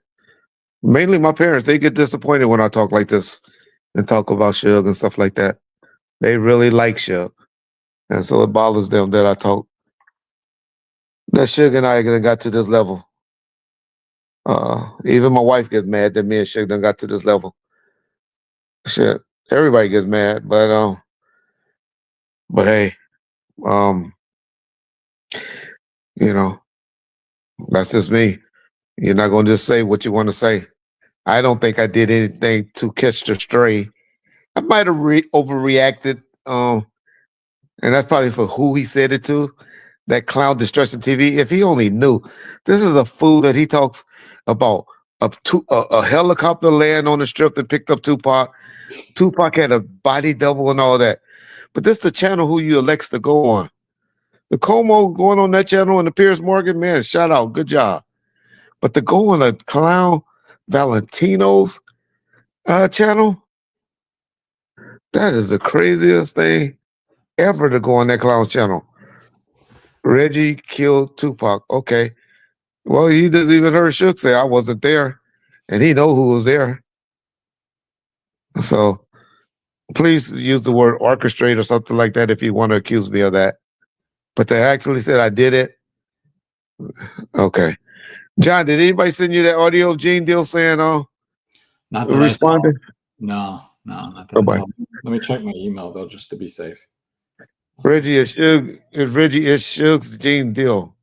S2: Mainly my parents, they get disappointed when I talk like this and talk about Suge and stuff like that. They really like Suge. And so it bothers them that I talk that Suge and I done got to this level. Even my wife gets mad that me and Suge done got to this level. Shit. Everybody gets mad, but hey, um, you know, that's just me. You're not gonna just say what you want to say. I don't think I did anything to catch the stray. I might have overreacted, and that's probably for who he said it to. That clown destruction TV. If he only knew, this is a fool that he talks about a helicopter land on the strip that picked up Tupac. Tupac had a body double and all that. But this is the channel who you elects to go on. The Como going on that channel and the Piers Morgan, man, shout out, good job. But to go on a clown Valentino's channel, that is the craziest thing ever to go on that clown channel. Reggie killed Tupac. Okay. Well, he doesn't even heard Suge say I wasn't there, and he know who was there. So please use the word orchestrate or something like that if you want to accuse me of that. But they actually said I did it. Okay. John, did anybody send you that audio of Gene Deal saying
S1: Not that I saw.
S2: responded?
S1: No, not that I saw. Let me check my email though, just to be safe.
S2: Reggie is Suge's Gene Deal.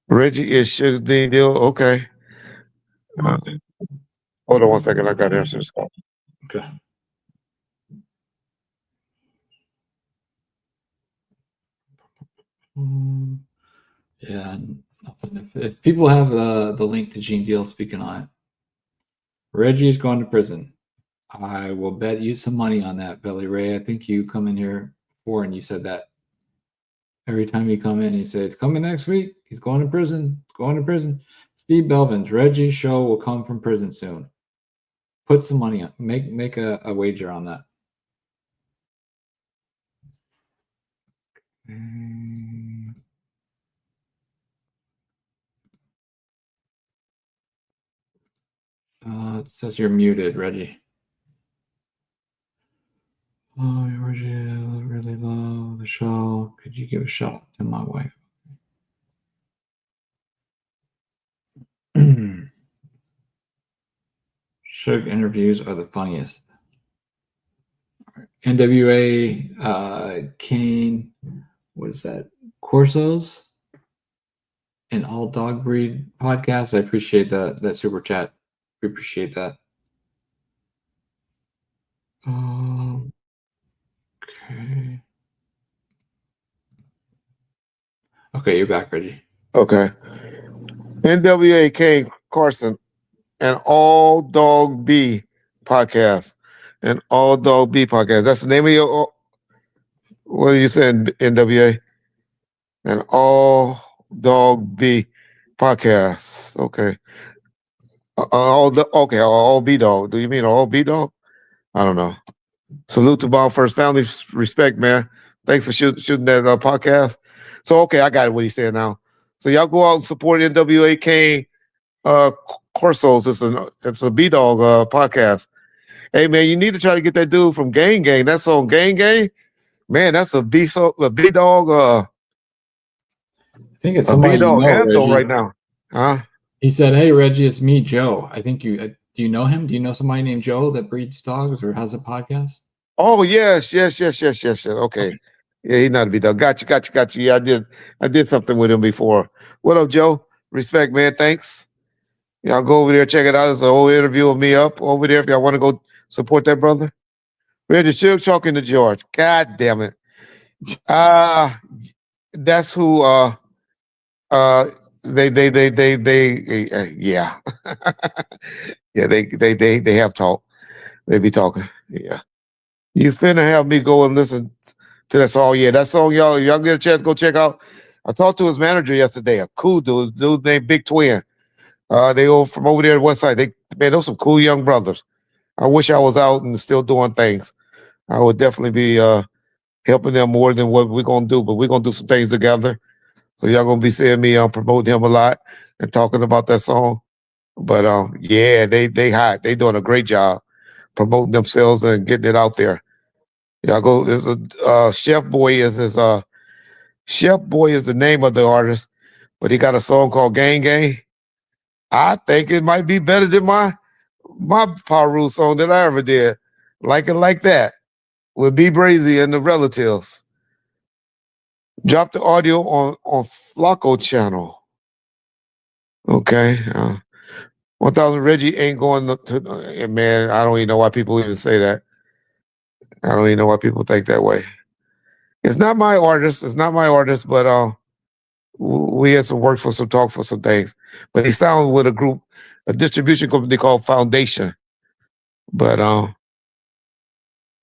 S2: Reggie is Suge's Gene Deal. Okay. Hold on one second. I got to answer this call.
S1: Okay. Yeah, nothing. If people have the link to Gene Deal speaking on it, Reggie is going to prison. I will bet you some money on that, Billy Ray. I think you come in here before and you said that. Every time you come in, you say it's coming next week. He's going to prison. Going to prison. Steve Belvins, Reggie's show will come from prison soon. Put some money on. Make a wager on that. It says you're muted, Reggie. Oh, Reggie, I really love the show. Could you give a shout out to my wife? Suge interviews are the funniest. NWA, Kane, what is that? Corsos, and All Dog Breed podcast. I appreciate that super chat. We appreciate that. Okay. Okay, you're back, Reggie.
S2: Okay. NWA Kane Carson and All Dog B podcast. And All Dog B podcast. That's the name of your. What are you saying, NWA? And All Dog B podcast. Okay. All B Dog. Do you mean All B Dog? I don't know. Salute to Bob First Family. Respect, man. Thanks for shooting that podcast. So, okay, I got it. What he's saying now. So y'all go out and support NWA Kane Corsos. It's a B Dog podcast. Hey man, you need to try to get that dude from Gang Gang. That song Gang Gang. Man, that's a B Dog.
S1: I think it's
S2: a
S1: somebody
S2: B Dog anthem
S1: Reggie.
S2: right now. Huh?
S1: He said, "Hey Reggie, it's me, Joe. I think you do you know him? Do you know somebody named Joe that breeds dogs or has a podcast?"
S2: Oh yes. Okay. Yeah, he's not a B Dog. Got you. Yeah, I did something with him before. What up, Joe? Respect, man. Thanks. Y'all go over there, check it out. There's a whole interview of me up over there if y'all want to go support that brother. Reggie Suge talking to George. God damn it. That's who yeah. Yeah, they have talked. They be talking. Yeah. You finna have me go and listen to that song. Yeah, that song, y'all get a chance, go check out. I talked to his manager yesterday, a cool dude named Big Twin. They all from over there at West Side. Those some cool young brothers. I wish I was out and still doing things. I would definitely be helping them more than what we're gonna do. But we're gonna do some things together. So y'all gonna be seeing me promoting him a lot and talking about that song. But yeah, they hot. They doing a great job promoting themselves and getting it out there. Y'all go. There's a Chef Boy is Chef Boy is the name of the artist, but he got a song called Gang Gang. I think it might be better than my Power Rule song that I ever did. Like It Like That with B Brazy and the Relatives. Drop the audio on Flacco channel. Okay. 1000 Reggie ain't going to, man, I don't even know why people even say that. I don't even know why people think that way. It's not my artist. It's not my artist, but we had some work for some talk for some things. But he signed with a distribution company called Foundation. But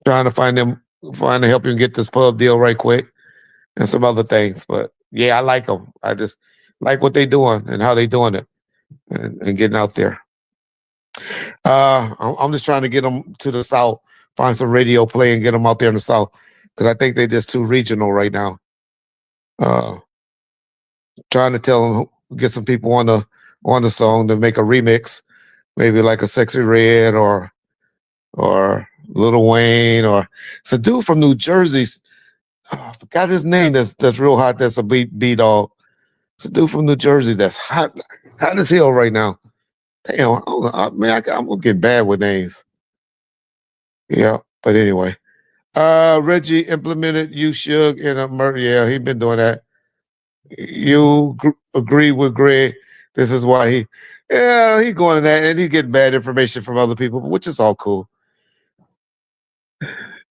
S2: trying to help him get this pub deal right quick and some other things. But yeah, I like them. I just like what they doing and how they doing it and getting out there. I'm just trying to get them to the South, find some radio play and get them out there in the South because I think they're just too regional right now. Trying to tell them, get some people on the song to make a remix, maybe like a Sexy Red or Lil Wayne or it's a dude from New Jersey. I forgot his name. That's real hot. That's a B-Dog. It's a dude from New Jersey that's hot as hell right now. Damn, I'm gonna get bad with names. Yeah, but anyway, Reggie implemented you Suge in a murder. Yeah, he been doing that. You agree with Greg? This is why he going in that and he getting bad information from other people, which is all cool.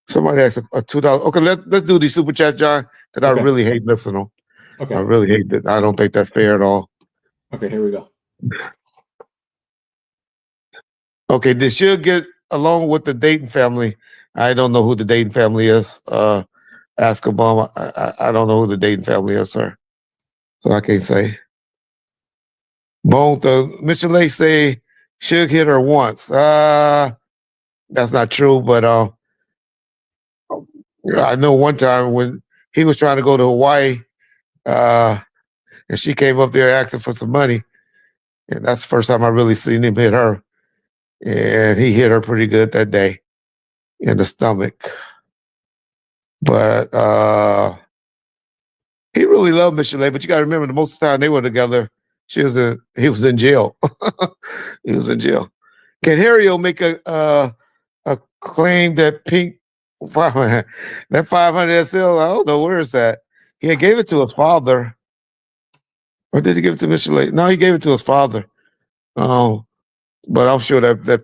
S2: Somebody asked a $2. Okay, let's do these super chats, John. That
S1: Okay.
S2: I really hate listening on.
S1: Okay.
S2: I really hate that. I don't think that's fair at all.
S1: Okay, here we go.
S2: Okay, did Suge get along with the Dayton family? I don't know who the Dayton family is. Ask Obama. I don't know who the Dayton family is, sir. So I can't say. Both Mitchell Lake say Suge hit her once. That's not true, but I know one time when he was trying to go to Hawaii, and she came up there asking for some money, and that's the first time I really seen him hit her. And he hit her pretty good that day in the stomach. But he really loved Michelle, but you got to remember the most of the time they were together, he was in jail. He was in jail. Can Harry make a claim that Pink 500, that 500 SL? I don't know where it's at. He gave it to his father, or did he give it to Michelle? No, he gave it to his father. But I'm sure that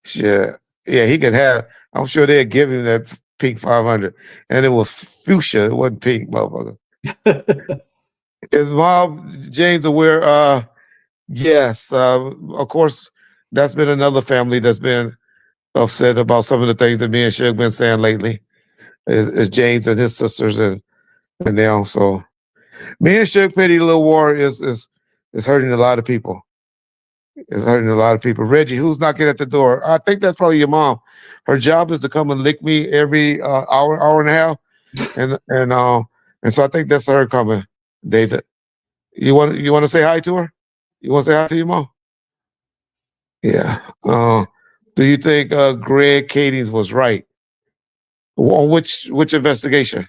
S2: he could have. I'm sure they'd give him that Pink 500, and it was fuchsia. It wasn't pink, motherfucker. Is Mom James aware? Yes. Of course, that's been another family that's been upset about some of the things that me and Suge been saying lately. Is James and his sisters and them. So me and Suge Petty Little War is hurting a lot of people. It's hurting a lot of people. Reggie, who's knocking at the door? I think that's probably your mom. Her job is to come and lick me every hour and a half, and so I think that's her coming. David, you want to say hi to her? You want to say hi to your mom? Yeah. Do you think Greg Cadings was right on which investigation?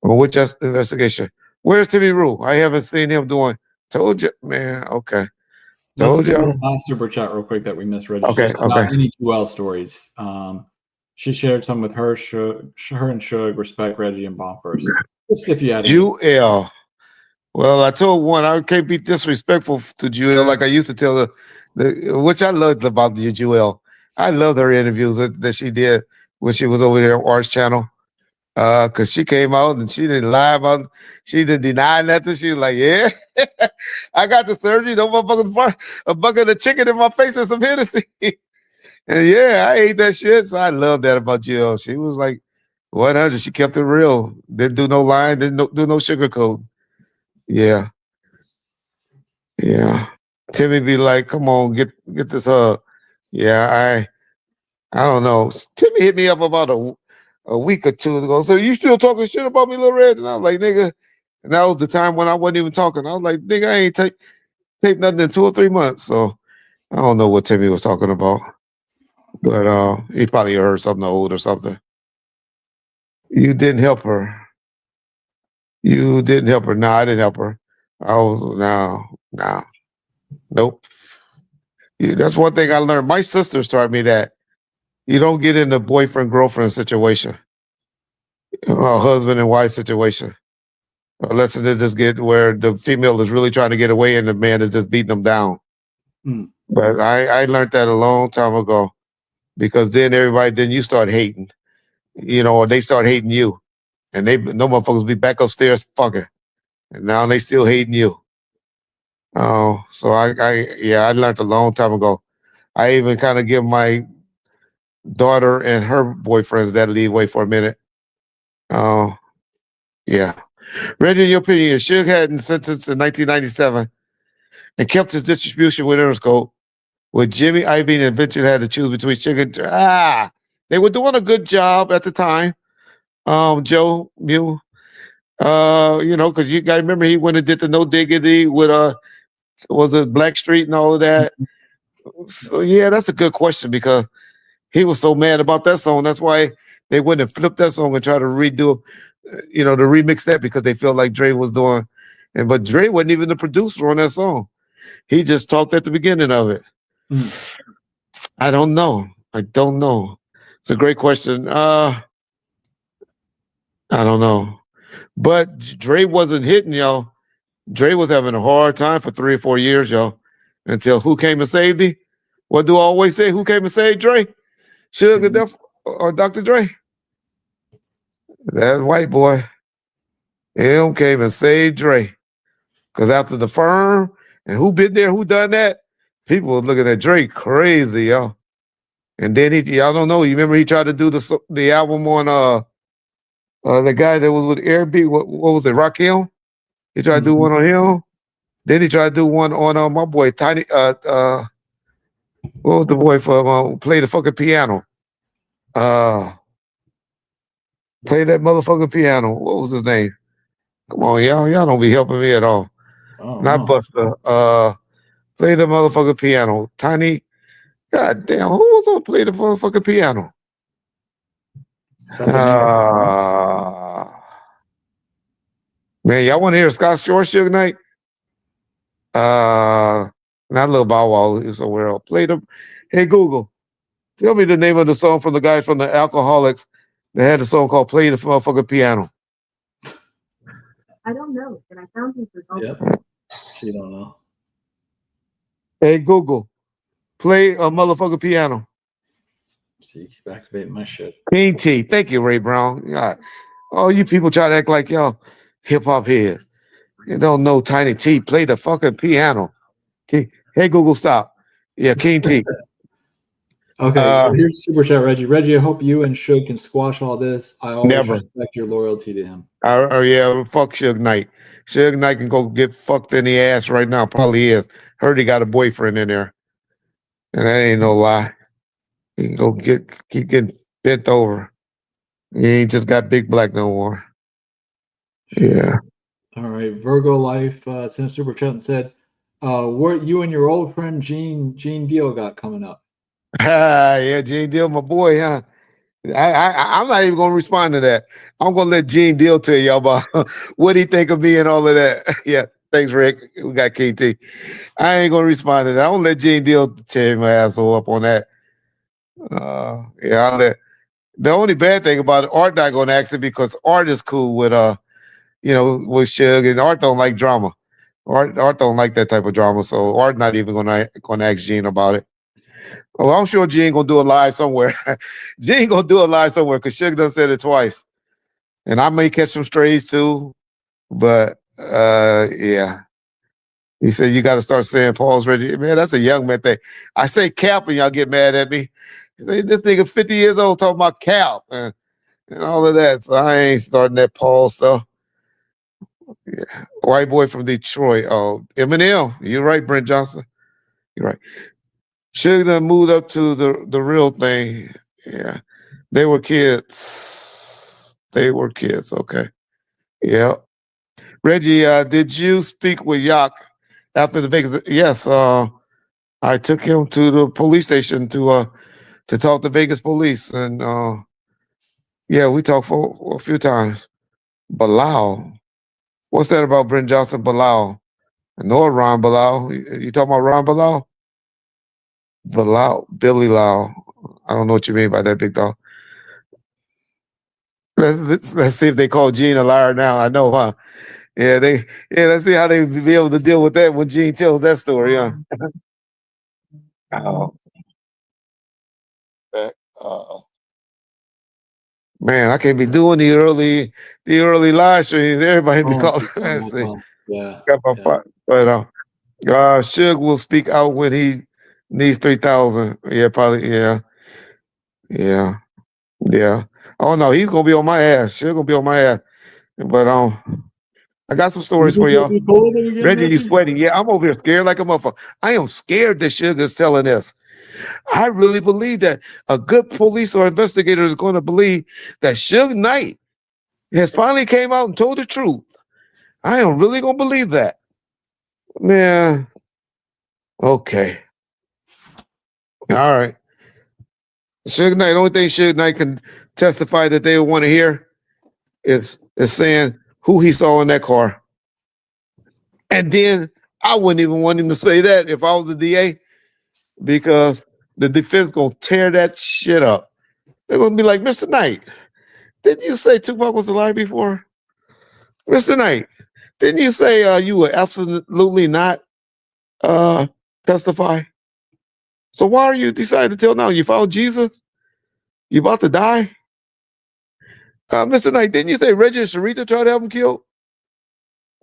S2: On which investigation? Where's Timmy Rue? I haven't seen him doing. Told you, man. Okay.
S1: Let's do this last super chat real quick that we missed, Reggie.
S2: Okay,
S1: Just about any Jewel stories. She shared some with her and Suge, respect Reggie and Bomb first. Just if you had
S2: UL. Well, I told one I can't be disrespectful to Jewel like I used to tell her, which I loved about the Jewel. I loved her interviews that she did when she was over there on Arts Channel. Cause she came out and she didn't lie about, she didn't deny nothing. She was like, yeah, I got the surgery. No motherfucking a bucket of chicken in my face and some Hennessy. And yeah, I ate that shit. So I love that about Jill. She was like 100. She kept it real. Didn't do no lying. Didn't do no sugarcoat. Yeah. Yeah. Timmy be like, come on, get this hug. Yeah, I don't know. Timmy hit me up about a week or two ago. So you still talking shit about me, Lil Red? And I was like, nigga, and that was the time when I wasn't even talking. I was like, nigga, I ain't take nothing in 2 or 3 months. So I don't know what Timmy was talking about. But he probably heard something old or something. You didn't help her. You didn't help her. No, I didn't help her. I was no. Nope. Yeah, that's one thing I learned. My sister taught me that you don't get in a boyfriend-girlfriend situation, a husband and wife situation, unless it just get where the female is really trying to get away and the man is just beating them down.
S1: Mm.
S2: But I learned that a long time ago because then you start hating, or they start hating you. And no motherfuckers be back upstairs fucking. And now they still hating you. So I learned a long time ago. I even kind of give my daughter and her boyfriends that leeway for a minute. Yeah. Reggie, in your opinion, Suge had been sentenced in 1997 and kept his distribution with Interscope, with Jimmy Iovine and eventually had to choose between Suge and they were doing a good job at the time. Joe Mew. Because you gotta remember he went and did the No Diggity with was it Black Street and all of that. So yeah, that's a good question because he was so mad about that song. That's why they went and flipped that song and tried to redo, to remix that because they felt like Dre was doing, but Dre wasn't even the producer on that song. He just talked at the beginning of it. I don't know. It's a great question. I don't know. But Dre wasn't hitting, y'all. Dre was having a hard time for 3 or 4 years, y'all, until Who Came and Saved Thee? What do I always say? Who came and saved Dre? Suge or Dr. Dre? That white boy. Him came and saved Dre. Because after the Firm, and who been there, who done that? People was looking at Dre crazy, y'all. And then y'all don't know, you remember he tried to do the album on the guy that was with Airbnb, what was it, Rakim? He tried to do one on him. Then he tried to do one on my boy Tiny. What was the boy from play the fucking piano? Play that motherfucking piano. What was his name? Come on, y'all don't be helping me at all. Not Buster. Play the motherfucking piano. Tiny. God damn, who was on play the motherfucking piano? Man, y'all want to hear Scott Shore Suge Knight? Not Lil Bow Wow, he's somewhere else. Play them. Hey Google, tell me the name of the song from the guys from the Alcoholics that had a song called "Play the Motherfucking Piano."
S7: I don't know, but I found his results.
S1: Yep. You don't know.
S2: Hey Google, play a motherfucking piano.
S1: See, keep activating my shit.
S2: King T. Thank you, Ray Brown. God. Oh, you people try to act like y'all hip hop heads. You don't know Tiny T. Play the fucking piano. Okay. Hey Google, stop. Yeah, King T.
S1: Okay, so here's Super Chat Reggie. Reggie, I hope you and Suge can squash all this. I always
S2: Never.
S1: respect your loyalty to him.
S2: Yeah, fuck Suge Knight. Suge Knight can go get fucked in the ass right now. Probably is. Heard he got a boyfriend in there. And that ain't no lie. He can go keep getting bent over. He ain't just got big black no more. Yeah.
S1: All right, Virgo Life sent a super chat and said, "What you and your old friend Gene Deal got coming up?"
S2: Yeah, Gene Deal, my boy, huh? I'm not even gonna respond to that. I'm gonna let Gene Deal tell y'all about what he think of me and all of that. Yeah, thanks, Rick. We got KT. I ain't gonna respond to that. I'm gonna let Gene Deal tear my asshole up on that. I'll let. The only bad thing about it, Art not gonna ask it because Art is cool with with Suge, and Art don't like drama. Art don't like that type of drama, so Art not even gonna ask Gene about it. Well, I'm sure Gene gonna do a live somewhere. Gene gonna do a live somewhere because Suge done said it twice, and I may catch some strays too. But yeah, he said you got to start saying Paul's ready. Man, that's a young man thing. I say Cap, and y'all get mad at me. Say, this nigga 50 years old talking about Cap and all of that. So I ain't starting that Paul stuff. Yeah. White boy from Detroit. Oh, Eminem. You're right, Brent Johnson. You're right. Suge done moved up to the real thing. Yeah. They were kids. They were kids. Okay. Yeah. Reggie, did you speak with Yak after the Vegas? Yes. I took him to the police station to talk to Vegas police, and yeah, we talked for a few times. Bilal, what's that about Brent Johnson? Bilal, I know Ron Bilal. You talking about Ron Bilal? Bilal, Billy Lau. I don't know what you mean by that, big dog. Let's see if they call Gene a liar now. I know, huh? Yeah. Let's see how they be able to deal with that when Gene tells that story, huh? Oh, that, man, I can't be doing the early live streams. Everybody be
S1: Oh,
S2: calling.
S1: oh,
S2: Let's see.
S1: oh, yeah.
S2: Got my
S1: Yeah.
S2: part. But Suge will speak out when he needs 3,000. Yeah, probably. Yeah. Oh no, he's gonna be on my ass. Suge gonna be on my ass. But I got some stories for y'all. Reggie, you sweating? Yeah, I'm over here scared like a motherfucker. I am scared that Suge is selling this. I really believe that a good police or investigator is going to believe that Suge Knight has finally came out and told the truth. I am really gonna believe that. Man, okay. All right. Suge Knight, the only thing Suge Knight can testify that they want to hear is saying who he saw in that car. And then I wouldn't even want him to say that if I was the DA, because the defense gonna tear that shit up. They're gonna be like, Mr. Knight, didn't you say Tupac was alive before? Mr. Knight, didn't you say you would absolutely not testify? So why are you deciding to tell now? You found Jesus? You about to die? Mr. Knight, didn't you say Reggie and Sharita tried to have him killed?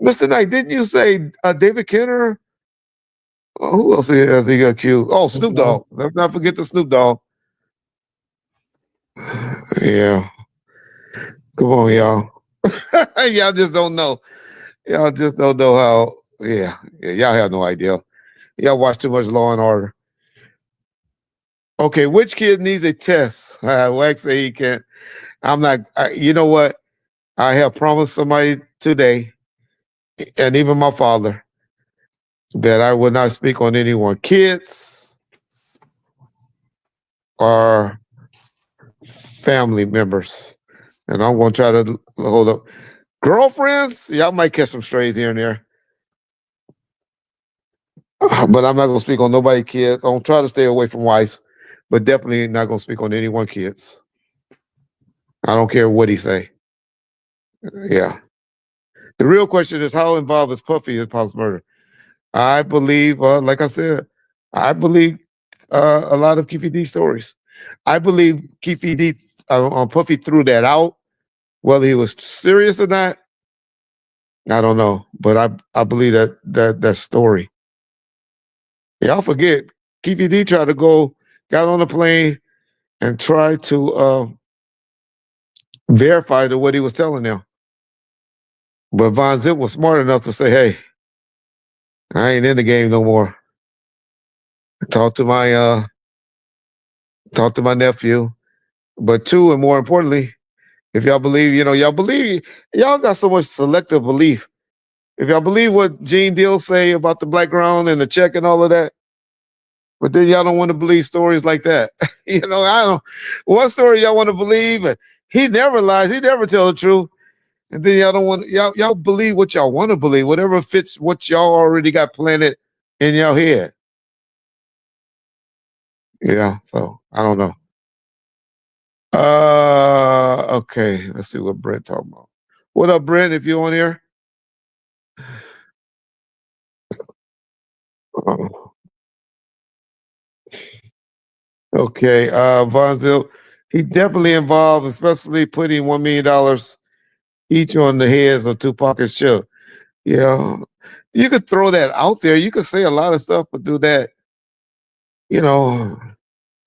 S2: Mr. Knight, didn't you say David Kenner? Who else he got killed? Oh, Snoop Dogg. Let's not forget the Snoop Dogg. Yeah. Come on, y'all. Y'all just don't know. Y'all just don't know how. Yeah. Y'all have no idea. Y'all watch too much Law and Order. Okay, which kid needs a test? Wax say he can't. I'm not. You know what? I have promised somebody today, and even my father, that I would not speak on anyone. Kids or family members. And I'm going to try to hold up. Girlfriends, y'all might catch some strays here and there. But I'm not going to speak on nobody kids. I'm going to try to stay away from wives, but definitely not going to speak on anyone kids. I don't care what he say. Yeah. The real question is, how involved is Puffy in Pop's murder? I believe, like I said, I believe a lot of Keefy D stories. I believe Keefy D, Puffy threw that out. Whether he was serious or not, I don't know. But I believe that story. Y'all forget, Keefy D tried to got on a plane and tried to verify what he was telling them. But Von Zip was smart enough to say, hey, I ain't in the game no more. Talk to my nephew. But two, and more importantly, if y'all believe, y'all got so much selective belief. If y'all believe what Gene Deal say about the black ground and the check and all of that, but then y'all don't want to believe stories like that. I don't. One story y'all want to believe, and he never lies. He never tell the truth. And then y'all don't want y'all believe what y'all want to believe, whatever fits what y'all already got planted in your head. Yeah. So I don't know. Okay. Let's see what Brent talking about. What up, Brent? If you on here. Okay. Von Zill, he definitely involved, especially putting $1 million each on the heads of Tupac and Suge. Yeah. You could throw that out there. You could say a lot of stuff, but do that.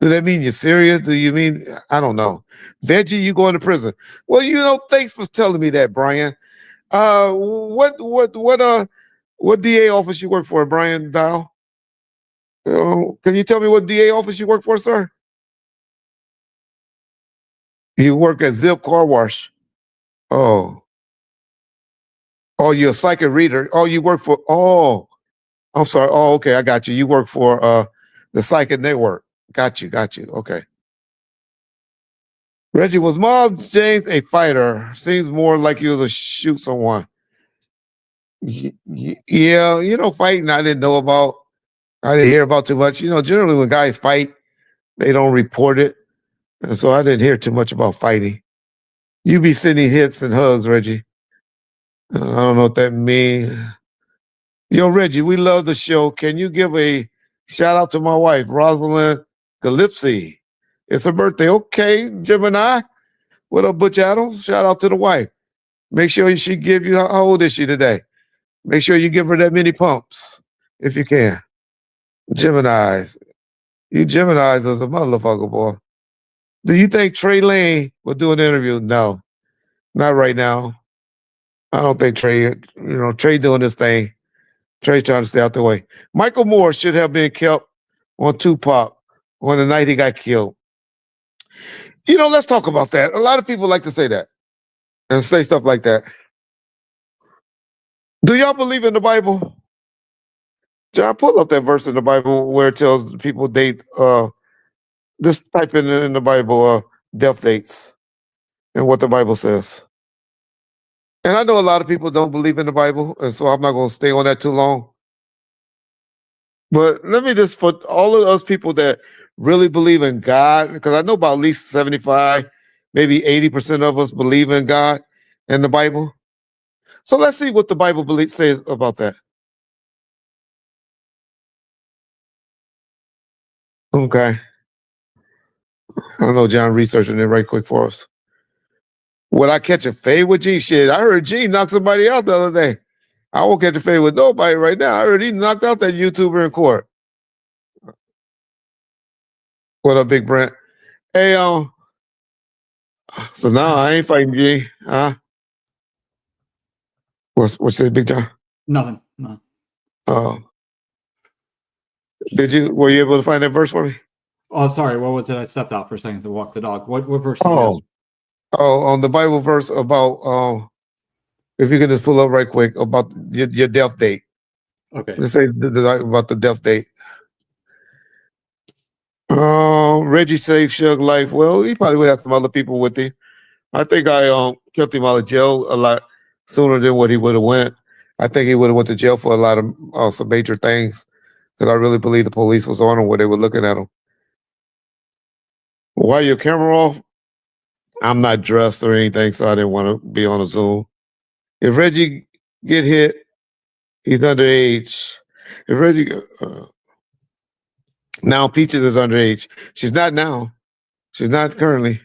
S2: Do that mean you're serious? Do you mean, I don't know. Veggie, you going to prison. Well, thanks for telling me that, Brian. What DA office you work for, Brian Dow? Can you tell me what DA office you work for, sir? You work at Zip Car Wash. Oh. Oh, you're a psychic reader. Oh, you work for, oh, I'm sorry. Oh, okay, I got you. You work for the Psychic Network. Got you. Okay. Reggie, was Mob James a fighter? Seems more like he was a shoot someone. Yeah, fighting I didn't know about. I didn't hear about too much. Generally when guys fight, they don't report it. And so I didn't hear too much about fighting. You be sending hits and hugs, Reggie. I don't know what that means. Yo, Reggie, we love the show. Can you give a shout out to my wife, Rosalind Galipsy? It's her birthday. Okay, Gemini. What up, Butch Adams? Shout out to the wife. Make sure she give you, how old is she today? Make sure you give her that many pumps if you can. Geminis. You Geminis is a motherfucker, boy. Do you think Trey Lane will do an interview? No, not right now. I don't think Trey doing this thing. Trey trying to stay out the way. Michael Moore should have been kept on Tupac on the night he got killed. Let's talk about that. A lot of people like to say that and say stuff like that. Do y'all believe in the Bible? John, pull up that verse in the Bible where it tells people date, just type in the Bible, death dates and what the Bible says. And I know a lot of people don't believe in the Bible, and so I'm not going to stay on that too long. But let me just, for all of us people that really believe in God, because I know about at least 75, maybe 80% of us believe in God and the Bible. So let's see what the Bible says about that. Okay. I know John researching it right quick for us. Would I catch a fade with G? Shit, I heard G knock somebody out the other day. I won't catch a fade with nobody right now. I heard he knocked out that YouTuber in court. What up, Big Brent? Hey, so now I ain't fighting G, huh? What's that, Big John?
S1: Nothing. No.
S2: Were you able to find that verse for me?
S1: Oh, sorry. What was it? I stepped out for a second to walk the dog. What verse?
S2: On the Bible verse about if you can just pull up right quick about your death date.
S1: Okay.
S2: Let's say about the death date. Reggie saved Suge life. Well, he probably would have some other people with him. I think I kept him out of jail a lot sooner than what he would have went. I think he would have went to jail for a lot of some major things because I really believe the police was on him when they were looking at him. Why your camera off? I'm not dressed or anything, so I didn't want to be on a Zoom. If Reggie get hit, he's underage. If Reggie now Peaches is underage. She's not now. She's not currently.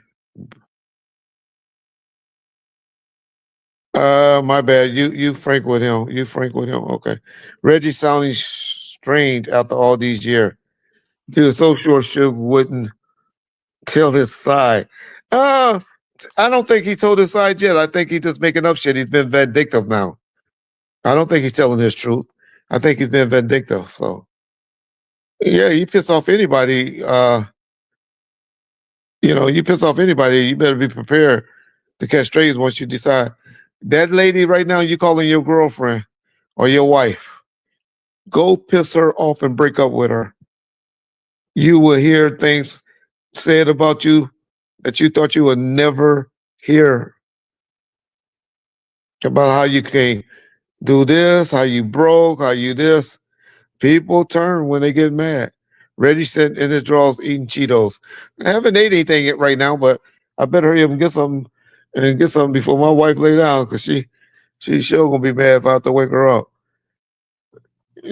S2: My bad. You frank with him. Okay. Reggie sounding strange after all these years. He was so sure Suge wouldn't tell his side. I don't think he told his side yet. I think he's just making up shit. He's been vindictive now. I don't think he's telling his truth. I think he's been vindictive. So, yeah, you piss off anybody. You piss off anybody, you better be prepared to catch strays once you decide. That lady right now, you calling your girlfriend or your wife, go piss her off and break up with her. You will hear things said about you that you thought you would never hear about how you can do this, how you broke, how you this. People turn when they get mad. Reggie said in his drawers eating Cheetos. I haven't ate anything right now, but I better hurry up and get something before my wife lay down because she's sure gonna be mad if I have to wake her up.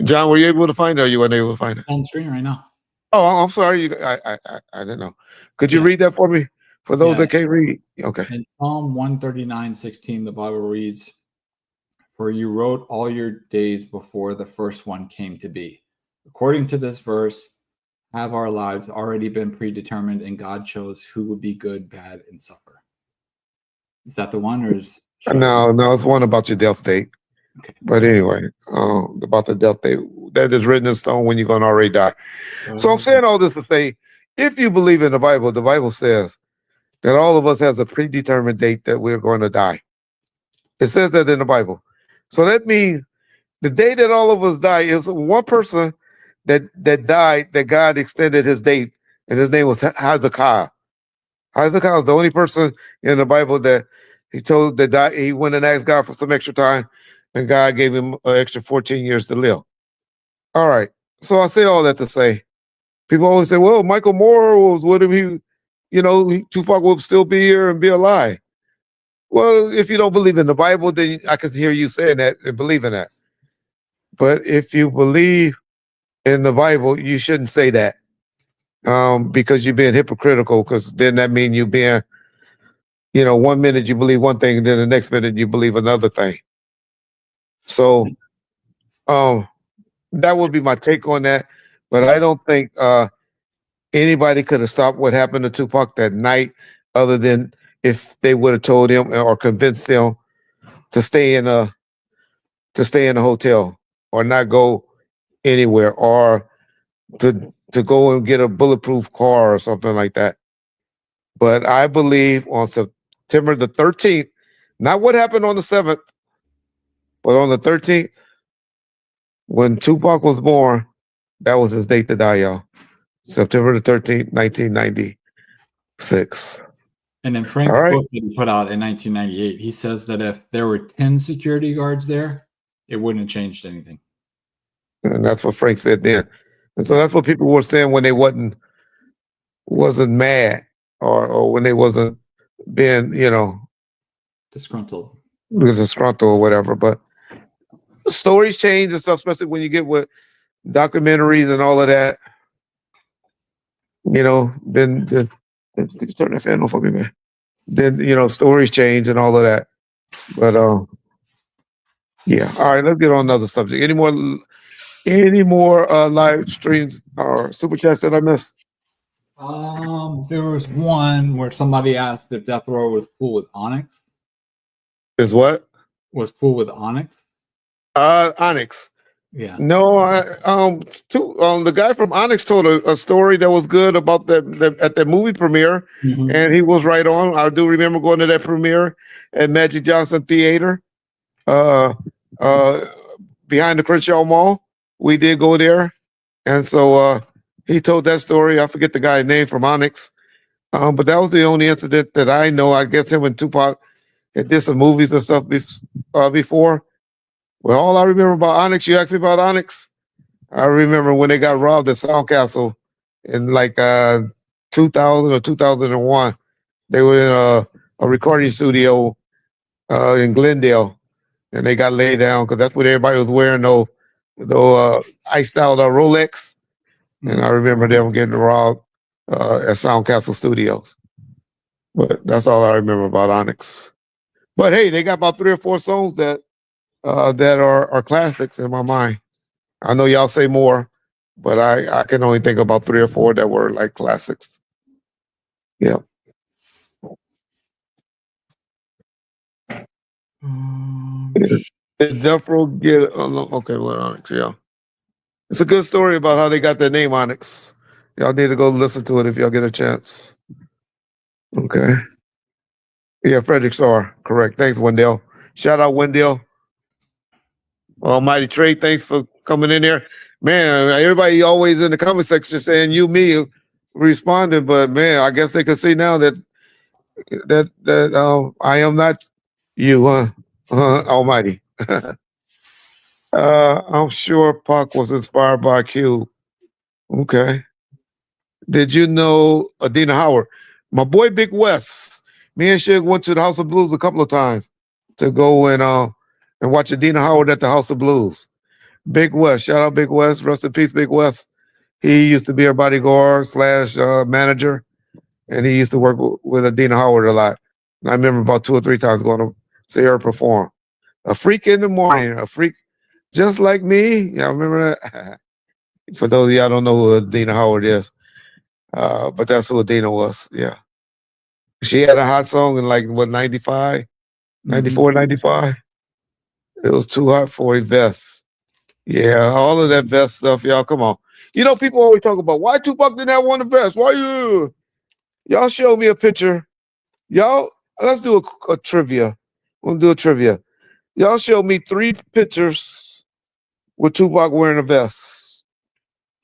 S2: John, were you able to find her or you weren't able to find her?
S1: On screen right now.
S2: Oh, I'm sorry. I didn't know. Could you read that for me? For those that can't read. Okay.
S1: In Psalm 139:16, the Bible reads, "For you wrote all your days before the first one came to be." According to this verse, have our lives already been predetermined and God chose who would be good, bad, and suffer? Is that the one or is
S2: No, it's one about your death date. Okay. But anyway, about the death date, that is written in stone when you're going to already die. So I'm saying all this to say, if you believe in the Bible says that all of us has a predetermined date that we're going to die. It says that in the Bible. So that means the day that all of us die is one person that died that God extended his date, and his name was Hezekiah. Hezekiah was the only person in the Bible that he told that died. He went and asked God for some extra time, and God gave him an extra 14 years to live. All right. So I say all that to say, people always say, well, Michael Moore was with him. Tupac would still be here and be alive. Well, if you don't believe in the Bible, then I can hear you saying that and believe in that. But if you believe in the Bible, you shouldn't say that because you're being hypocritical, because then that means you're being, 1 minute you believe one thing, and then the next minute you believe another thing. So that would be my take on that. But I don't think anybody could have stopped what happened to Tupac that night, other than if they would have told him or convinced him to stay in a hotel or not go anywhere, or to go and get a bulletproof car or something like that. But I believe on September the 13th, not what happened on the 7th, but on the 13th, when Tupac was born, that was his date to die, y'all. September the 13th, 1996.
S1: And in Frank's
S2: All right.
S1: book that he put out in 1998, he says that if there were 10 security guards there, it wouldn't have changed anything.
S2: And that's what Frank said then. And so that's what people were saying when they wasn't mad or when they wasn't being,
S1: Disgruntled.
S2: disgruntled or whatever. But stories change and stuff, especially when you get with documentaries and all of that. Then could you turn that fan off for me, man? Then stories change and all of that. But yeah. All right, let's get on another subject. Any more live streams or super chats that I missed?
S1: There was one where somebody asked if Death Row was cool with Onyx.
S2: Is what?
S1: Was cool with Onyx?
S2: Onyx.
S1: Yeah.
S2: No, the guy from Onyx told a story that was good about at the movie premiere, and he was right on. I do remember going to that premiere at Magic Johnson Theater, behind the Crenshaw Mall. We did go there, and so he told that story. I forget the guy's name from Onyx, but that was the only incident that I know. I guess him and Tupac had did some movies and stuff before. Well, all I remember about Onyx, you asked me about Onyx. I remember when they got robbed at Sound Castle in like 2000 or 2001. They were in a recording studio in Glendale, and they got laid down because that's what everybody was wearing, those iced out Rolex. And I remember them getting robbed at Sound Castle Studios. But that's all I remember about Onyx. But hey, they got about 3 or 4 songs that are classics in my mind. I know y'all say more, but I can only think about 3 or 4 that were like classics. Yeah. Did Death Row get okay, well, Onyx, yeah. It's a good story about how they got their name Onyx. Y'all need to go listen to it if y'all get a chance. Okay. Yeah, Frederick Starr, correct. Thanks, Wendell. Shout out Wendell. Almighty Trey, thanks for coming in there. Man, everybody always in the comment section saying you, me, responding, but man, I guess they can see now that I am not you, huh? Almighty. I'm sure Pac was inspired by Q. Okay. Did you know Adina Howard? My boy Big West. Me and Suge went to the House of Blues a couple of times to go and watch Adina Howard at the House of Blues. Big West, shout out Big West, rest in peace, Big West. He used to be our bodyguard / manager, and he used to work with Adina Howard a lot. And I remember about 2 or 3 times going to see her perform. A freak in the morning, a freak just like me. Y'all remember that? For those of y'all don't know who Adina Howard is, but that's who Adina was. Yeah. She had a hot song in like, 95, 94, 95. It was too hot for a vest. Yeah, all of that vest stuff, y'all. Come on. People always talk about why Tupac didn't have one of the vests. Why you? Y'all show me a picture Y'all, let's do a trivia. We'll do a trivia. Y'all show me 3 pictures with Tupac wearing a vest.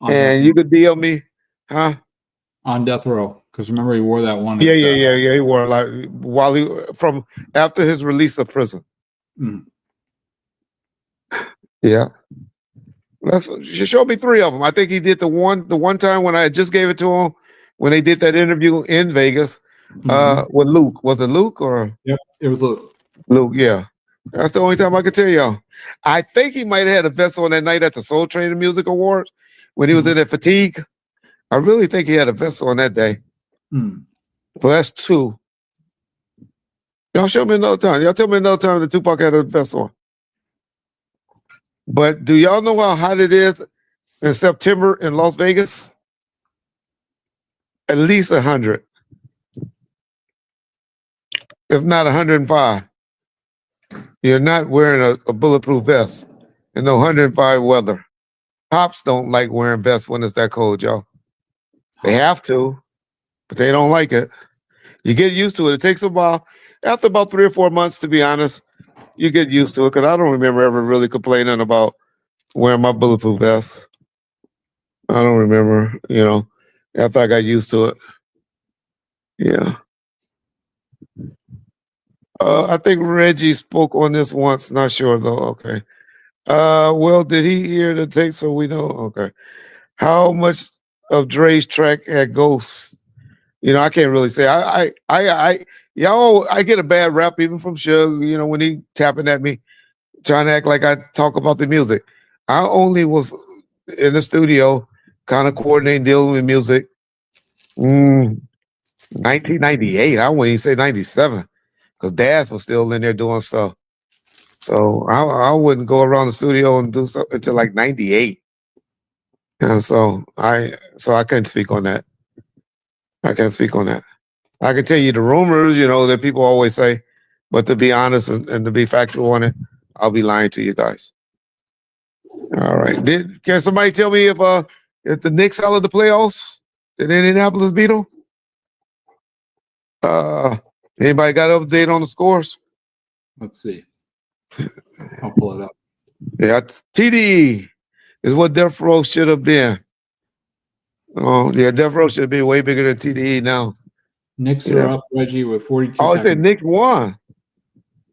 S1: On
S2: And
S1: death,
S2: you could DM me, huh?
S1: on death row, because remember he wore that one.
S2: Yeah,
S1: at,
S2: yeah. He wore like while he from after his release of prison.
S1: Mm.
S2: Yeah. You show me 3 of them. I think he did the one time when I just gave it to him when they did that interview in Vegas with Luke. Was it Luke or
S1: Yep, it was Luke.
S2: Luke? Yeah. That's the only time I can tell y'all. I think he might have had a vest on that night at the Soul Train Music Awards when he was in that fatigue. I really think he had a vest on that day.
S1: Mm.
S2: So that's 2. Y'all show me another time. Y'all tell me another time that Tupac had a vest on. But do y'all know how hot it is in September in Las Vegas? At least 100, if not 105. You're not wearing a bulletproof vest in no 105 weather. Cops don't like wearing vests when it's that cold, y'all. They have to, but they don't like it. You get used to it. It takes a while. After about 3 or 4 months, to be honest, you get used to it because I don't remember ever really complaining about wearing my bulletproof vest. I don't remember, after I got used to it. Yeah. I think Reggie spoke on this once. Not sure though. Okay. Well, did he hear the tape so we know? Okay. How much of Dre's track had ghosts? I can't really say. I get a bad rap even from Suge, when he tapping at me, trying to act like I talk about the music. I only was in the studio, kind of coordinating, dealing with music. 1998. I wouldn't even say 97, because Daz was still in there doing stuff. So I wouldn't go around the studio and do something until like 98. And so I can't speak on that. I can't speak on that. I can tell you the rumors, that people always say, but to be honest and to be factual on it, I'll be lying to you guys. All right. Can somebody tell me if the Knicks out of the playoffs? Did Indianapolis beat them? Anybody got an update on the scores?
S1: Let's see. I'll pull it up.
S2: Yeah, TD is what Death Row should have been. Oh, yeah, Death Row should be way bigger than TDE now.
S1: Knicks are up, Reggie, with 42
S2: Oh, I
S1: seconds.
S2: said Knicks won.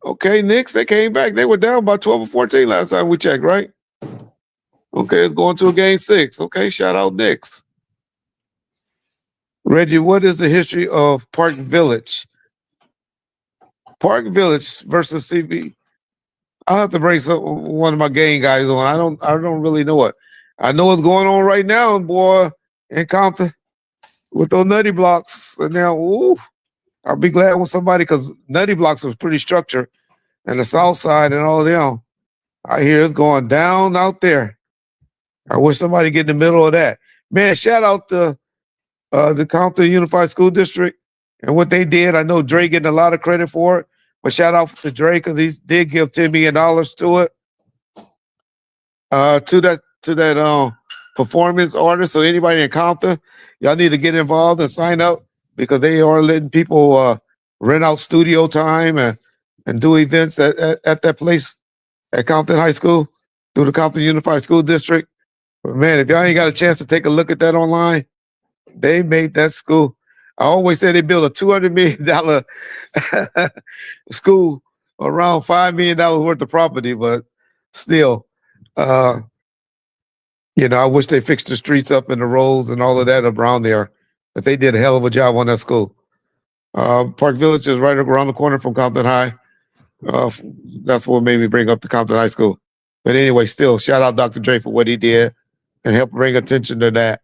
S2: Okay, Knicks, they came back. They were down by 12 or 14 last time we checked, right? Okay, it's going to a game 6. Okay, shout out Knicks. Reggie, what is the history of Park Village? Park Village versus CB. I'll have to bring one of my gang guys on. I don't really know it. I know what's going on right now, boy, in Compton with those nutty blocks. And now, I'll be glad when somebody, because nutty blocks was pretty structured, and the South Side and all of them. I hear it's going down out there. I wish somebody get in the middle of that. Man, shout out to the Compton Unified School District and what they did. I know Dre getting a lot of credit for it, but shout out to Dre because he did give $10 million to it. To that performance artist. So anybody in Compton, y'all need to get involved and sign up because they are letting people rent out studio time and do events at that place at Compton High School through the Compton Unified School District. But man, if y'all ain't got a chance to take a look at that online, they made that school. I always say they built a $200 million school around $5 million worth of property, but still, I wish they fixed the streets up and the roads and all of that around there. But they did a hell of a job on that school. Park Village is right around the corner from Compton High. That's what made me bring up the Compton High School. But anyway, still, shout out Dr. Dre for what he did and help bring attention to that.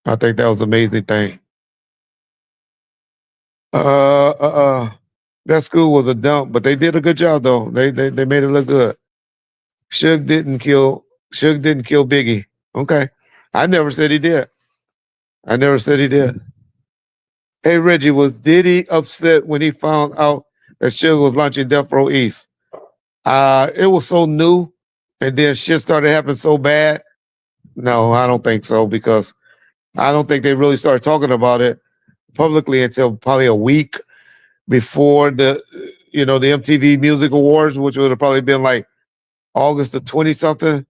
S2: I think that was an amazing thing. That school was a dump, but they did a good job though. They made it look good. Suge didn't kill Biggie. Okay. I never said he did. Hey Reggie, was Diddy upset when he found out that Suge was launching Death Row East? It was so new and then shit started happening so bad. No, I don't think so, because I don't think they really started talking about it publicly until probably a week before the MTV Music Awards, which would have probably been like August the 20 something.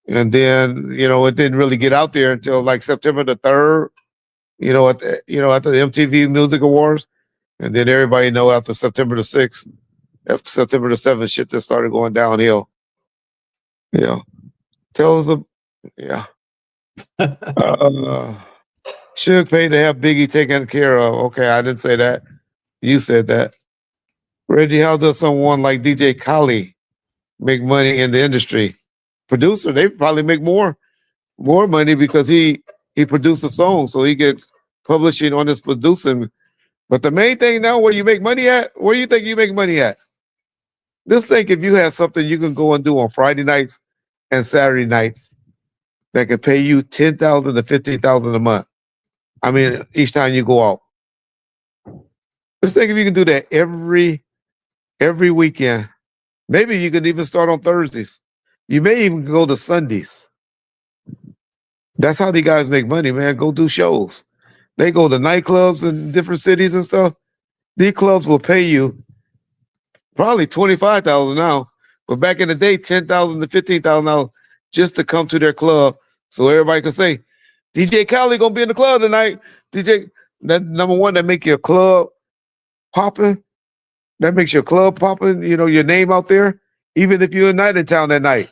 S2: And then, it didn't really get out there until like September the 3rd, after the MTV Music Awards. And then everybody know after September the 6th, after September the 7th, shit just started going downhill. Yeah. Tell us, yeah. Suge paid to have Biggie taken care of. Okay, I didn't say that. You said that. Reggie, how does someone like DJ Khaled make money in the industry? Producer, they probably make more money because he produced a song, so he gets publishing on his producing. But the main thing now, where you make money at, where you think you make money at? Just think if you have something you can go and do on Friday nights and Saturday nights that can pay you $10,000 to $15,000 a month. I mean, each time you go out. Just think if you can do that every weekend. Maybe you could even start on Thursdays. You may even go to Sundays. That's how these guys make money, man. Go do shows. They go to nightclubs in different cities and stuff. These clubs will pay you probably $25,000 now, but back in the day, $10,000 to $15,000 just to come to their club, so everybody can say, "DJ Khaled gonna be in the club tonight." DJ, that number one, that make your club popping. That makes your club popping. Your name out there. Even if you're not in town that night,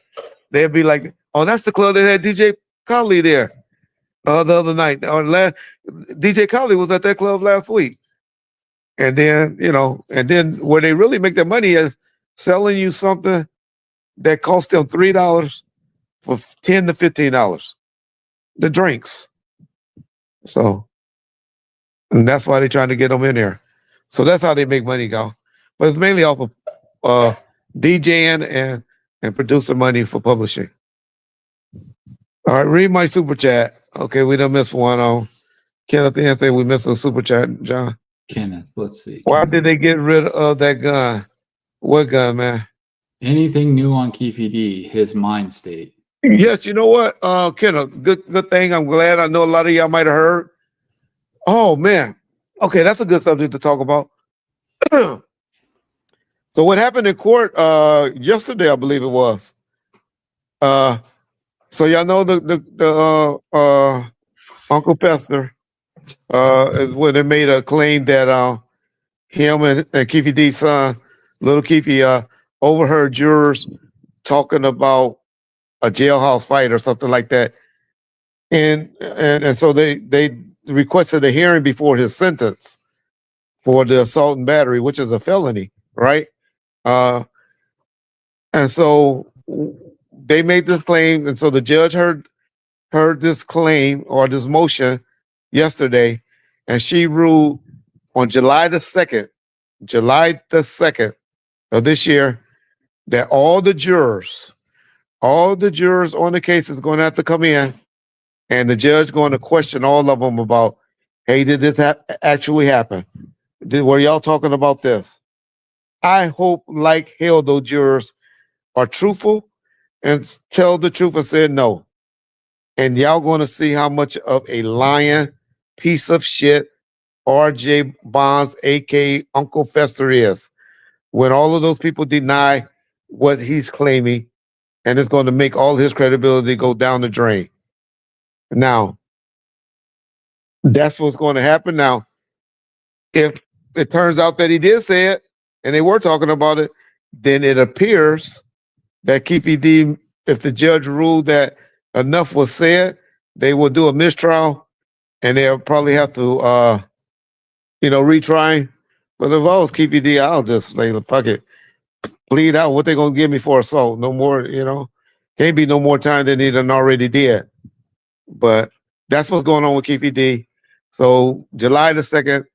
S2: they'll be like, "Oh, that's the club that had DJ Khaled there the other night." Or DJ Khaled was at that club last week. And then, where they really make their money is selling you something that costs them $3 for $10 to $15. The drinks. So, and that's why they're trying to get them in there. So that's how they make money, go. But it's mainly off of DJing and producer money for publishing. All right, read my super chat. Okay, we done missed one on Kenneth Anthony. We missed a super chat, John.
S1: Kenneth, let's see.
S2: Why did they get rid of that gun? What gun, man?
S1: Anything new on Keefy D, his mind state?
S2: Yes, you know what, Kenneth, good thing. I'm glad. I know a lot of y'all might have heard. Oh, man. Okay, that's a good subject to talk about. So what happened in court yesterday, I believe it was. So y'all know the Uncle Fester is when they made a claim that him and Keefy D's son, little Keefy, overheard jurors talking about a jailhouse fight or something like that, and so they requested a hearing before his sentence for the assault and battery, which is a felony, right? And so they made this claim, and so the judge heard this claim or this motion yesterday, and she ruled on July the 2nd of this year that all the jurors on the case is going to have to come in, and the judge going to question all of them about, hey, did this actually happen? Were y'all talking about this? I hope like hell those jurors are truthful and tell the truth and say no. And y'all going to see how much of a lying piece of shit RJ Bonds, aka Uncle Fester, is. When all of those people deny what he's claiming, and it's going to make all his credibility go down the drain. Now, that's what's going to happen. Now, if it turns out that he did say it, and they were talking about it, then it appears that Keefy D, if the judge ruled that enough was said, they will do a mistrial, and they'll probably have to, retry. But if I was Keefy D, I'll just fuck it, plead out what they're gonna give me for assault. No more, can't be no more time than he done already did. But that's what's going on with Keefy D. So July the 2nd,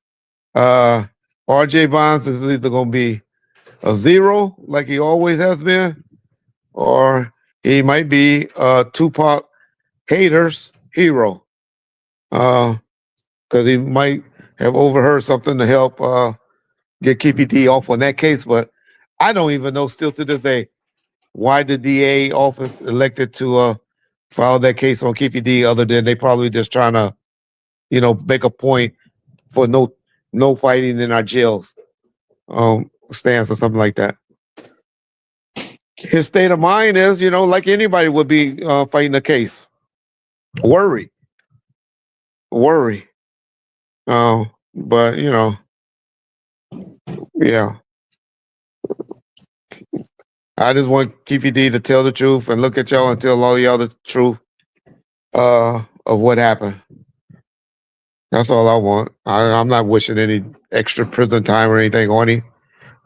S2: RJ Bonds is either gonna be a 0 like he always has been, or he might be Tupac haters hero. Because he might have overheard something to help get Keefy D off on that case. But I don't even know still to this day why the DA office elected to file that case on Keefy D, other than they probably just trying to, make a point for no no fighting in our jails stance or something like that. His state of mind is, like anybody would be fighting a case. Worry. But yeah. I just want Keefy D to tell the truth and look at y'all and tell all y'all the truth of what happened. That's all I want. I'm not wishing any extra prison time or anything on him.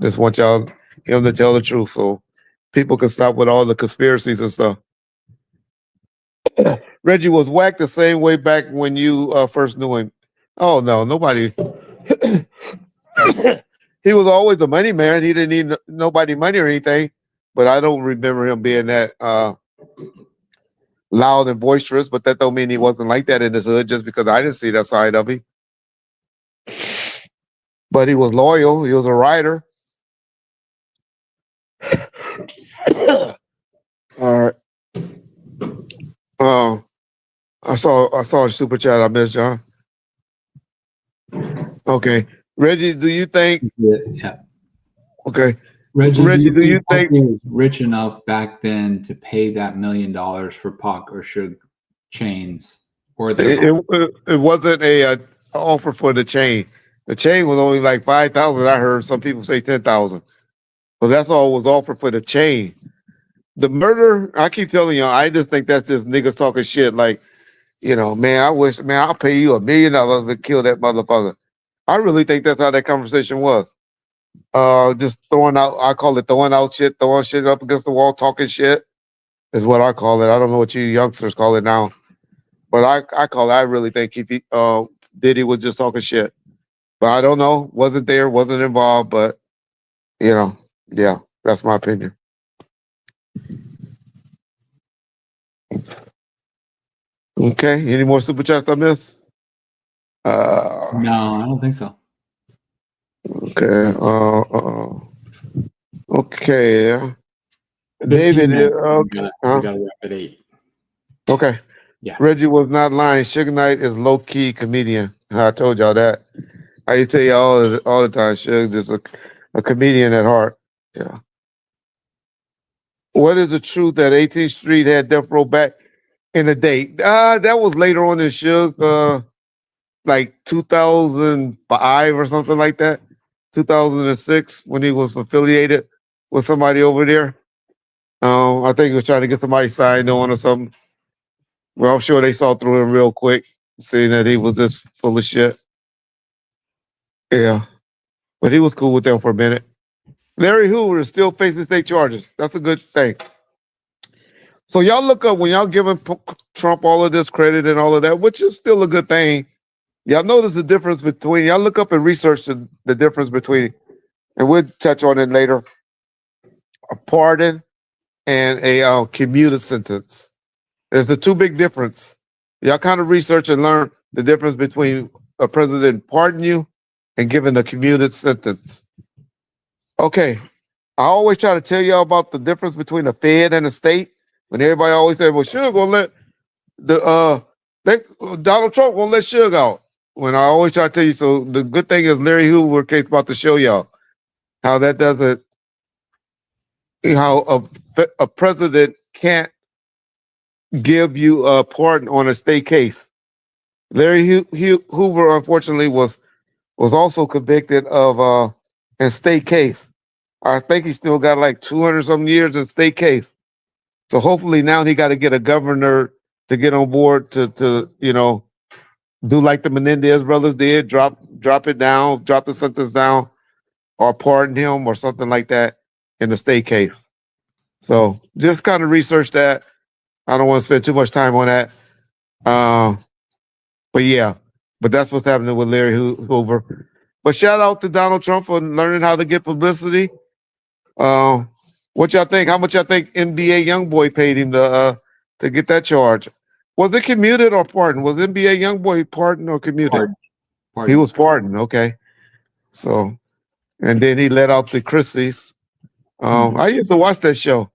S2: Just want him to tell the truth so people can stop with all the conspiracies and stuff. Reggie was whacked the same way back when you first knew him. Oh no, nobody. He was always a money man. He didn't need nobody money or anything. But I don't remember him being that loud and boisterous. But that don't mean he wasn't like that in his hood just because I didn't see that side of him. But he was loyal. He was a writer. All right. I saw a super chat. I missed y'all. Okay, Reggie, do you think?
S1: Yeah.
S2: Okay,
S1: Reggie,
S2: do you think
S1: he was rich enough back then to pay that $1 million for Pac or Suge chains? Or
S2: it wasn't a offer for the chain? The chain was only like 5,000. I heard some people say 10,000. So that's all was offered for the chain. The murder, I keep telling you, I just think that's just niggas talking shit. Like, man, I'll pay you $1 million to kill that motherfucker. I really think that's how that conversation was. Just throwing out, I call it throwing out shit, throwing shit up against the wall, talking shit is what I call it. I don't know what you youngsters call it now, but I call it, I really think Diddy was just talking shit. But I don't know, wasn't there, wasn't involved, but yeah, that's my opinion. Okay, any more super chats I missed?
S1: No, I don't think so.
S2: Okay. Okay. David.
S1: We gotta wrap at 8.
S2: Okay.
S1: Yeah.
S2: Reggie was not lying. Suge Knight is low key comedian. I told y'all that. I tell you all the time. Suge is a comedian at heart. Yeah. What is the truth that 18th Street had Death Row back in the day? That was later on in Suge, like 2005 or something like that. 2006 when he was affiliated with somebody over there. I think he was trying to get somebody signed on or something. Well, I'm sure they saw through him real quick, seeing that he was just full of shit. Yeah. But he was cool with them for a minute. Larry Hoover is still facing state charges. That's a good thing. So y'all look up when y'all giving Trump all of this credit and all of that, which is still a good thing. Y'all notice the difference between, y'all look up and research the difference between, and we'll touch on it later, a pardon and a commuted sentence. There's a two big difference. Y'all kind of research and learn the difference between a president pardon you and giving a commuted sentence. Okay, I always try to tell y'all about the difference between a Fed and a state. When everybody always says, well, Suge gonna let Donald Trump won't let Suge out. When I always try to tell you, so the good thing is Larry Hoover case about to show y'all how that doesn't, how a president can't give you a pardon on a state case. Larry Hoover, unfortunately, was also convicted of a state case. I think he still got like 200 something years in state case. So hopefully now he got to get a governor to get on board to do like the Menendez brothers did, drop it down, drop the sentence down, or pardon him or something like that in the state case. So just kind of research that. I don't want to spend too much time on that. But that's what's happening with Larry Hoover. But shout out to Donald Trump for learning how to get publicity. What y'all think? How much y'all think NBA YoungBoy paid him to get that charge? Was it commuted or pardoned? Was NBA YoungBoy pardoned or commuted?
S1: Pardon.
S2: He was pardoned. Okay. So, and then he let out the Christies. I used to watch that show.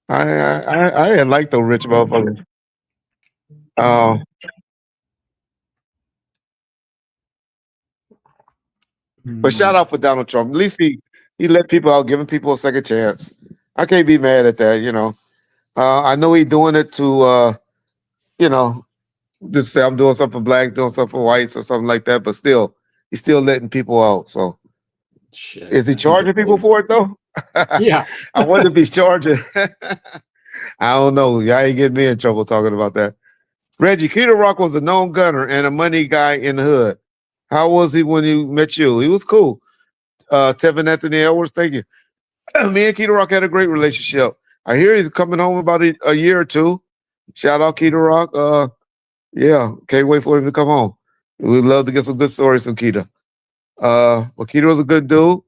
S2: I had liked those rich motherfuckers. But shout out for Donald Trump. At least he let people out, giving people a second chance. I can't be mad at that, you know. I know he's doing it to you know, just say I'm doing something for black, doing something for whites or something like that, but still, he's still letting people out. So
S1: Shit.
S2: is he charging people for it though?
S1: Yeah.
S2: I wonder if he's charging. I don't know. Y'all ain't getting me in trouble talking about that. Reggie, Keto Rock was a known gunner and a money guy in the hood. How was he when he met you? He was cool. Tevin Anthony Edwards, thank you. Me and Keto Rock had a great relationship. I hear he's coming home about a year or two. Shout out Keto Rock. Yeah, can't wait for him to come home. We'd love to get some good stories from Keto. But Keto was a good dude.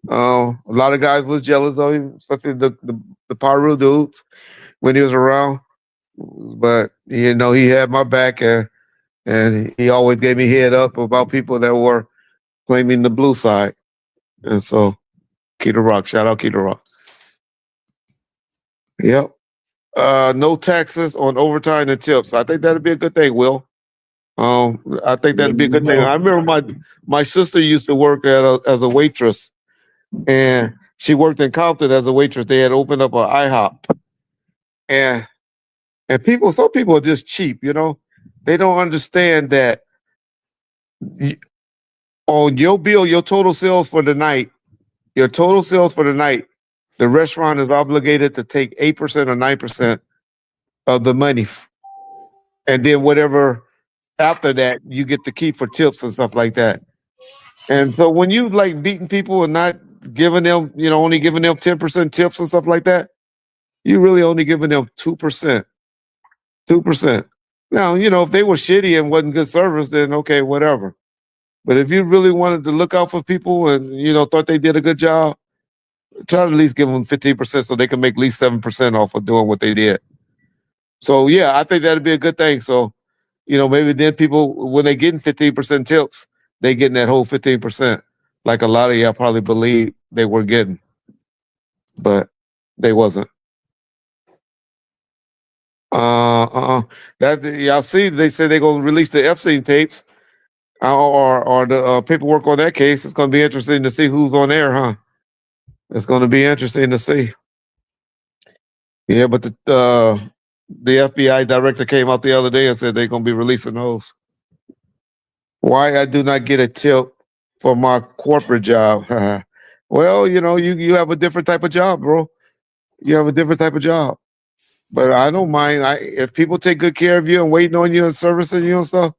S2: A lot of guys was jealous of him, especially the Paru dudes when he was around. But you know, he had my back, and he always gave me head up about people that were claiming the blue side. And so, Keto Rock, shout out Keto Rock. Yep. No taxes on overtime and tips. I think that'd be a good thing, Will. I think that'd be a good thing. I remember my sister used to work as a waitress, and she worked in Compton as a waitress. They had opened up an IHOP, and some people are just cheap, you know. They don't understand that on your bill, your total sales for the night, the restaurant is obligated to take 8% or 9% of the money, and then whatever after that you get to keep for tips and stuff like that. And so when you like beating people and not giving them, you know, only giving them 10% tips and stuff like that, you really only giving them 2%. 2%. Now, you know, if they were shitty and wasn't good service, then okay, whatever. But if you really wanted to look out for people and, you know, thought they did a good job, try to at least give them 15% so they can make at least 7% off of doing what they did. So, yeah, I think that'd be a good thing. So, you know, maybe then people, when they getting 15% tips, they getting that whole 15%, like a lot of y'all probably believe they were getting, but they wasn't. That y'all see, they said they're gonna release the Epstein tapes, or the paperwork on that case. It's gonna be interesting to see who's on there, huh? It's gonna be interesting to see. Yeah, but the FBI director came out the other day and said they're gonna be releasing those. Why I do not get a tip for my corporate job? Well, you know, you have a different type of job, bro. You have a different type of job. But I don't mind. If people take good care of you and waiting on you and servicing you and stuff,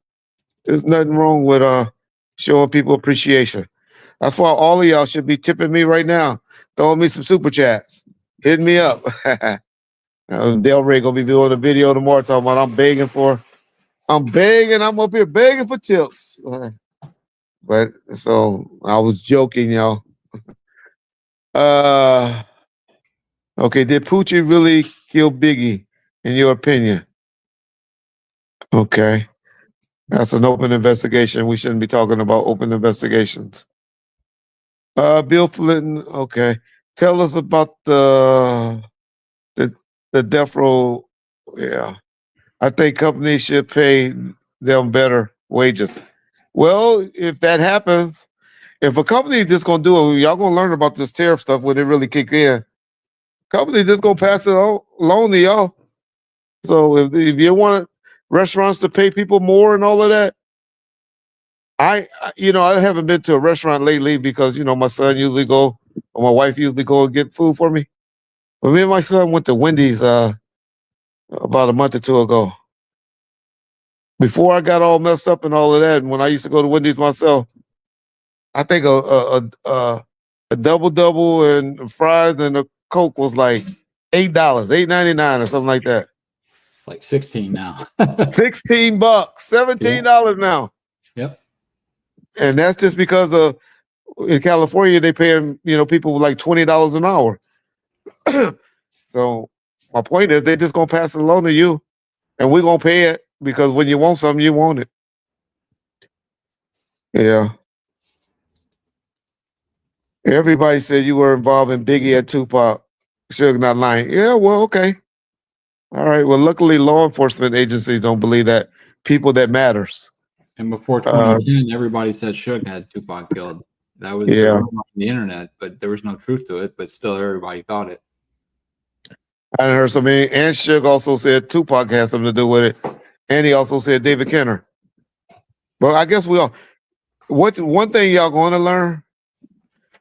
S2: there's nothing wrong with showing people appreciation. That's why all of y'all should be tipping me right now, throwing me some super chats, hit me up. Del Rey gonna be doing a video tomorrow talking about I'm up here begging for tips. But so I was joking, y'all. Okay, did Poochie really kill Biggie, in your opinion? Okay. That's an open investigation. We shouldn't be talking about open investigations. Bill Clinton, okay. Tell us about the death row. Yeah. I think companies should pay them better wages. Well, if that happens, if a company is just gonna do it, y'all gonna learn about this tariff stuff when it really kick in. Company just gonna pass it along to y'all. So if you want restaurants to pay people more and all of that, I haven't been to a restaurant lately because, you know, my son usually go, or my wife usually go and get food for me. But me and my son went to Wendy's about a month or two ago. Before I got all messed up and all of that, and when I used to go to Wendy's myself, I think a double and fries and a Coke was like $8, $8.99 or something like that.
S1: Like 16 now.
S2: $16, $17 now.
S1: Yep.
S2: And that's just because in California they paying, you know, people like $20 an hour. So my point is they just gonna pass it along to you, and we're gonna pay it because when you want something, you want it. Yeah. Everybody said you were involved in Biggie and Tupac. Suge not lying. Yeah, well, okay. All right. Well, luckily law enforcement agencies don't believe that. People that matters.
S1: And before 2010, everybody said Suge had Tupac killed. That was the
S2: Yeah.
S1: rumor on the internet, but there was no truth to it. But still, everybody thought it.
S2: I heard something, and Suge also said Tupac had something to do with it, and he also said David Kenner. But I guess we all. One thing y'all going to learn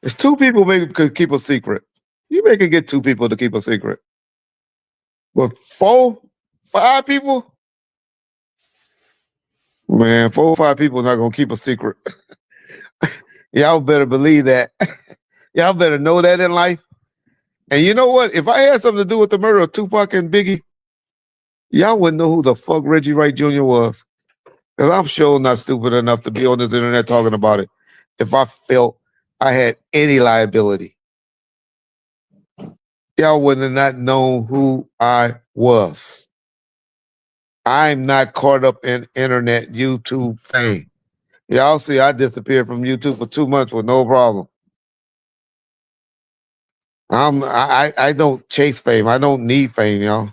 S2: is two people maybe could keep a secret. You may could get two people to keep a secret, but 4, 5 people, man, 4 or 5 people not gonna keep a secret. Y'all better believe that. Y'all better know that in life. And you know what? If I had something to do with the murder of Tupac and Biggie, y'all wouldn't know who the fuck Reggie Wright Jr. was. Because I'm sure not stupid enough to be on this internet talking about it if I felt I had any liability. Y'all would have not known who I was. I'm not caught up in internet YouTube fame. Y'all see I disappeared from YouTube for 2 months with no problem. I don't chase fame. I don't need fame, y'all.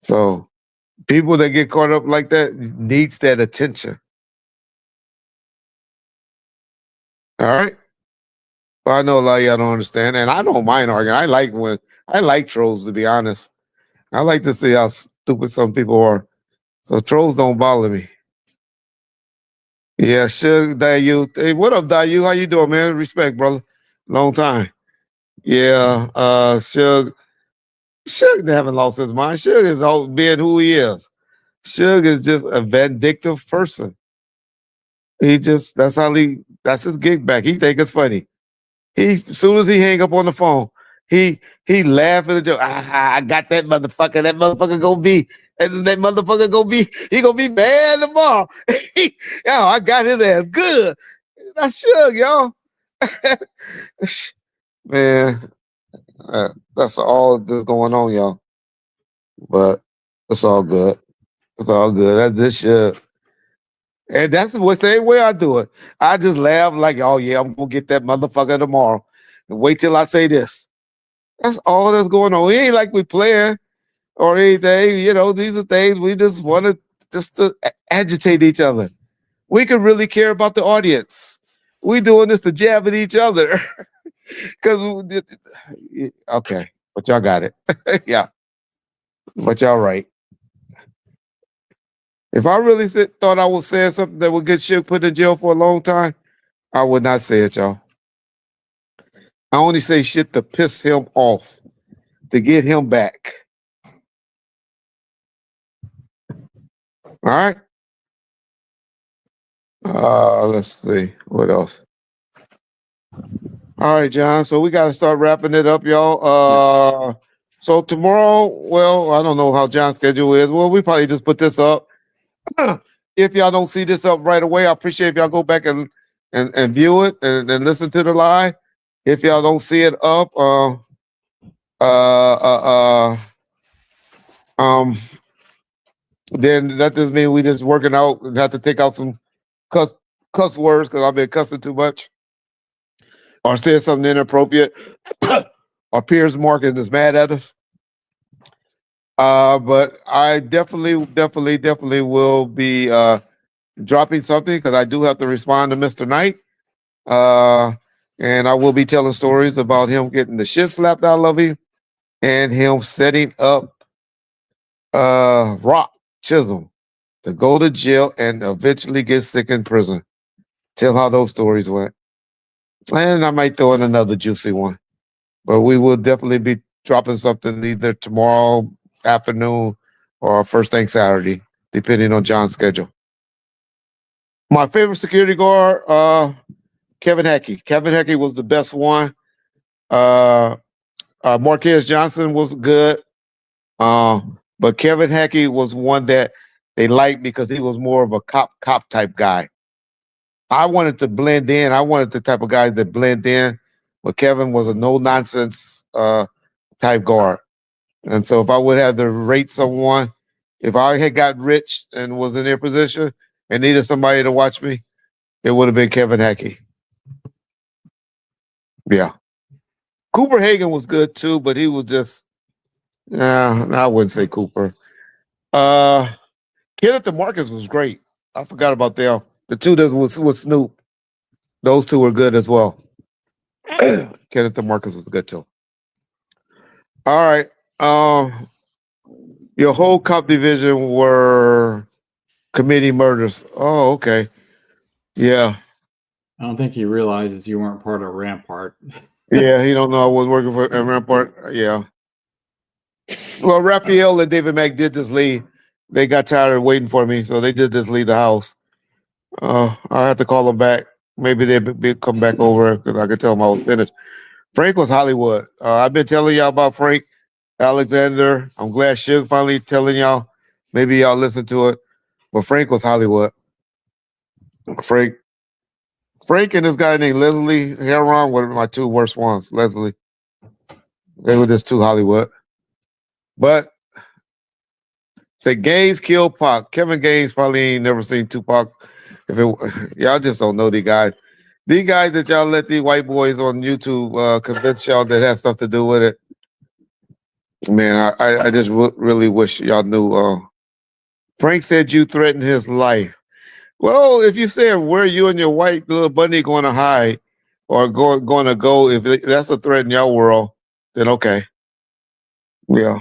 S2: So people that get caught up like that needs that attention. All right. Well, I know a lot of y'all don't understand, and I don't mind arguing. I like trolls, to be honest. I like to see how stupid some people are. So trolls don't bother me. Yeah, Suge, Dayu. Hey, what up, Dayu? How you doing, man? Respect, brother. Long time. Yeah, Suge haven't lost his mind. Suge is all being who he is. Suge is just a vindictive person. That's his gig back. He think it's funny. As soon as he hang up on the phone, he laugh at the joke. I got that motherfucker. That motherfucker gonna be, and that motherfucker gonna be mad tomorrow. Yo, I got his ass good. That's Suge, y'all. Man, that's all that's going on, y'all. But it's all good. It's all good. That's this shit. And that's the same way I do it. I just laugh like, oh yeah, I'm gonna get that motherfucker tomorrow. And wait till I say this. That's all that's going on. It ain't like we playing or anything. You know, these are things we just want to agitate each other. We can really care about the audience. We doing this to jab at each other. Okay, but y'all got it. Yeah, but y'all right. If I really thought I was saying something that would get Suge put in jail for a long time, I would not say it, y'all. I only say shit to piss him off, to get him back. All right. Let's see what else. All right, John. So we got to start wrapping it up, y'all. So tomorrow, well, I don't know how John's schedule is. Well, we probably just put this up. If y'all don't see this up right away, I appreciate if y'all go back and view it and listen to the live. If y'all don't see it up, then that just means we just working out and have to take out some cuss words because I've been cussing too much, or said something inappropriate, or Piers Morgan is mad at us. But I definitely will be dropping something because I do have to respond to Mr. Knight. And I will be telling stories about him getting the shit slapped out of him and him setting up Rock Chisholm to go to jail and eventually get sick in prison. Tell how those stories went. And I might throw in another juicy one. But we will definitely be dropping something either tomorrow afternoon or first thing Saturday, depending on John's schedule. My favorite security guard, Kevin Hackey. Kevin Hackey was the best one. Marquez Johnson was good. But Kevin Hackey was one that they liked because he was more of a cop type guy. I wanted to blend in. I wanted the type of guy that blend in, but Kevin was a no-nonsense type guard. And so if I would have to rate someone, if I had got rich and was in their position and needed somebody to watch me, it would have been Kevin Hackey. Yeah. Cooper Hagan was good too, but he was just, I wouldn't say Cooper. Kenneth DeMarcus was great. I forgot about them. The two that was with Snoop. Those two were good as well. Kenneth and Marcus was good too. All right. Your whole cop division were committing murders. Oh, okay. Yeah.
S1: I don't think he realizes you weren't part of Rampart.
S2: Yeah, he don't know I was working for Rampart. Yeah. Well, Raphael and David Mack did just leave. They got tired of waiting for me, so they did just leave the house. I'll have to call them back. Maybe they'll come back over because I could tell them I was finished. Frank was Hollywood. I've been telling y'all about Frank Alexander. I'm glad Suge finally telling y'all. Maybe y'all listen to it. But Frank was Hollywood. Frank and this guy named Leslie Heron were my two worst ones. Leslie. They were just too Hollywood. But say Gaines killed Pac. Kevin Gaines probably ain't never seen Tupac. Y'all just don't know these guys. These guys that y'all let these white boys on YouTube convince y'all that have stuff to do with it. Man, I just really wish y'all knew. Frank said you threatened his life. Well, if you said where you and your white little buddy going to hide or going to go, if that's a threat in your world, then okay. Yeah.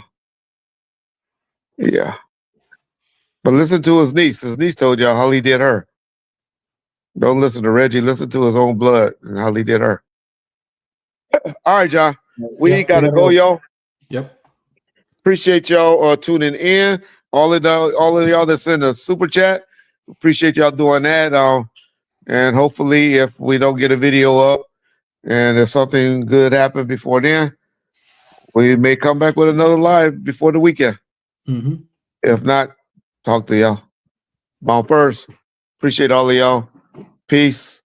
S2: Yeah. But listen to his niece. His niece told y'all how he did her. Don't listen to Reggie. Listen to his own blood and how he did her. All right, y'all. We gotta go, y'all.
S1: Yep.
S2: Appreciate y'all tuning in. All of y'all that send a super chat. Appreciate y'all doing that. And hopefully, if we don't get a video up, and if something good happens before then, we may come back with another live before the weekend.
S1: Mm-hmm.
S2: If not, talk to y'all. Bumpers. Appreciate all of y'all. Peace.